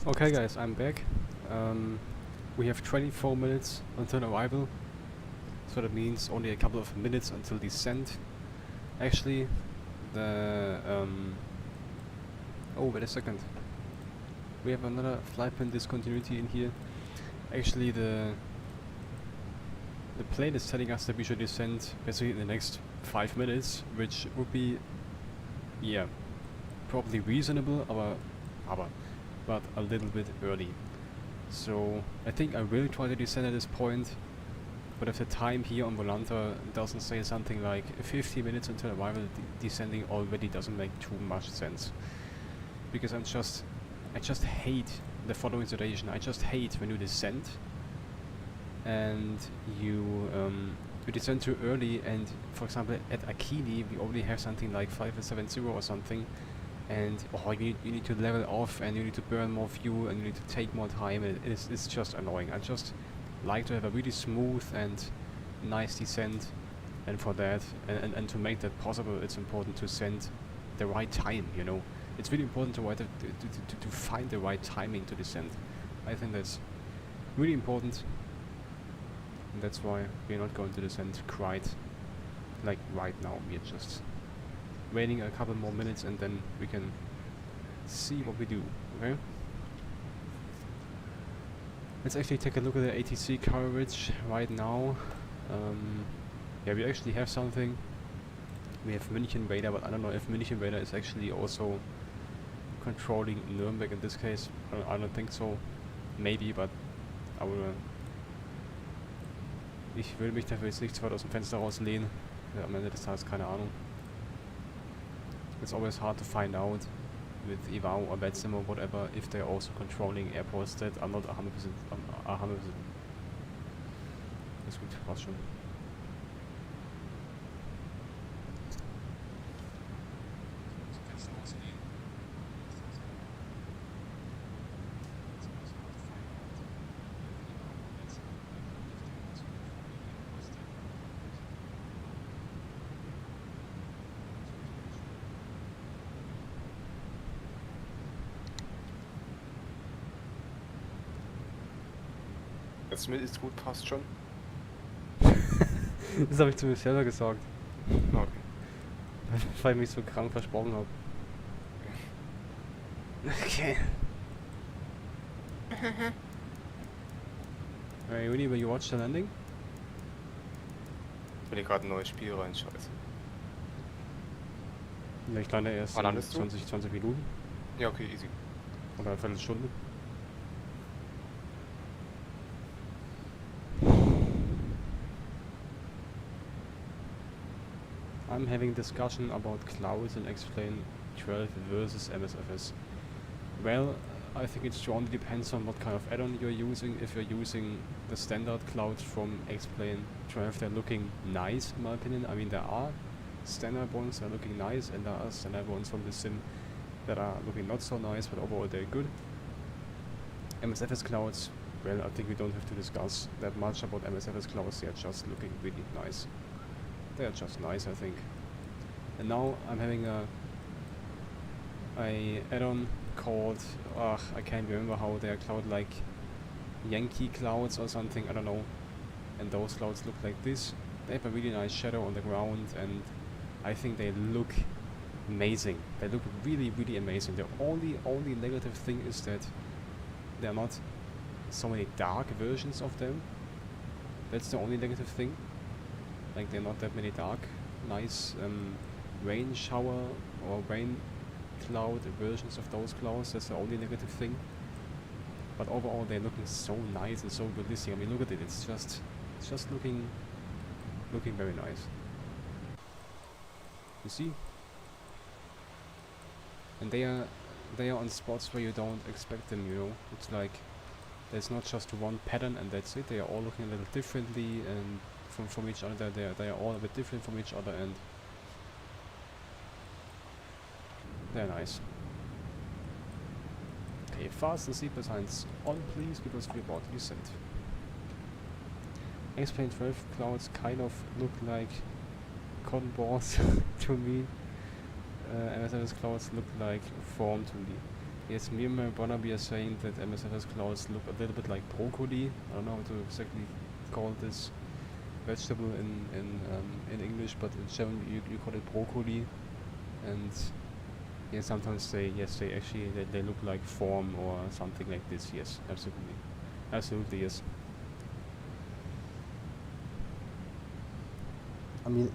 Okay guys, I'm back. We have 24 minutes until arrival, so that means only a couple of minutes until descent. Actually, the oh, wait a second. We have another flight plan discontinuity in here. Actually, the plane is telling us that we should descend basically in the next 5 minutes, which would be, yeah, probably reasonable, but a little bit early. So I think I will try to descend at this point, but if the time here on Volanta doesn't say something like 50 minutes until arrival, descending already doesn't make too much sense. Because I just hate the following situation. I just hate when you descend and you descend too early, and for example at Akili we already have something like 570 or something, and you need to level off and you need to burn more fuel and you need to take more time, and it's just annoying. I just like to have a really smooth and nice descent, and for that and to make that possible, it's important to send the right time, you know. It's really important to find the right timing to descend. I think that's really important, and that's why we're not going to descend quite like right now. We're just waiting a couple more minutes and then we can see what we do, okay? Let's actually take a look at the ATC coverage right now. Yeah, we actually have something. We have München radar, but I don't know if München radar is actually also controlling Nürnberg in this case. I don't think so. Maybe, but I will. Ich will mich dafür jetzt nicht zu weit aus dem Fenster rauslehnen. Ja, am Ende des Tages keine Ahnung. It's always hard to find out with IVAO or BSM or whatever if they're also controlling airports that are not 100%. Ist gut, passt schon. Das ist gut, passt schon. Das habe ich zu mir selber gesagt, Okay. weil ich mich so krank versprochen habe. Okay. Hey, Uni, will you watch the landing? Ich will hier gerade ein neues Spiel rein, scheiße. Ja, ich lande erst Wann in landest du? 20 Minuten. Ja, okay, easy. Oder eine Viertelstunde. I'm having discussion about clouds in Xplane 12 versus MSFS. Well, I think it strongly depends on what kind of add-on you're using. If you're using the standard clouds from Xplane 12, they're looking nice in my opinion. I mean, there are standard ones that are looking nice, and there are standard ones from the sim that are looking not so nice, but overall they're good. MSFS clouds, well, I think we don't have to discuss that much about MSFS clouds. They are just looking really nice. They are just nice, I think. And now I'm having a add-on called, I can't remember how they are called, like Yankee clouds or something, I don't know. And those clouds look like this. They have a really nice shadow on the ground, and I think they look amazing. They look really, really amazing. The only negative thing is that there are not so many dark versions of them. That's the only negative thing. Like, there are not that many dark, nice rain shower or rain cloud versions of those clouds. That's the only negative thing. But overall, they're looking so nice and so realistic. I mean, look at it. It's just looking very nice. You see? And they are on spots where you don't expect them. You know, it's like there's not just one pattern and that's it. They are all looking a little differently and from each other. They are all a bit different from each other, and they're nice. Okay, fasten seatbelt signs on please, because we're about to descend. Xplane 12 clouds kind of look like cotton balls to me. MSFS clouds look like foam to me. Yes, me and my brother, we are saying that MSFS clouds look a little bit like broccoli. I don't know how to exactly call this vegetable in English, but in German you call it broccoli. And yeah, sometimes they actually they look like form or something like this. Yes, absolutely yes. I mean,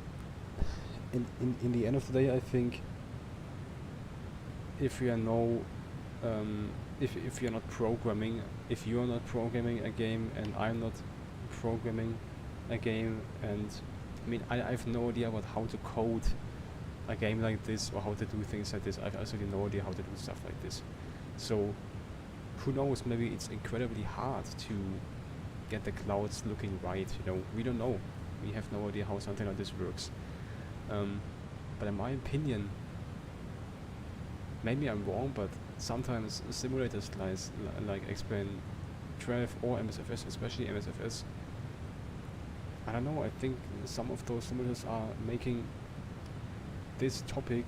in the end of the day, I think if you are if you're not programming, if you're not programming a game and I'm not programming a game, and I mean I have no idea about how to code a game like this or how to do things like this. I've absolutely no idea how to do stuff like this. So who knows, maybe it's incredibly hard to get the clouds looking right, you know. We don't know. We have no idea how something like this works. But in my opinion, maybe I'm wrong, but sometimes simulators like Xplane 12 or MSFS, especially MSFS, I don't know, I think some of those simulators are making this topic,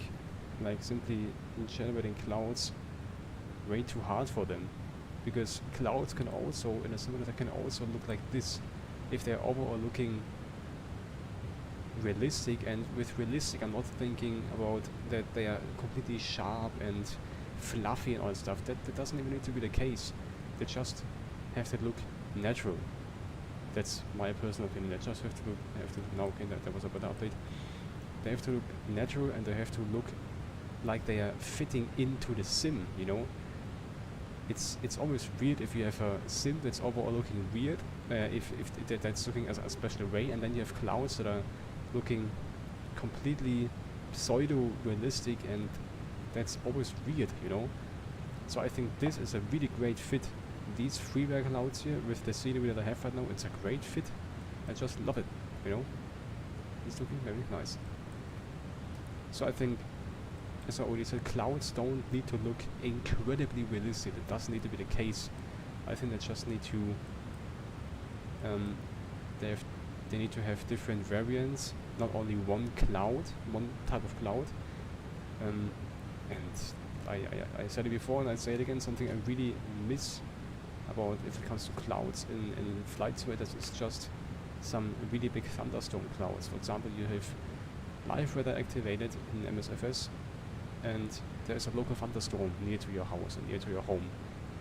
like simply generating clouds, way too hard for them. Because clouds can also, in a simulator, can also look like this if they're overall looking realistic. And with realistic, I'm not thinking about that they are completely sharp and fluffy and all that stuff. That doesn't even need to be the case. They just have to look natural. That's my personal opinion. They just have to now, okay, that was a better update. They have to look natural, and they have to look like they are fitting into the sim, you know. It's always weird if you have a sim that's overall looking weird, if that's looking as a special way, and then you have clouds that are looking completely pseudo-realistic, and that's always weird, you know. So I think this is a really great fit. These freeware clouds here with the scenery that I have right now, it's a great fit. I just love it, you know. It's looking very nice. So I think, as I already said, clouds don't need to look incredibly realistic. It doesn't need to be the case. I think they just need to they need to have different variants, not only one cloud, one type of cloud. And I said it before, and I say it again, something I really miss about if it comes to clouds in flight simulators is just some really big thunderstorm clouds. For example, you have live weather activated in MSFS, and there's a local thunderstorm near to your house and near to your home.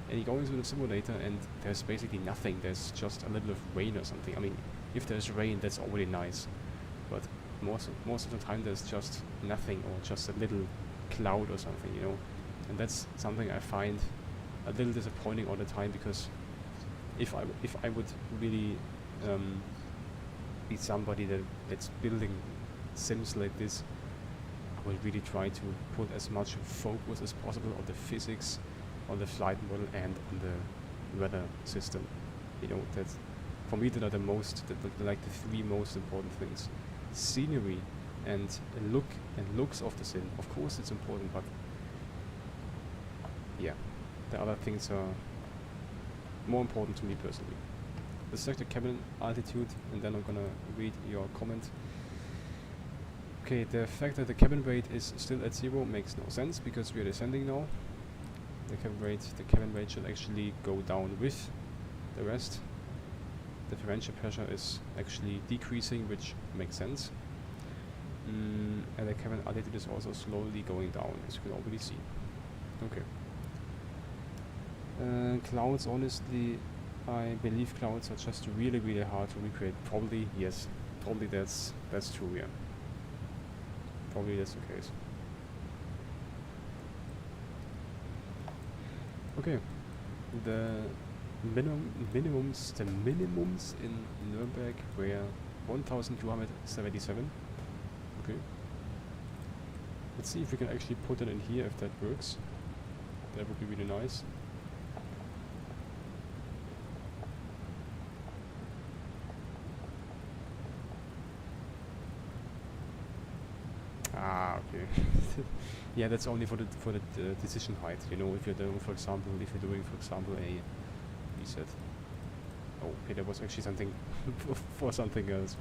And you go into the simulator and there's basically nothing. There's just a little of rain or something. I mean, if there's rain, that's already nice. But most of the time there's just nothing, or just a little cloud or something, you know. And that's something I find a little disappointing all the time, because if I would really be somebody that's building sims like this, I would really try to put as much focus as possible on the physics, on the flight model, and on the weather system. You know, that's, for me, that are the like the three most important things. Scenery and looks of the sim. Of course it's important, but yeah, the other things are more important to me personally. Let's check the cabin altitude, and then I'm gonna read your comment. Okay, the fact that the cabin weight is still at 0 makes no sense, because we are descending now. The cabin weight should actually go down with the rest. The differential pressure is actually decreasing, which makes sense. And the cabin altitude is also slowly going down, as you can already see. Okay. Clouds, honestly, I believe clouds are just really, really hard to recreate. Probably, yes. Probably that's true, yeah. Probably that's the case. Okay. The minimums in Nürnberg were 1,277. Okay. Let's see if we can actually put it in here, if that works. That would be really nice. Ah, okay. Yeah, that's only for the decision height. You know, if you're doing, for example, a reset. Oh, okay, that was actually something for something else.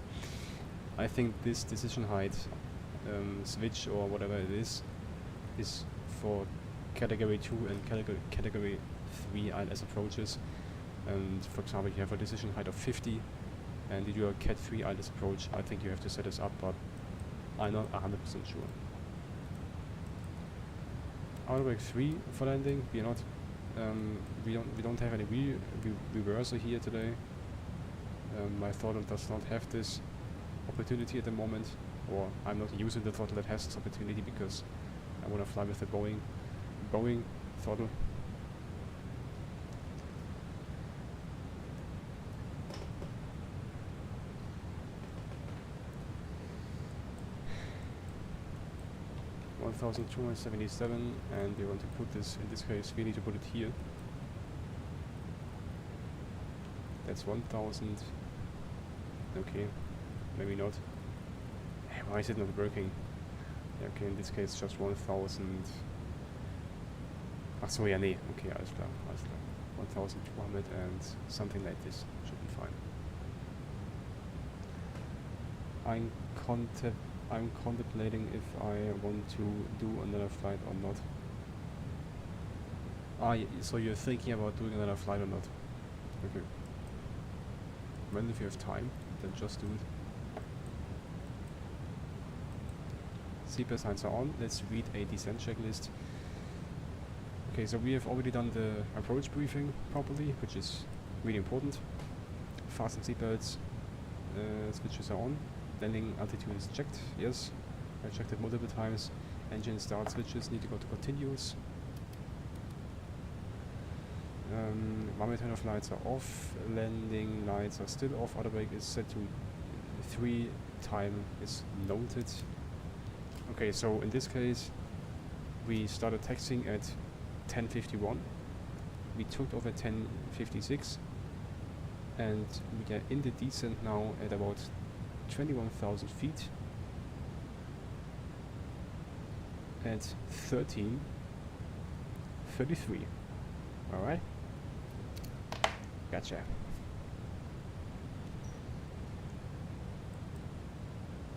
I think this decision height switch, or whatever it is for category 2 and category 3 ILS approaches. And for example, you have a decision height of 50 and you do a Cat 3 ILS approach. I think you have to set this up, but I'm not 100% sure. Outbreak 3 for landing. We don't have any reverser here today. My throttle does not have this opportunity at the moment, or I'm not using the throttle that has this opportunity because I want to fly with the Boeing throttle. $1,277, and we want to put this, in this case we need to put it here. That's 1,000. Okay, maybe not. Why is it not working? Okay, in this case just 1,000. Ach so, ja, nee. Okay, alles klar, alles klar. 1,200 and something like this should be fine. I'm contemplating if I want to do another flight or not. So you're thinking about doing another flight or not? Okay. Well, if you have time, then just do it. CPR signs are on. Let's read a descent checklist. Okay, so we have already done the approach briefing properly, which is really important. Fasten seatbelts, switches are on. Landing altitude is checked, yes. I checked it multiple times. Engine start switches need to go to continuous. Runway turn off lights are off. Landing lights are still off. Auto brake is set to 3. Time is noted. Okay, so in this case, we started taxiing at 10:51. We took off at 10:56, and we are in the descent now at about 21,000 feet at 13:33. Alright. Gotcha.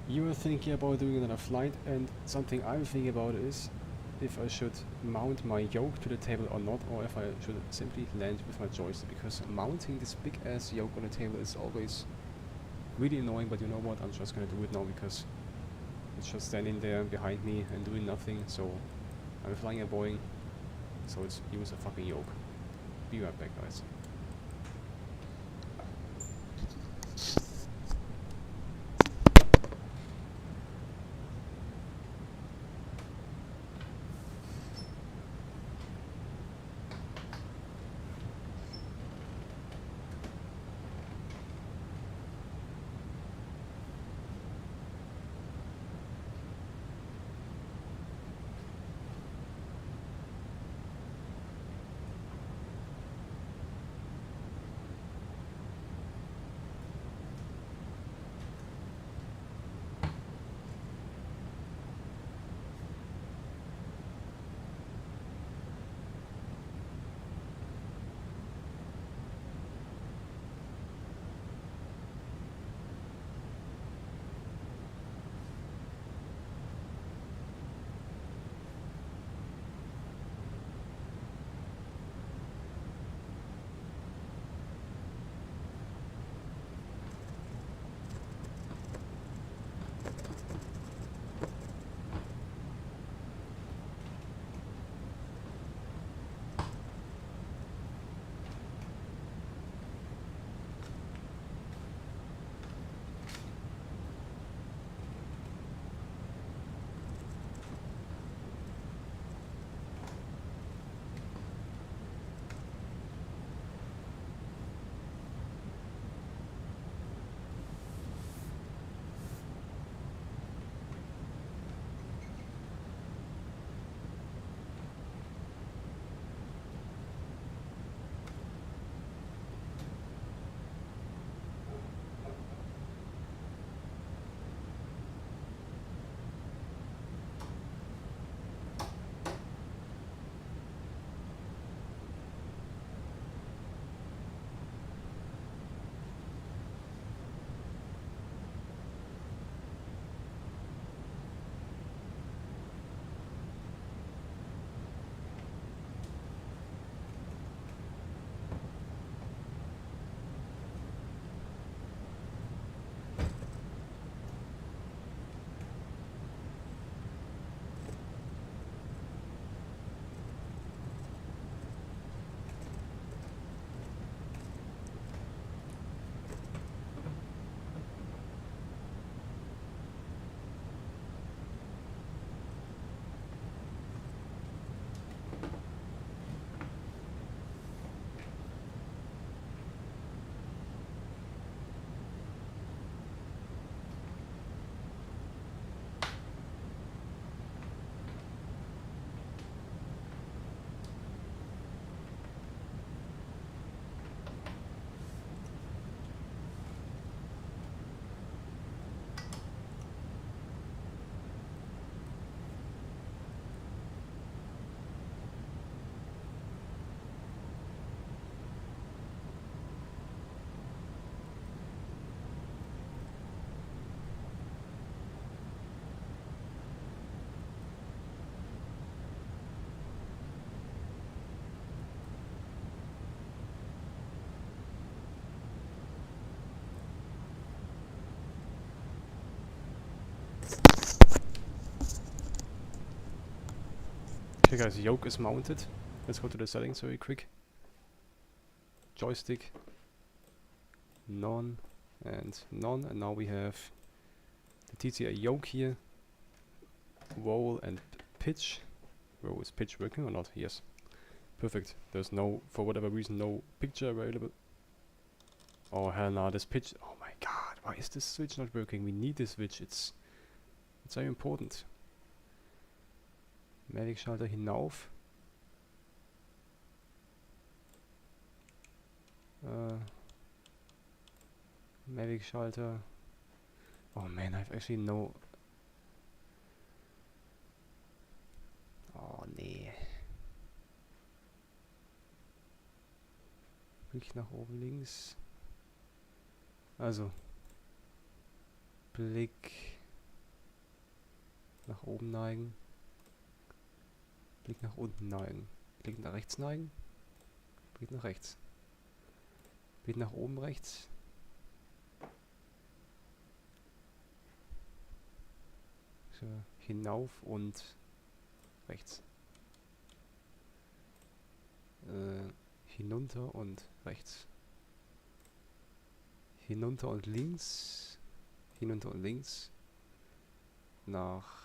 You were thinking about doing another flight, and something I'm thinking about is if I should mount my yoke to the table or not, or if I should simply land with my joystick, because mounting this big ass yoke on the table is always really annoying. But you know what, I'm just gonna do it now because it's just standing there behind me and doing nothing. So I'm flying a Boeing, so it's use a fucking yoke. Be right back, guys. Okay guys, yoke is mounted. Let's go to the settings very quick. Joystick, none, and none. And now we have the TCA yoke here. Roll and pitch. Roll, is pitch working or not? Yes. Perfect. There's no, for whatever reason, no picture available. Oh hell no, this pitch. Oh my god, why is this switch not working? We need this switch. It's very important. Mavic Schalter hinauf. Mavic Schalter. Oh man, I've actually no. Oh nee. Blick nach oben links. Also. Blick nach oben neigen. Blick nach unten neigen. Blick nach rechts neigen. Blick nach rechts. Blick nach oben rechts. So, hinauf und rechts. Hinunter und rechts. Hinunter und links. Hinunter und links. Nach.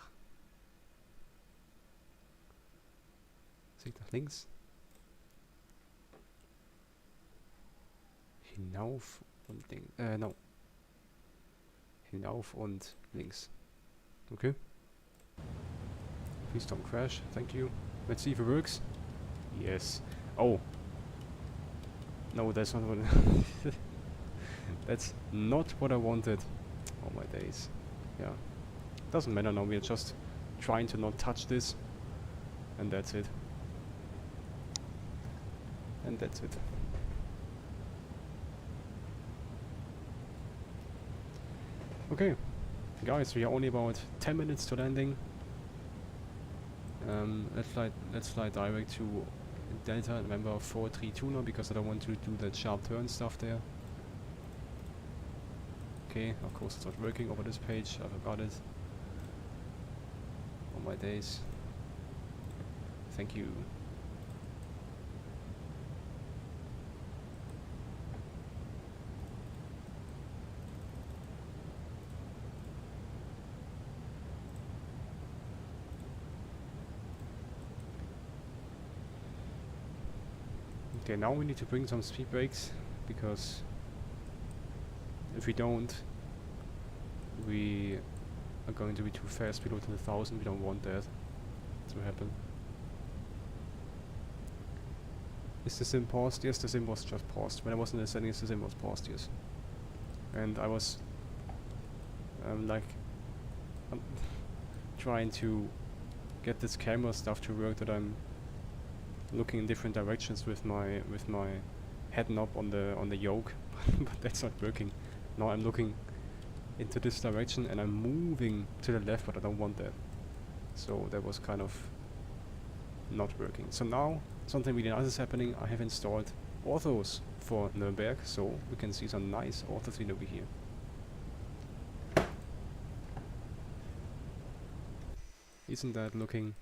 Nach links. Hinauf und links. No. Hinauf und links. Okay. Please don't crash. Thank you. Let's see if it works. Yes. Oh. No, that's not what. That's not what I wanted. Oh my days. Yeah. Doesn't matter now. We're just trying to not touch this, and that's it. And that's it. Okay, guys, we are only about 10 minutes to landing. Let's fly direct to Delta November 432 now, because I don't want to do that sharp turn stuff there. Okay, of course it's not working over this page. I forgot it. Oh my days. Thank you. Okay, now we need to bring some speed brakes, because if we don't, we are going to be too fast below 10,000. We don't want that to happen. Is the sim paused? Yes, the sim was just paused. When I was in the settings, the sim was paused, yes. And I was trying to get this camera stuff to work, that I'm looking in different directions with my head knob on the yoke, but that's not working. Now I'm looking into this direction and I'm moving to the left, but I don't want that. So that was kind of not working. So now something really nice is happening. I have installed orthos for Nürnberg, so we can see some nice ortho scene over here. Isn't that looking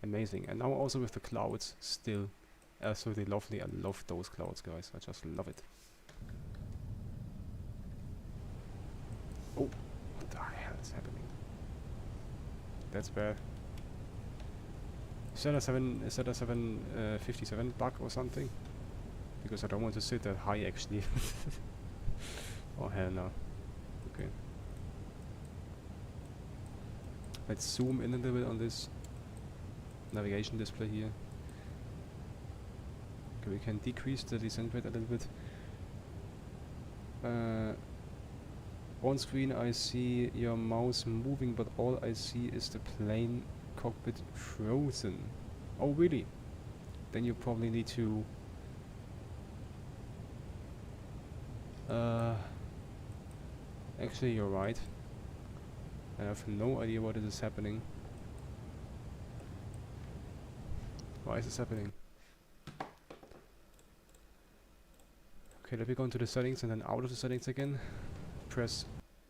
amazing? And now also with the clouds, still absolutely lovely. I love those clouds, guys. I just love it. Oh, what the hell is happening? That's bad. Is that a 757 bug or something? Because I don't want to sit that high actually. Oh hell no. Okay. Let's zoom in a little bit on this navigation display here. Okay, we can decrease the descent rate a little bit. On screen I see your mouse moving, but all I see is the plane cockpit frozen. Oh really? Then you probably need to actually you're right. I have no idea what is happening. Why is this happening? Okay, let me go into the settings and then out of the settings again. Press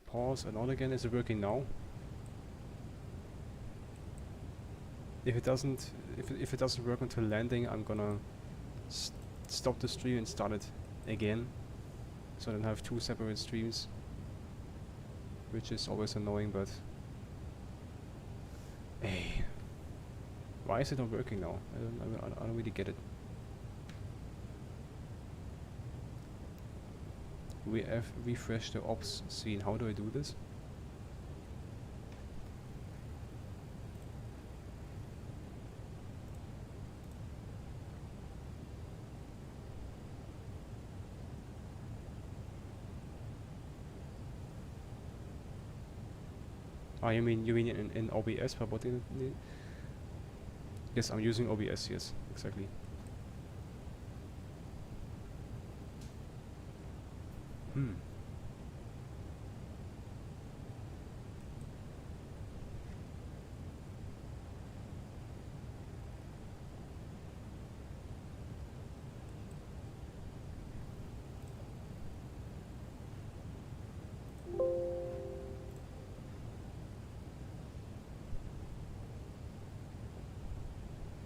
pause and on again. Is it working now? if it doesn't, if it doesn't work until landing, I'm gonna stop the stream and start it again. So I don't have two separate streams, which is always annoying. But hey, why is it not working now? I don't really get it. We have refreshed the ops scene. How do I do this? Ah, you mean in OBS? But what in yes, I'm using OBS. Yes, exactly.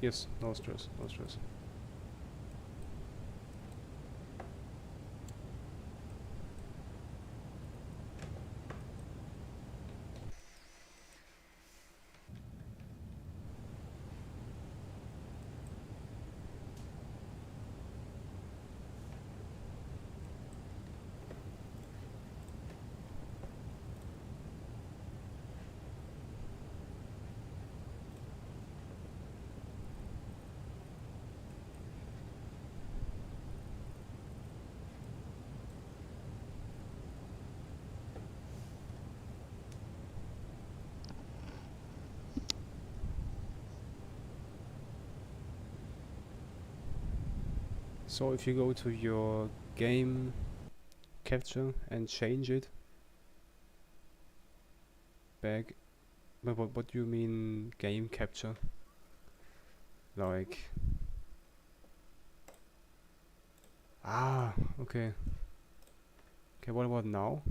Yes, no stress, no stress. So if you go to your game capture and change it back, but what do you mean game capture? Like, ah, okay. Okay, what about now?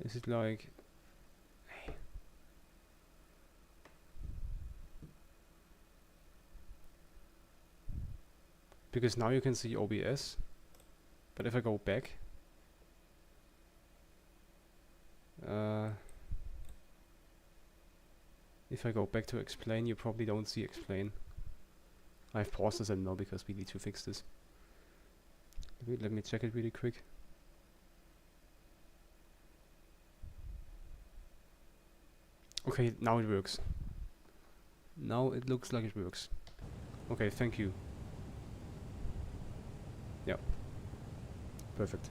Is it like, because now you can see OBS, but if I go back, if I go back to Xplane, you probably don't see Xplane. I've paused this now because we need to fix this. Let me check it really quick. Okay, now it works. Now it looks like it works. Okay, thank you. Yeah. Perfect.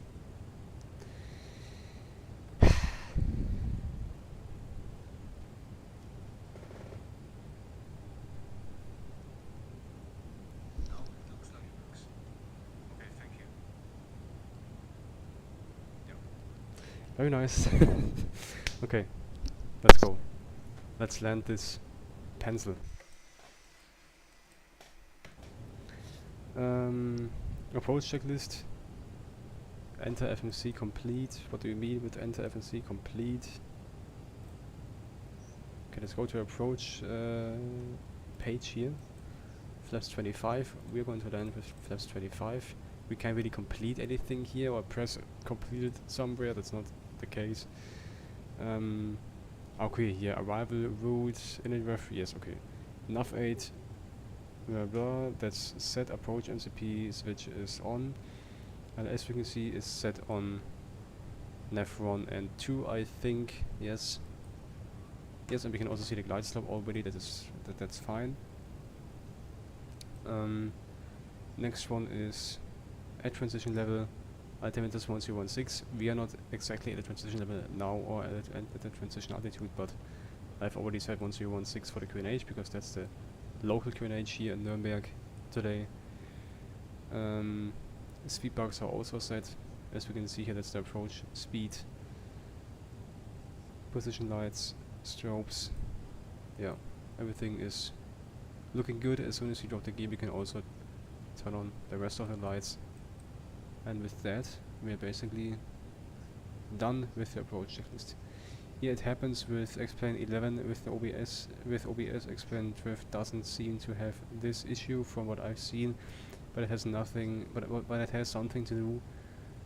Very nice. Okay, let's go. Let's land this pencil. Approach checklist. Enter FMC complete. What do you mean with enter FMC complete? Okay, let's go to approach page here. Flaps 25. We're going to land with flaps 25. We can't really complete anything here or press completed somewhere. That's not the case. Okay, yeah, arrival route, iniRef, yes, okay. Nav 8, blah blah, that's set. Approach MCP switch is on. And as we can see, is set on nav 1 and 2, I think, yes. Yes, and we can also see the glide slope already, that's fine. Next one is at transition level, altimeter 1016. We are not exactly at the transition level now or at the transition altitude, but I've already set 1016 for the QNH because that's the local QNH here in Nürnberg today. Speed bugs are also set. As we can see here, that's the approach speed. Position lights, strobes. Yeah, everything is looking good. As soon as you drop the gear, we can also turn on the rest of the lights. And with that, we are basically done with the approach checklist. Yeah, it happens with Xplane 11 with the OBS. With OBS, Xplane 12 doesn't seem to have this issue from what I've seen, but it has nothing. But it has something to do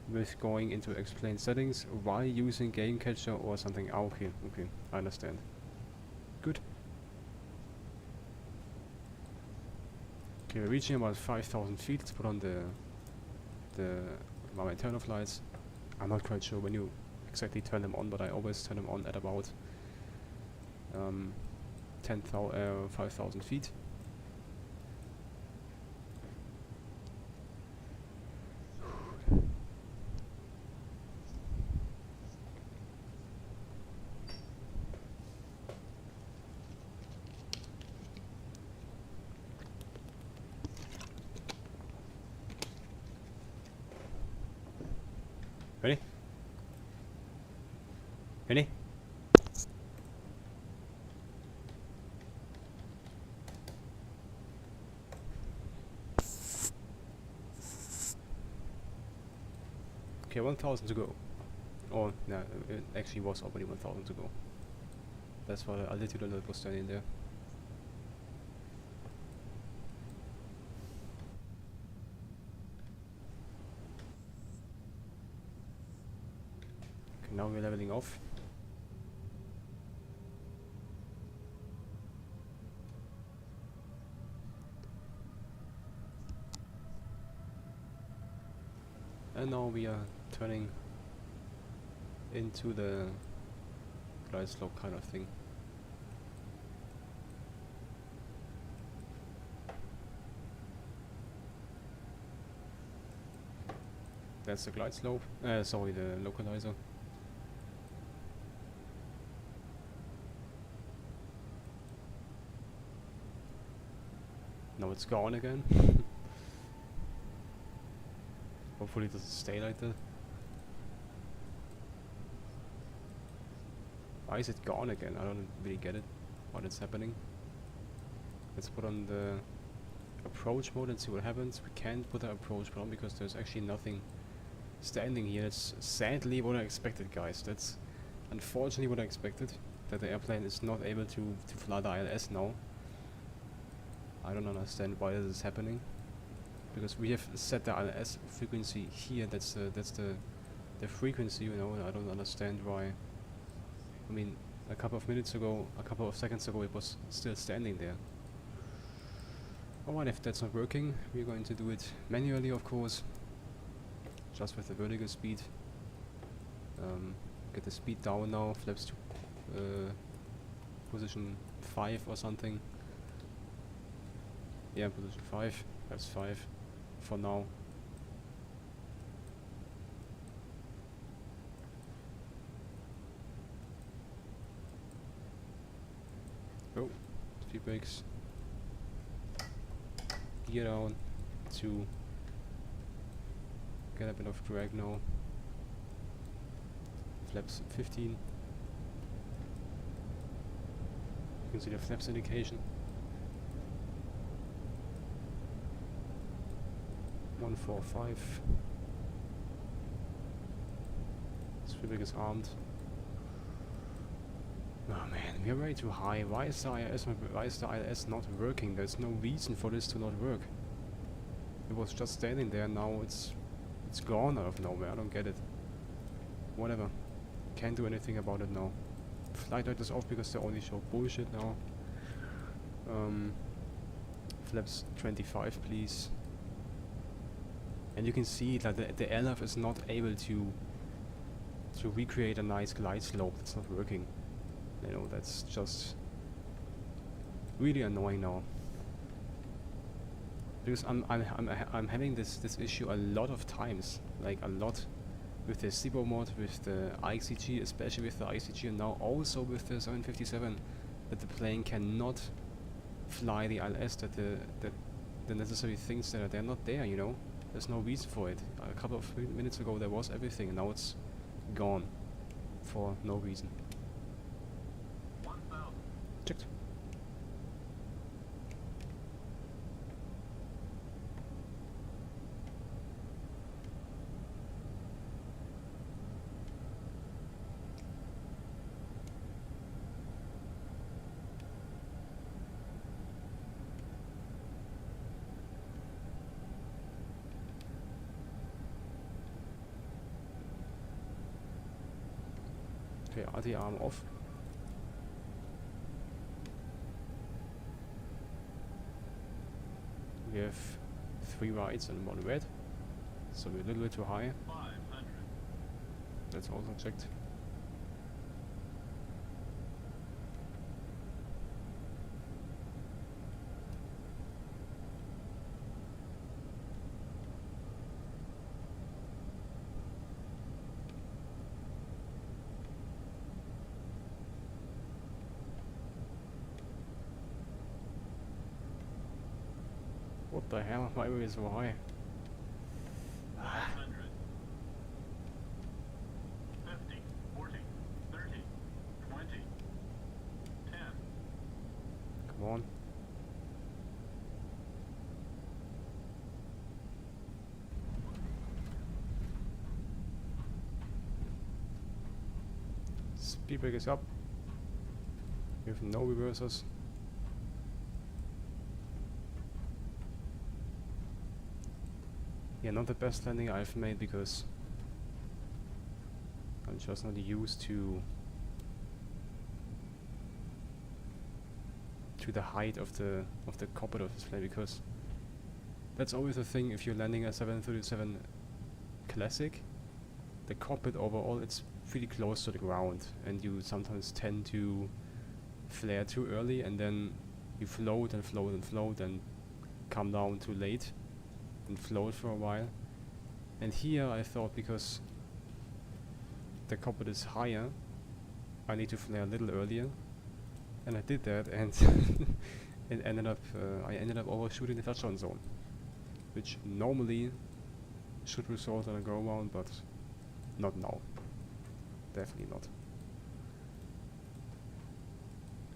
with going into Xplane settings while using Game Catcher or something. Ah, okay, okay, I understand. Good. Okay, we're reaching about 5,000 feet. Let's put on the my turn-off lights. I'm not quite sure when you exactly turn them on, but I always turn them on at about 5,000 feet. Ready? Ready? Okay, 1,000 to go. Oh, no, it actually was already 1,000 to go. That's why the altitude alert was standing there. Okay, now we're leveling off. And now we are turning into the glide slope kind of thing. That's the glide slope. Sorry, the localizer. Now it's gone again. Hopefully it doesn't stay like that. Why is it gone again? I don't really get it. What is happening? Let's put on the approach mode and see what happens. We can't put the approach mode on because there's actually nothing standing here. That's sadly what I expected, guys. That's unfortunately what I expected. That the airplane is not able to fly the ILS now. I don't understand why this is happening. Because we have set the ILS frequency here. That's the frequency, you know. And I don't understand why. I mean, a couple of seconds ago, it was still standing there. Alright, if that's not working, we're going to do it manually, of course. Just with the vertical speed. Get the speed down now. Flaps to position 5 or something. Yeah, position 5. That's 5 for now. Oh, speed brakes. Gear down to get a bit of drag now. Flaps 15. You can see the flaps indication. 145. Speed brake is armed. Oh man, we are way too high. Why is the ILS not working? There's no reason for this to not work. It was just standing there, now it's gone out of nowhere. I don't get it. Whatever. Can't do anything about it now. Flight light is off because they only show bullshit now. Flaps 25, please. And you can see that the LF is not able to recreate a nice glide slope. It's not working. You know, that's just really annoying now. Because I'm having this issue a lot of times, like a lot, with the ZIBO mod, with the IXEG, especially with the IXEG, and now also with the 757, that the plane cannot fly the ILS. That the necessary things that they're not there. You know, there's no reason for it. A couple of minutes ago there was everything, and now it's gone for no reason. Checked. Okay, RT arm off. We have 3 rights and 1 red, so we're a little bit too high. 500. That's also checked. What the hell? Why were we so high? 500. 50. 40. 30. 20. 10. Come on. Speed brake is up. We have no reversers. Yeah, not the best landing I've made because I'm just not used to the height of the cockpit of this plane, because that's always the thing if you're landing a 737 Classic. The cockpit overall, it's pretty close to the ground, and you sometimes tend to flare too early, and then you float and float and float and come down too late and float for a while. And here I thought, because the cockpit is higher, I need to flare a little earlier, and I did that, and it ended up I ended up overshooting the touchdown zone, which normally should result in a go around, but not now. Definitely not.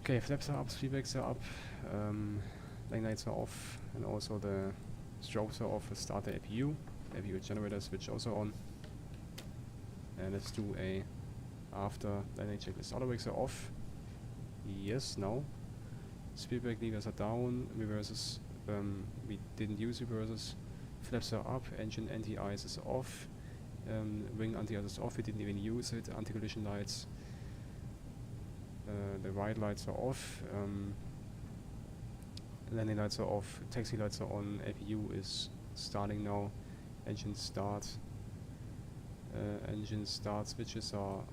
Okay, flaps are up, speedbacks are up, lane lights are off, and also the strobes are off. Let's start the APU generator switch also on. And let's do a after landing checklist. Auto brakes are off. Yes, now. Speed brake levers are down. Reverses, we didn't use reverses. Flaps are up. Engine anti-ice is off. Wing anti-ice is off. We didn't even use it. Anti-collision lights. The right lights are off. Landing lights are off. Taxi lights are on. APU is starting now. Engine start. Engine start switches are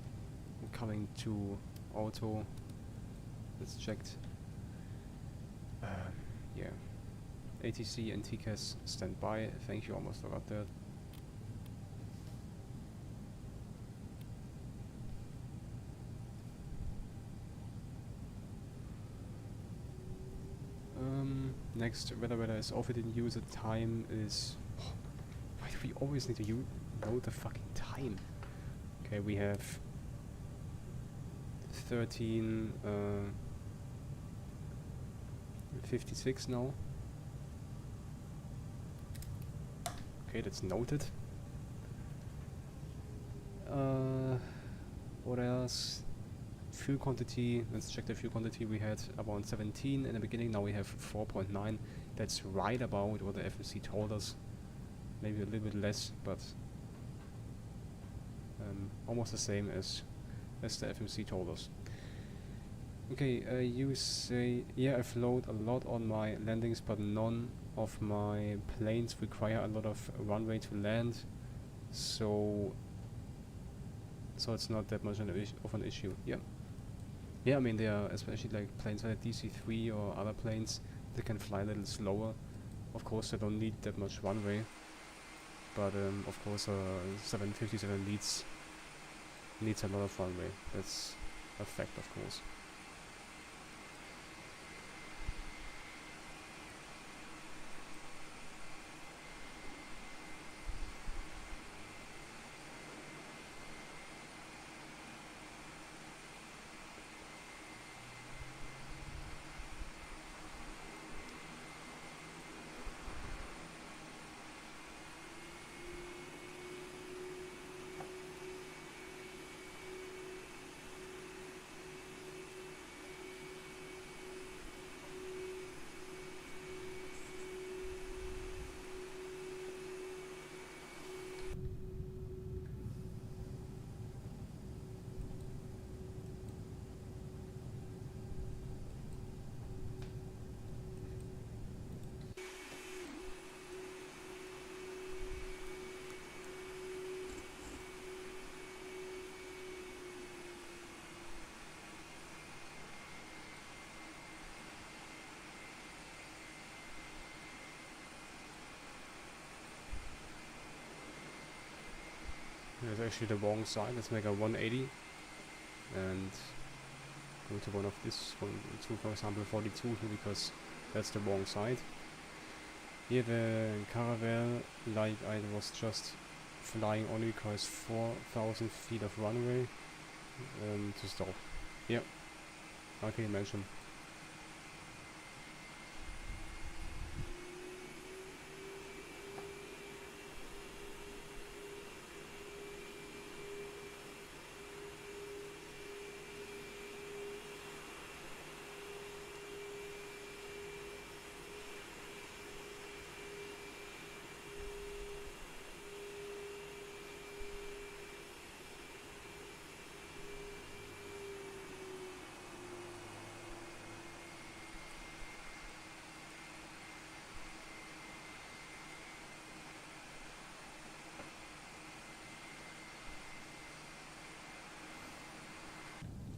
coming to auto. That's checked. Yeah. ATC and TCAS stand by. Thank you, almost forgot that. Next, weather is off. We didn't use it. Time is... why do we always need to know the fucking time? Okay, we have 13:56 now. Okay, that's noted. What else? Fuel quantity, let's check the fuel quantity. We had about 17 in the beginning, now we have 4.9. That's right about what the FMC told us. Maybe a little bit less, but almost the same as the FMC told us. Okay, you say, yeah, I float a lot on my landings, but none of my planes require a lot of runway to land, so it's not that much of an issue. Yeah. Yeah, I mean, there are especially like planes like DC-3 or other planes that can fly a little slower. Of course, they don't need that much runway, but of course, 757 needs a lot of runway. That's a fact, of course. is actually the wrong side. Let's make a 180 and go to one of this one, to for example 42 here, because that's the wrong side. Here the Caravelle, like I was just flying, only requires 4,000 feet of runway to stop. Yep, I can imagine.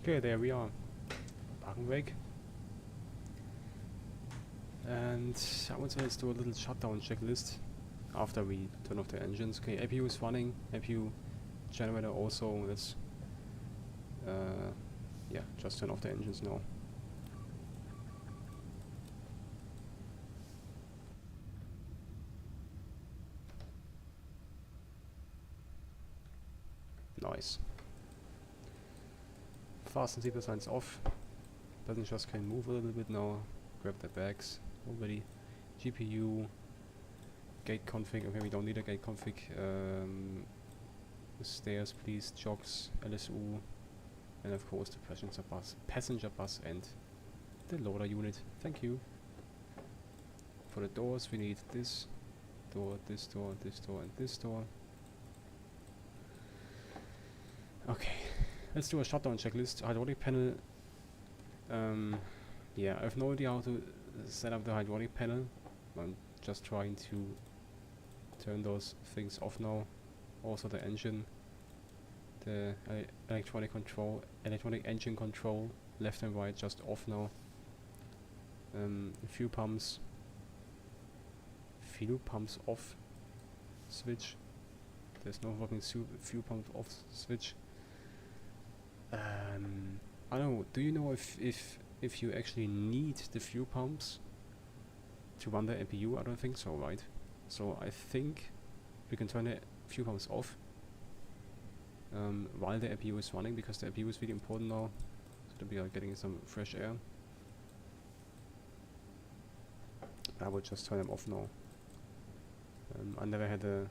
Okay, there we are. Parking brake. And I would say let's do a little shutdown checklist after we turn off the engines. Okay, APU is running, APU generator also. Let's yeah, just turn off the engines now. Nice. Fasten ZIBO signs off. Passengers can move a little bit now. Grab their bags already. GPU. Gate config. Okay, we don't need a gate config. Stairs, please. Jogs, LSU, and of course the passenger bus, and the loader unit. Thank you. For the doors, we need this door, this door, this door, and this door. Okay. Let's do a shutdown checklist. Hydraulic panel. Yeah, I have no idea how to set up the hydraulic panel. I'm just trying to turn those things off now. Also the engine, the electronic engine control, left and right, just off now. Fuel pumps off switch. There's no working fuel pump off switch. I don't know, do you know if you actually need the fuel pumps to run the APU? I don't think so, right? So I think we can turn the fuel pumps off while the APU is running, because the APU is really important now, so that we are getting some fresh air. I will just turn them off now. I never had a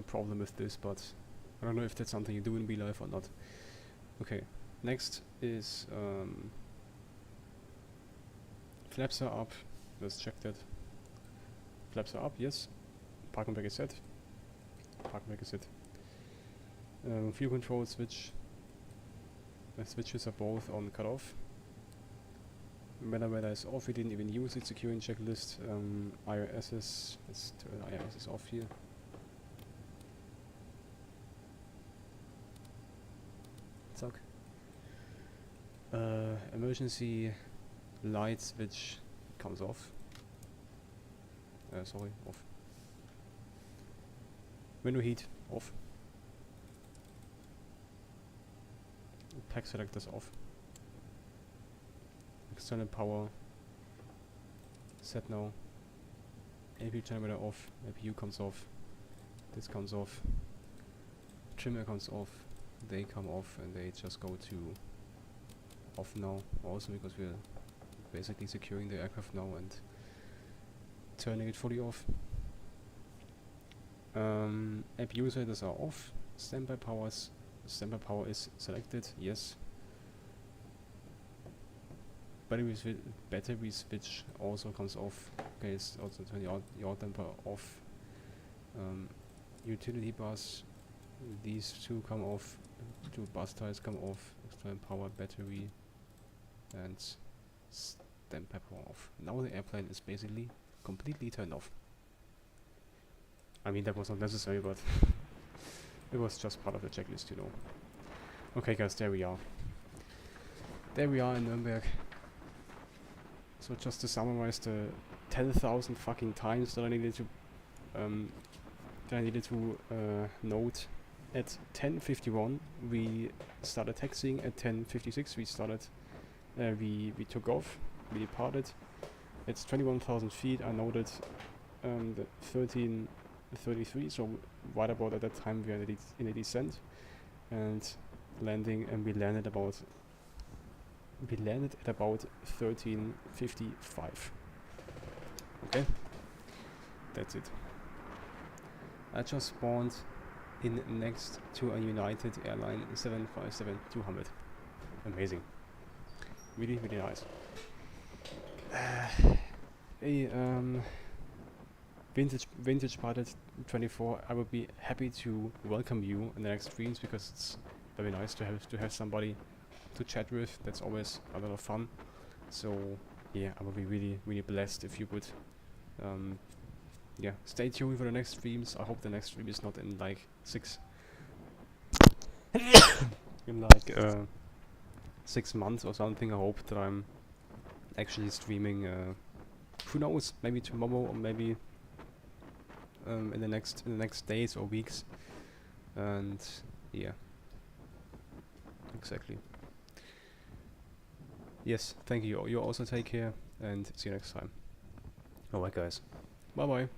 problem with this, but I don't know if that's something you do in real life or not. Okay, next is flaps are up. Let's check that. Flaps are up, yes. Parking brake is set. Parking brake is set. Fuel control switch. The switches are both on cutoff. Weather is off. We didn't even use it. Securing checklist. IRS let's turn IRS off here. Zack. Emergency light switch comes off. Sorry, off. Window heat off. Pack selectors off. External power set now. APU generator off. APU comes off. This comes off. Trimmer comes off. They come off and they just go to off now, also because we're basically securing the aircraft now and turning it fully off. APU setters are off. Standby power is selected, yes. Battery switch also comes off. Okay, it's also turn yaw damper off. Utility bus, these two come off. Two bus tires come off. External power, battery, and damper power off. Now the airplane is basically completely turned off. I mean, that was not necessary, but it was just part of the checklist, you know. Okay, guys, there we are. There we are in Nürnberg. So just to summarize the 10,000 fucking times that I needed to note at 10:51 we started taxiing. At 10:56 we started. We took off. We departed. It's 21,000 feet. I noted the 13:33. So right about at that time we are in a descent and landing, and we landed at about 13:55. Okay, that's it. I just spawned in next to a United Airline 757-200. Amazing. Really, really nice. Hey, Vintage Pilot 24. I would be happy to welcome you in the next streams, because it's very nice to have somebody to chat with. That's always a lot of fun. So yeah, I would be really, really blessed if you would yeah, stay tuned for the next streams. I hope the next stream is not in like 6 months or something. I hope that I'm actually streaming who knows, maybe tomorrow, or maybe in the next days or weeks. And yeah, exactly. Yes, thank you. You also take care, and see you next time. Alright guys, bye bye.